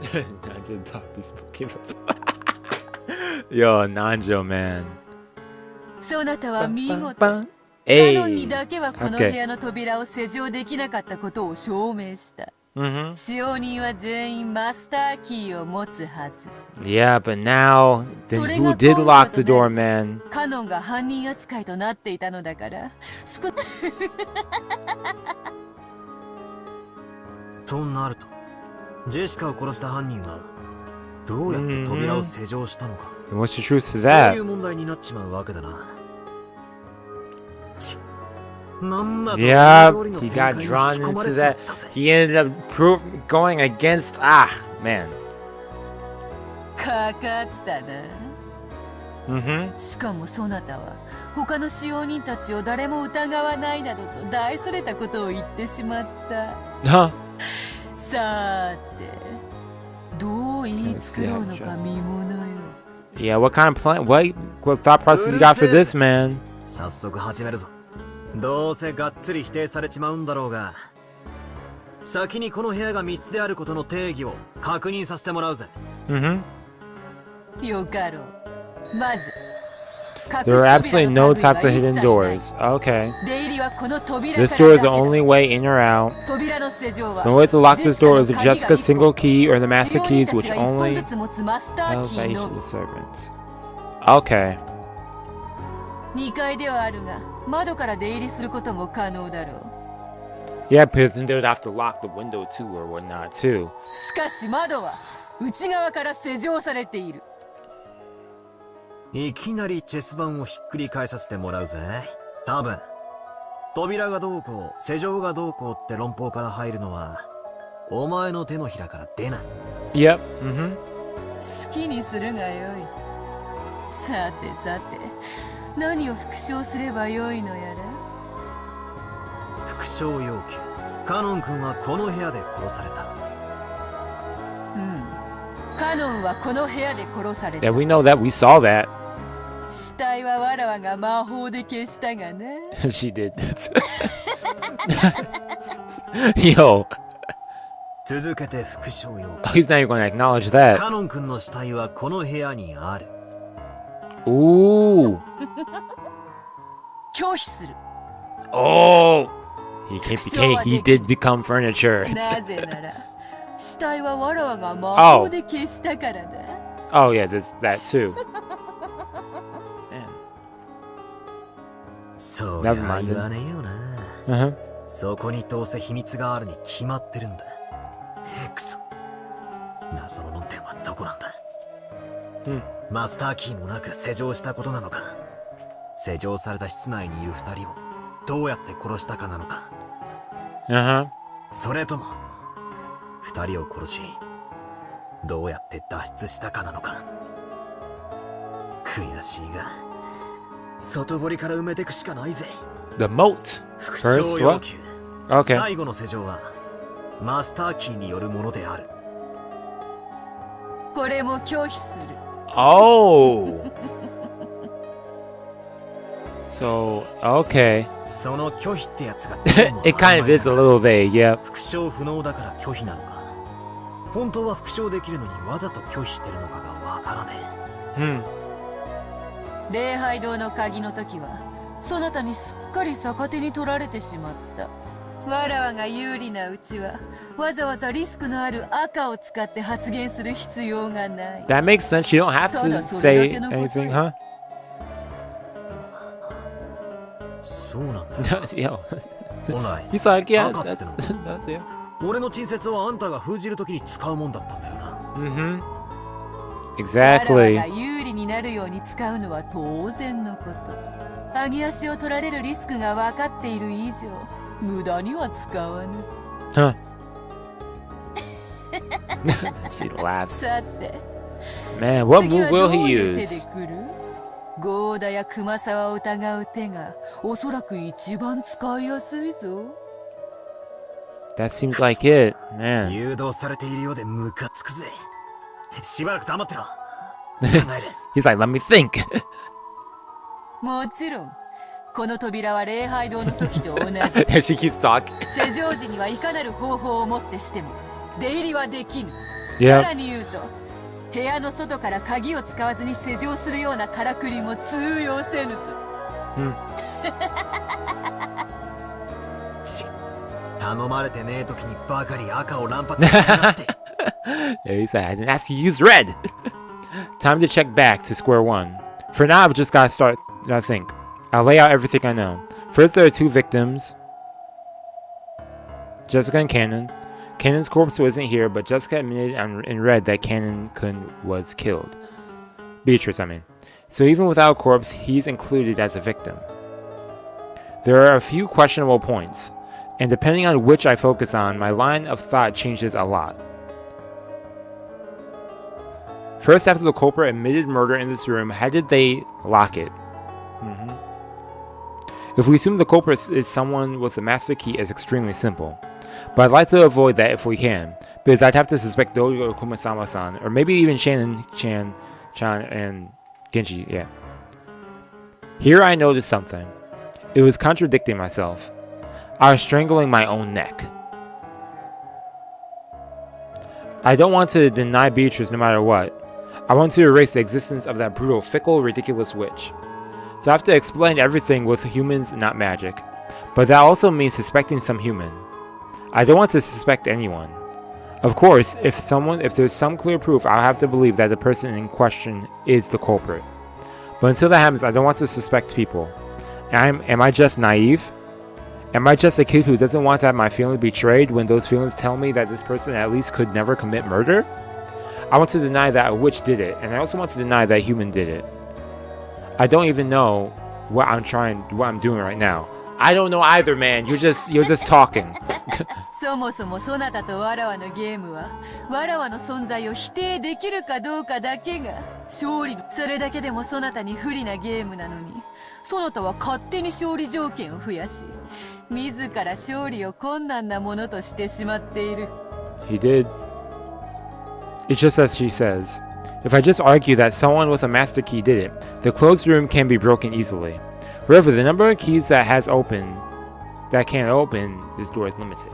Nanjo Toppy smoking. Yo, Nanjo man. そなたは見事。カ Hey. ノンにだけはこの部屋の扉を施錠できなかったことを証明した。使用人は全員マスターキーを持つはず。Yeah, but now then who did lock the door, man? カノンが犯人扱いとなっていたのだから。となると、ジェシカを殺した犯人はどうやって扉を施錠したのか。What's the truth to そう that? いう問題になっちまうわけだな。まんまと Yeah, 通りの he 展 got 開に drawn 引き込ま into れちま that. ったぜ。 He ended up going against. Man. かかったな。しかもそなたは他の使用人たちを誰も疑わないなどと大それたことを言ってしまった。Huh? さーて、どう言い作ろうのか見ものよ。Yeah, what kind of plan? What thought process you got for this, man? 早速始めるぞ。どうせがっつり否定されちまうんだろうが、先にこの部屋が密室であることの定義を確認させてもらうぜ。よかろう。まず、 There are absolutely no types of hidden doors. Okay. 出入りはこの扉 か This ら door is だ the けだ。 only way in or out. 扉の施錠は The way to lock this door is with ジェシカの Jessica's single key or the 使 master 用人 keys, たち which が一本 only ずつ持つマスター tells キ by ー each の of み。 the servants. Okay. 2階ではあるが、窓から出入りすることも可能だろう。 Yeah, because then they would have to lock the window too or whatnot too. しかし窓は内側から施錠されている。いきなりチェス盤をひっくり返させてもらうぜ。多分扉がどうこう施錠がどうこうって論法から入るのはお前の手のひらから出ない。 Yep. 好きにするがよい。さてさて、何を復唱すればよいのやら。復唱要求。カノン君はこの部屋で殺された。カノンはこの部屋で殺された。 Yeah, we know that. We saw that. 死体はわらわが魔法で消したがね。She did. Yo. 続けて復唱要求。 He's not even going to acknowledge that. カノン君の死体はこの部屋にある。 Ooh. 拒否する。 Oh. He did become furniture. なぜなら、死体はわらわが魔法で消したからだ。Oh yeah, there's that too. そうりゃ Never mind. 言わねえよな。 Uh-huh. そこにどうせ秘密があるに決まってるんだ。くそ。謎の論点はどこなんだ。マスターキーもなく施錠したことなのか。施錠された室内にいる二人をどうやって殺したかなのか。Uh-huh. それとも二人を殺しどうやって脱出したかなのか。悔しいが外堀から埋めてくしかないぜ。 The moat. 副 First, 賞要 what? 求。 Okay. 最後の施錠はマスターキーによるものである。これも拒否する。Oh. So, okay. その拒否ってやつが It kind of is a little vague, yeah. 復唱不能だから拒否なのか、本当は復唱できるのにわざと拒否してるのかがわからねえ。礼拝堂の鍵の時はそなたにすっかり逆手に取られてしまった。わらわが有利なうちはわざわざリスクのある赤を使って発言する必要がない。 That makes sense. You don't have to say anything, huh? そうなんだ。 Yo. 本来 He's like, yeah, 赤って that's, のは that's it. 俺の陳説はあんたが封じるときに使うもんだったんだよな。Mm-hmm. わらわ Exactly. が有利になるように使うのは当然のこと。上げ足を取られるリスクが分かっている以上、無駄には使わぬ。 Huh. She laughs. さて、 Man, what 次 move は will どう he いう手で use? 来る？ゴーダや熊沢を疑う手がおそらく一番使いやすいぞ。 That seems like it, man. 誘導されているようでムカつくぜ。しばらく黙ってろ。考える。 He's like, let me think. もちろん、この扉は礼拝堂の時と同じ。 She keeps talking. 施錠時にはいかなる方法をもってしても出入りはできぬ。 Yeah. さらに言うと、部屋の外から鍵を使わずに施錠するようなからくりも通用せぬぞ。頼まれてねえ時にばかり赤を乱発しやがって。 Yeah, he said, I didn't ask you to use red. Time to check back to square one. For now, I've just got to start, I think. I'll lay out everything I know. First, there are two victims. Jessica and Cannon. Cannon's corpse wasn't here, but Jessica admitted in red that Cannon was killed. Beatrice, I mean. So even without a corpse, he's included as a victim. There are a few questionable points, and depending on which I focus on, my line of thought changes a lot. First, after the culprit admitted murder in this room, how did they lock it? If we assume the culprit is someone with the master key, it's extremely simple. But I'd like to avoid that if we can, because I'd have to suspect Dojo or Kumasama-san, or maybe even Shannon, Chan, and Genji, yeah. Here I noticed something. It was contradicting myself. I was strangling my own neck. I don't want to deny Beatrice no matter what. I want to erase the existence of that brutal, fickle, ridiculous witch. So I have to explain everything with humans, not magic. But that also means suspecting some human. I don't want to suspect anyone. Of course, if there's some clear proof, I'll have to believe that the person in question is the culprit. But until that happens, I don't want to suspect people. Am I just naive? Am I just a kid who doesn't want to have my feelings betrayed when those feelings tell me that this person at least could never commit murder? I want to deny that a witch did it, and I also want to deny that a human did it. I don't even know what I'm doing right now. I don't know either, man. You're just talking. そもそもそなたとわらわのゲームはわらわの存在を否定できるかどうかだけが勝利のそれだけでもそなたに不利なゲームなのにそなたは勝手に勝利条件を増やし自ら勝利を困難なものとしてしまっている。 He did. It's just as she says. If I just argue that someone with a master key did it, the closed room can be broken easily. However, the number of keys that can open this door is limited.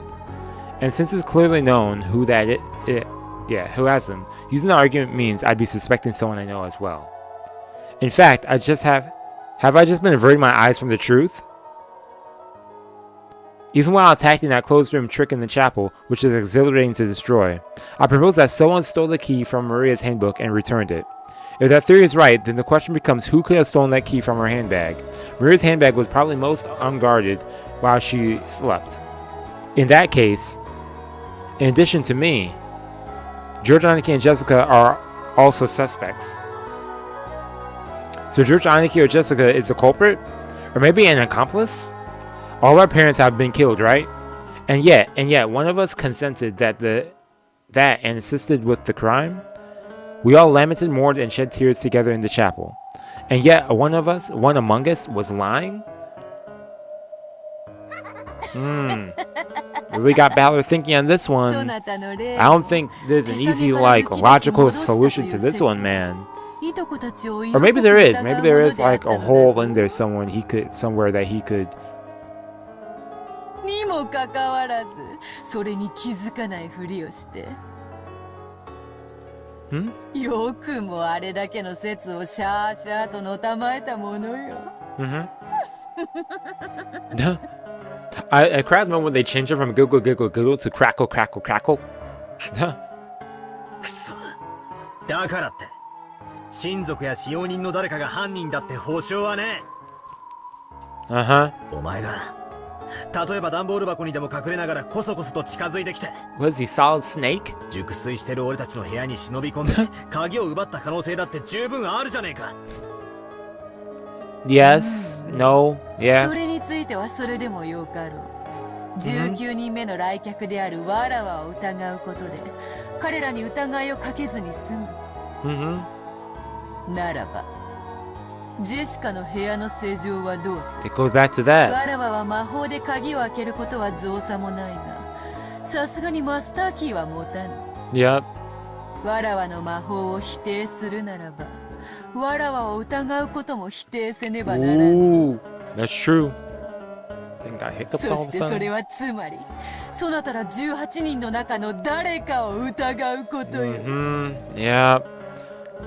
And since it's clearly known who has them, using the argument means I'd be suspecting someone I know as well. In fact, have I just been averting my eyes from the truth? Even while attacking that closed room trick in the chapel, which is exhilarating to destroy, I propose that someone stole the key from Maria's handbook and returned it. If that theory is right, then the question becomes who could have stolen that key from her handbag. Maria's handbag was probably most unguarded while she slept. In that case, in addition to me, George Aniki and Jessica are also suspects. So George Aniki or Jessica is the culprit? Or maybe an accomplice? All our parents have been killed, right? And yet, one of us consented that and assisted with the crime? We all lamented, mourned, and shed tears together in the chapel. And yet one among us was lying? Really got Balor thinking on this one. I don't think there's an easy, like, logical solution to this one, man. Or maybe there is. Maybe there is, like, a hole in there somewhere that he could. にもかかわらず、それに気づかないふりをして。よくもあれだけの説をシャーシャーとのたまえたものよ。I cried when they changed it from giggle giggle giggle to crackle crackle crackle. くそ。だからって親族や使用人の誰かが犯人だって保証はね。お前が例えば段ボール箱にでも隠れながらコソコソと近づいてきて Was he solid snake? 熟睡してる俺たちの部屋に忍び込んで鍵を奪った可能性だって十分あるじゃねえか。Yes, no, yeah. それについてはそれでもよかろう。19人目の来客であるわらわを疑うことで彼らに疑いをかけずに済む。ならばジェシカの部屋の正常はどうする？ It goes back to that. わらわは魔法で鍵を開けることは造作もないが、さすがにマスターキーは持たぬ。Yep. わらわの魔法を否定するならば、わらわを疑うことも否定せねばならん。Ooh, that's true. Think got hiccups そ all し of て a そ sudden. れはつまり、そなたら18人の中の誰かを疑うことよ。Yeah.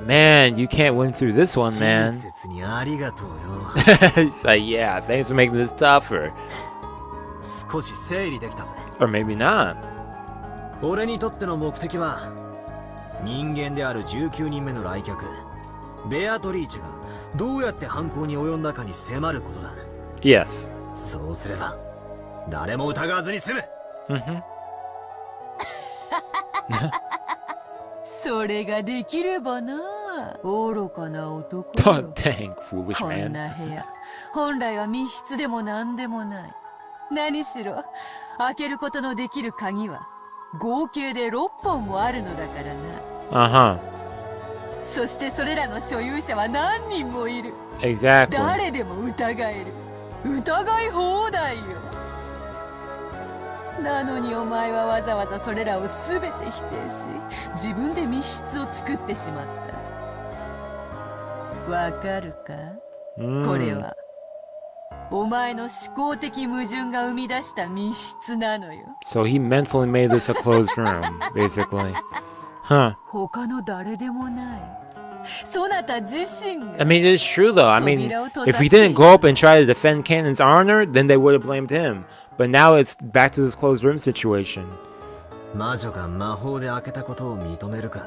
Man, you can't win through this one, man. 親切にありがとうよ。 He's like, yeah, thanks for making this tougher. 少し整理できたぜ。 Or maybe not. 俺にとっての目的は人間である19人目の来客ベアトリーチェがどうやって犯行に及んだかに迫ることだ。 Yes. そうすれば誰も疑わずに済む。それができればな。愚かな男 Oh, よ。 dang, foolish こん man. な部屋、本来は密室でも何でもない。何しろ開けることのできる鍵は合計で6本もあるのだからな。そしてそれらの所有者は何人もいる。 Exactly. 誰でも疑える。疑い放題よ。なのにお前はわざわざそれらを全て否定し、自分で密室を作ってしまった。わかるか？これはお前の思考的矛盾が生み出した密室なのよ。 So he mentally made this a closed room, basically. Huh. 他の誰でもない。そなた自身が。 I mean, it's true though. I mean, if he didn't go up and try to defend Canon's honor, then they would have blamed him. But now it's back to this closed room situation. 魔女が魔法で開けたことを認めるか、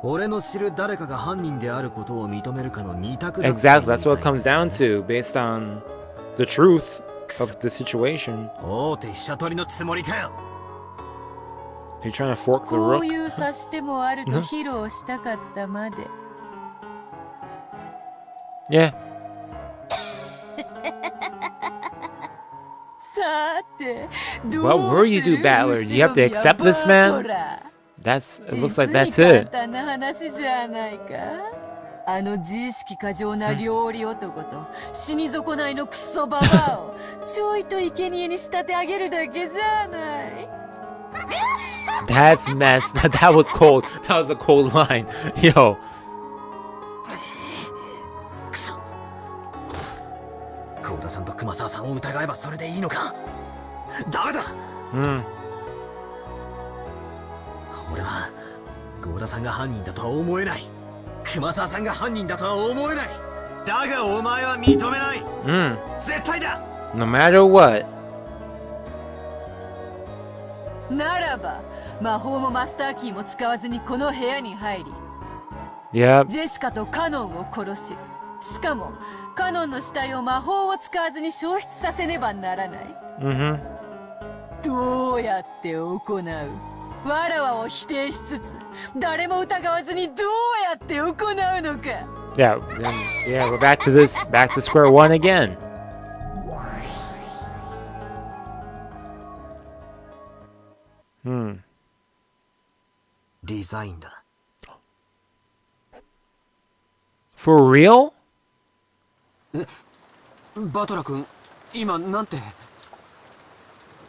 俺の知る誰かが犯人であることを認めるかの二択だ。 Exactly, that's what it comes down to, based on the truth of the situation. 大手飛車取りのつもりかよ。 You're trying to fork the こう rook? いう差し手もあると披露したかったまで。Yeah. さて、 What will you do, Battler? Do you have to accept this man? It looks like that's it. 簡単な話じゃないか。あの自意識過剰な料理男と死に損ないのクソババアをちょいと生贄に仕立て上げるだけじゃない。 That's messed. That was cold. That was a cold line. Yo. くそ。幸田さんと熊沢さんを疑えばそれでいいのか。ダメだ。俺は幸田さんが犯人だとは思えない。熊沢さんが犯人だとは思えない。だがお前は認めない。絶対だ。 No matter what. ならば魔法もマスターキーも使わずにこの部屋に入り、 Yep. ジェシカとカノンを殺し、しかもカノンの死体を魔法を使わずに焼失させねばならない。どうやって行う？わらわを否定しつつ誰も疑わずにどうやって行うのか。 Yeah. Yeah. We're back to square one again. デザインだ。 For real? バトラ君、今なんて。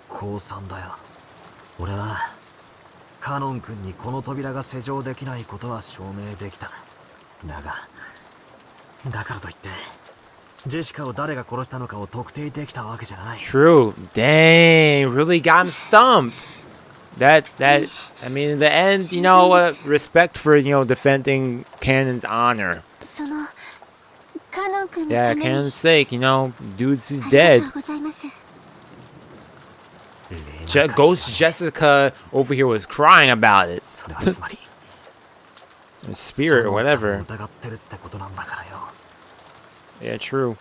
降参だよ。俺はカノン君にこの扉が施錠できないことは証明できた。だからといってジェシカを誰が殺したのかを特定できたわけじゃない。 True. Dang, really got him stumped. That I mean, in the end, you know what, respect for, you know, defending Canon's honor. そのカノン君の Yeah, ために Canon's sake, you know, dude's who's ありが dead. とうございます。 Ghost Jessica over here was crying about it. それはつまり Spirit or その whatever. 疑ってるってことなんだからよ。 Yeah, true.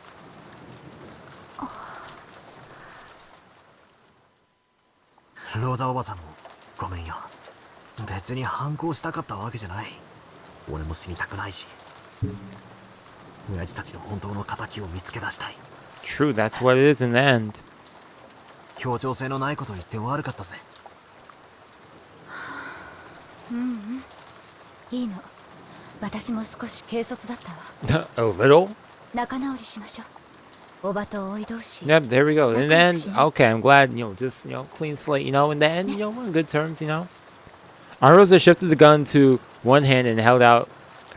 ローザおばさんもごめんよ。別に反抗したかったわけじゃない。俺も死にたくないし、親父たちの本当の仇を見つけ出したい。 True, that's what it is in the end. 協調性のないこと言って悪かったぜ。いいの。私も少し軽率だったわ。 A little? 仲直りしましょう。おばとおい同士。 Yep, there we go. In the end, okay, I'm glad, you know, just, you know, clean slate, you know, in the end, you know, we're on good terms, you know. Arosa shifted the gun to one hand and held out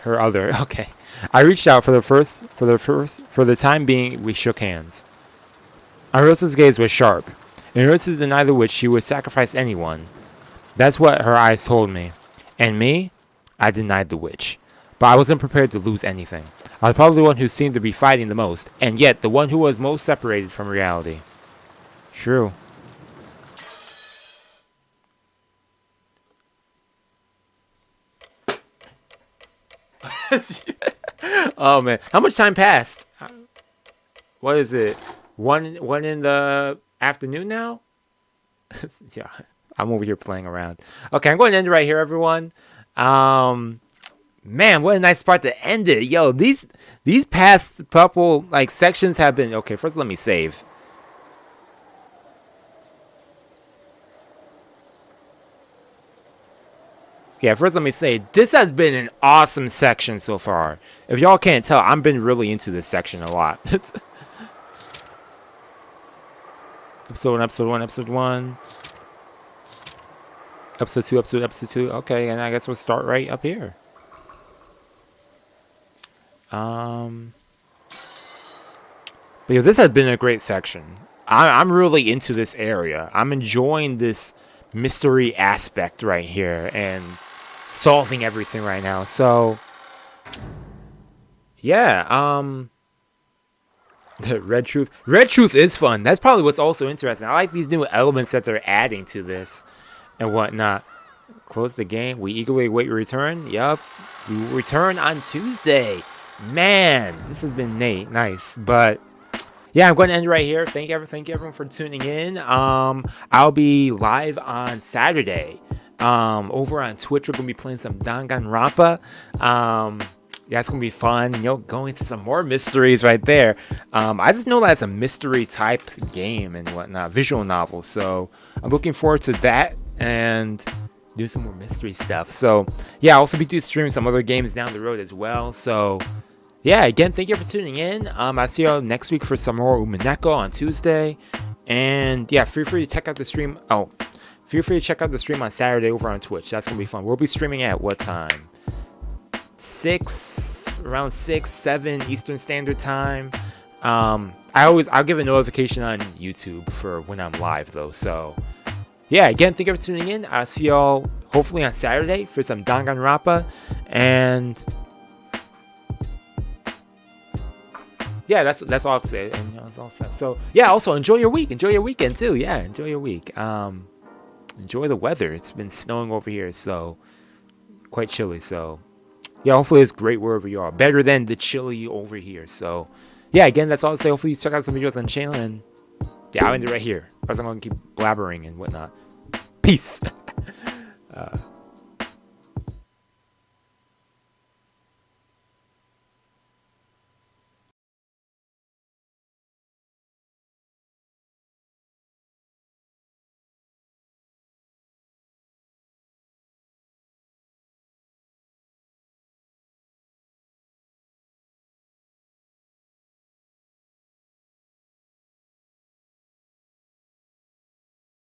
her other. Okay. I reached out for the time being, we shook hands. Arosa's gaze was sharp. In order to deny the witch, she would sacrifice anyone. That's what her eyes told me. And me? I denied the witch. But I wasn't prepared to lose anything. I was probably the one who seemed to be fighting the most, and yet the one who was most separated from reality. True. Oh man, how much time passed? What is it? One in the afternoon now? Yeah, I'm over here playing around. Okay, I'm going to end it right here, everyone. Man, what a nice spot to end it. Yo, these past couple like sections have been okay. First, let me save. Yeah, first let me say, this has been an awesome section so far. If y'all can't tell, I've been really into this section a lot. Episode 1, episode 1, episode 1. Episode 2, episode 2. Okay, and I guess we'll start right up here. But yeah, this has been a great section. I'm really into this area. I'm enjoying this mystery aspect right here and solving everything right now. So yeah, the Red Truth is fun. That's probably what's also interesting. I like these new elements that they're adding to this and whatnot. Close the game. We eagerly await your return. Yup, we will return on Tuesday. Man, this has been nice. But yeah, I'm going to end it right here. Thank you everyone for tuning in. I'll be live on Saturday. Over on Twitch, we're gonna be playing some Danganronpa. Yeah, it's gonna be fun. You know, going into some more mysteries right there. I just know that it's a mystery type game and whatnot, visual novel. So I'm looking forward to that and do some more mystery stuff. So yeah, I'll also be streaming some other games down the road as well. So yeah, again, thank you for tuning in. I'll see y'all next week for some more Umineko on Tuesday. And yeah, feel free to check out the stream. Feel free to check out the stream on Saturday over on Twitch. That's gonna be fun. We'll be streaming at what time? Around 6, 7 Eastern Standard Time. I'll give a notification on YouTube for when I'm live though. So yeah, again, thank you for tuning in. I'll see y'all hopefully on Saturday for some Danganronpa. And yeah, that's all I'll say. And, you know, that's all set. So yeah, also enjoy your week. Enjoy your weekend too. Yeah, enjoy your week. Enjoy the weather. It's been snowing over here, so quite chilly. So yeah, hopefully it's great wherever you are. Better than the chilly over here. So yeah, again, that's all I'll say. Hopefully you check out some videos on the channel, and yeah, I'll end it right here. Otherwise I'm gonna keep blabbering and whatnot. Peace.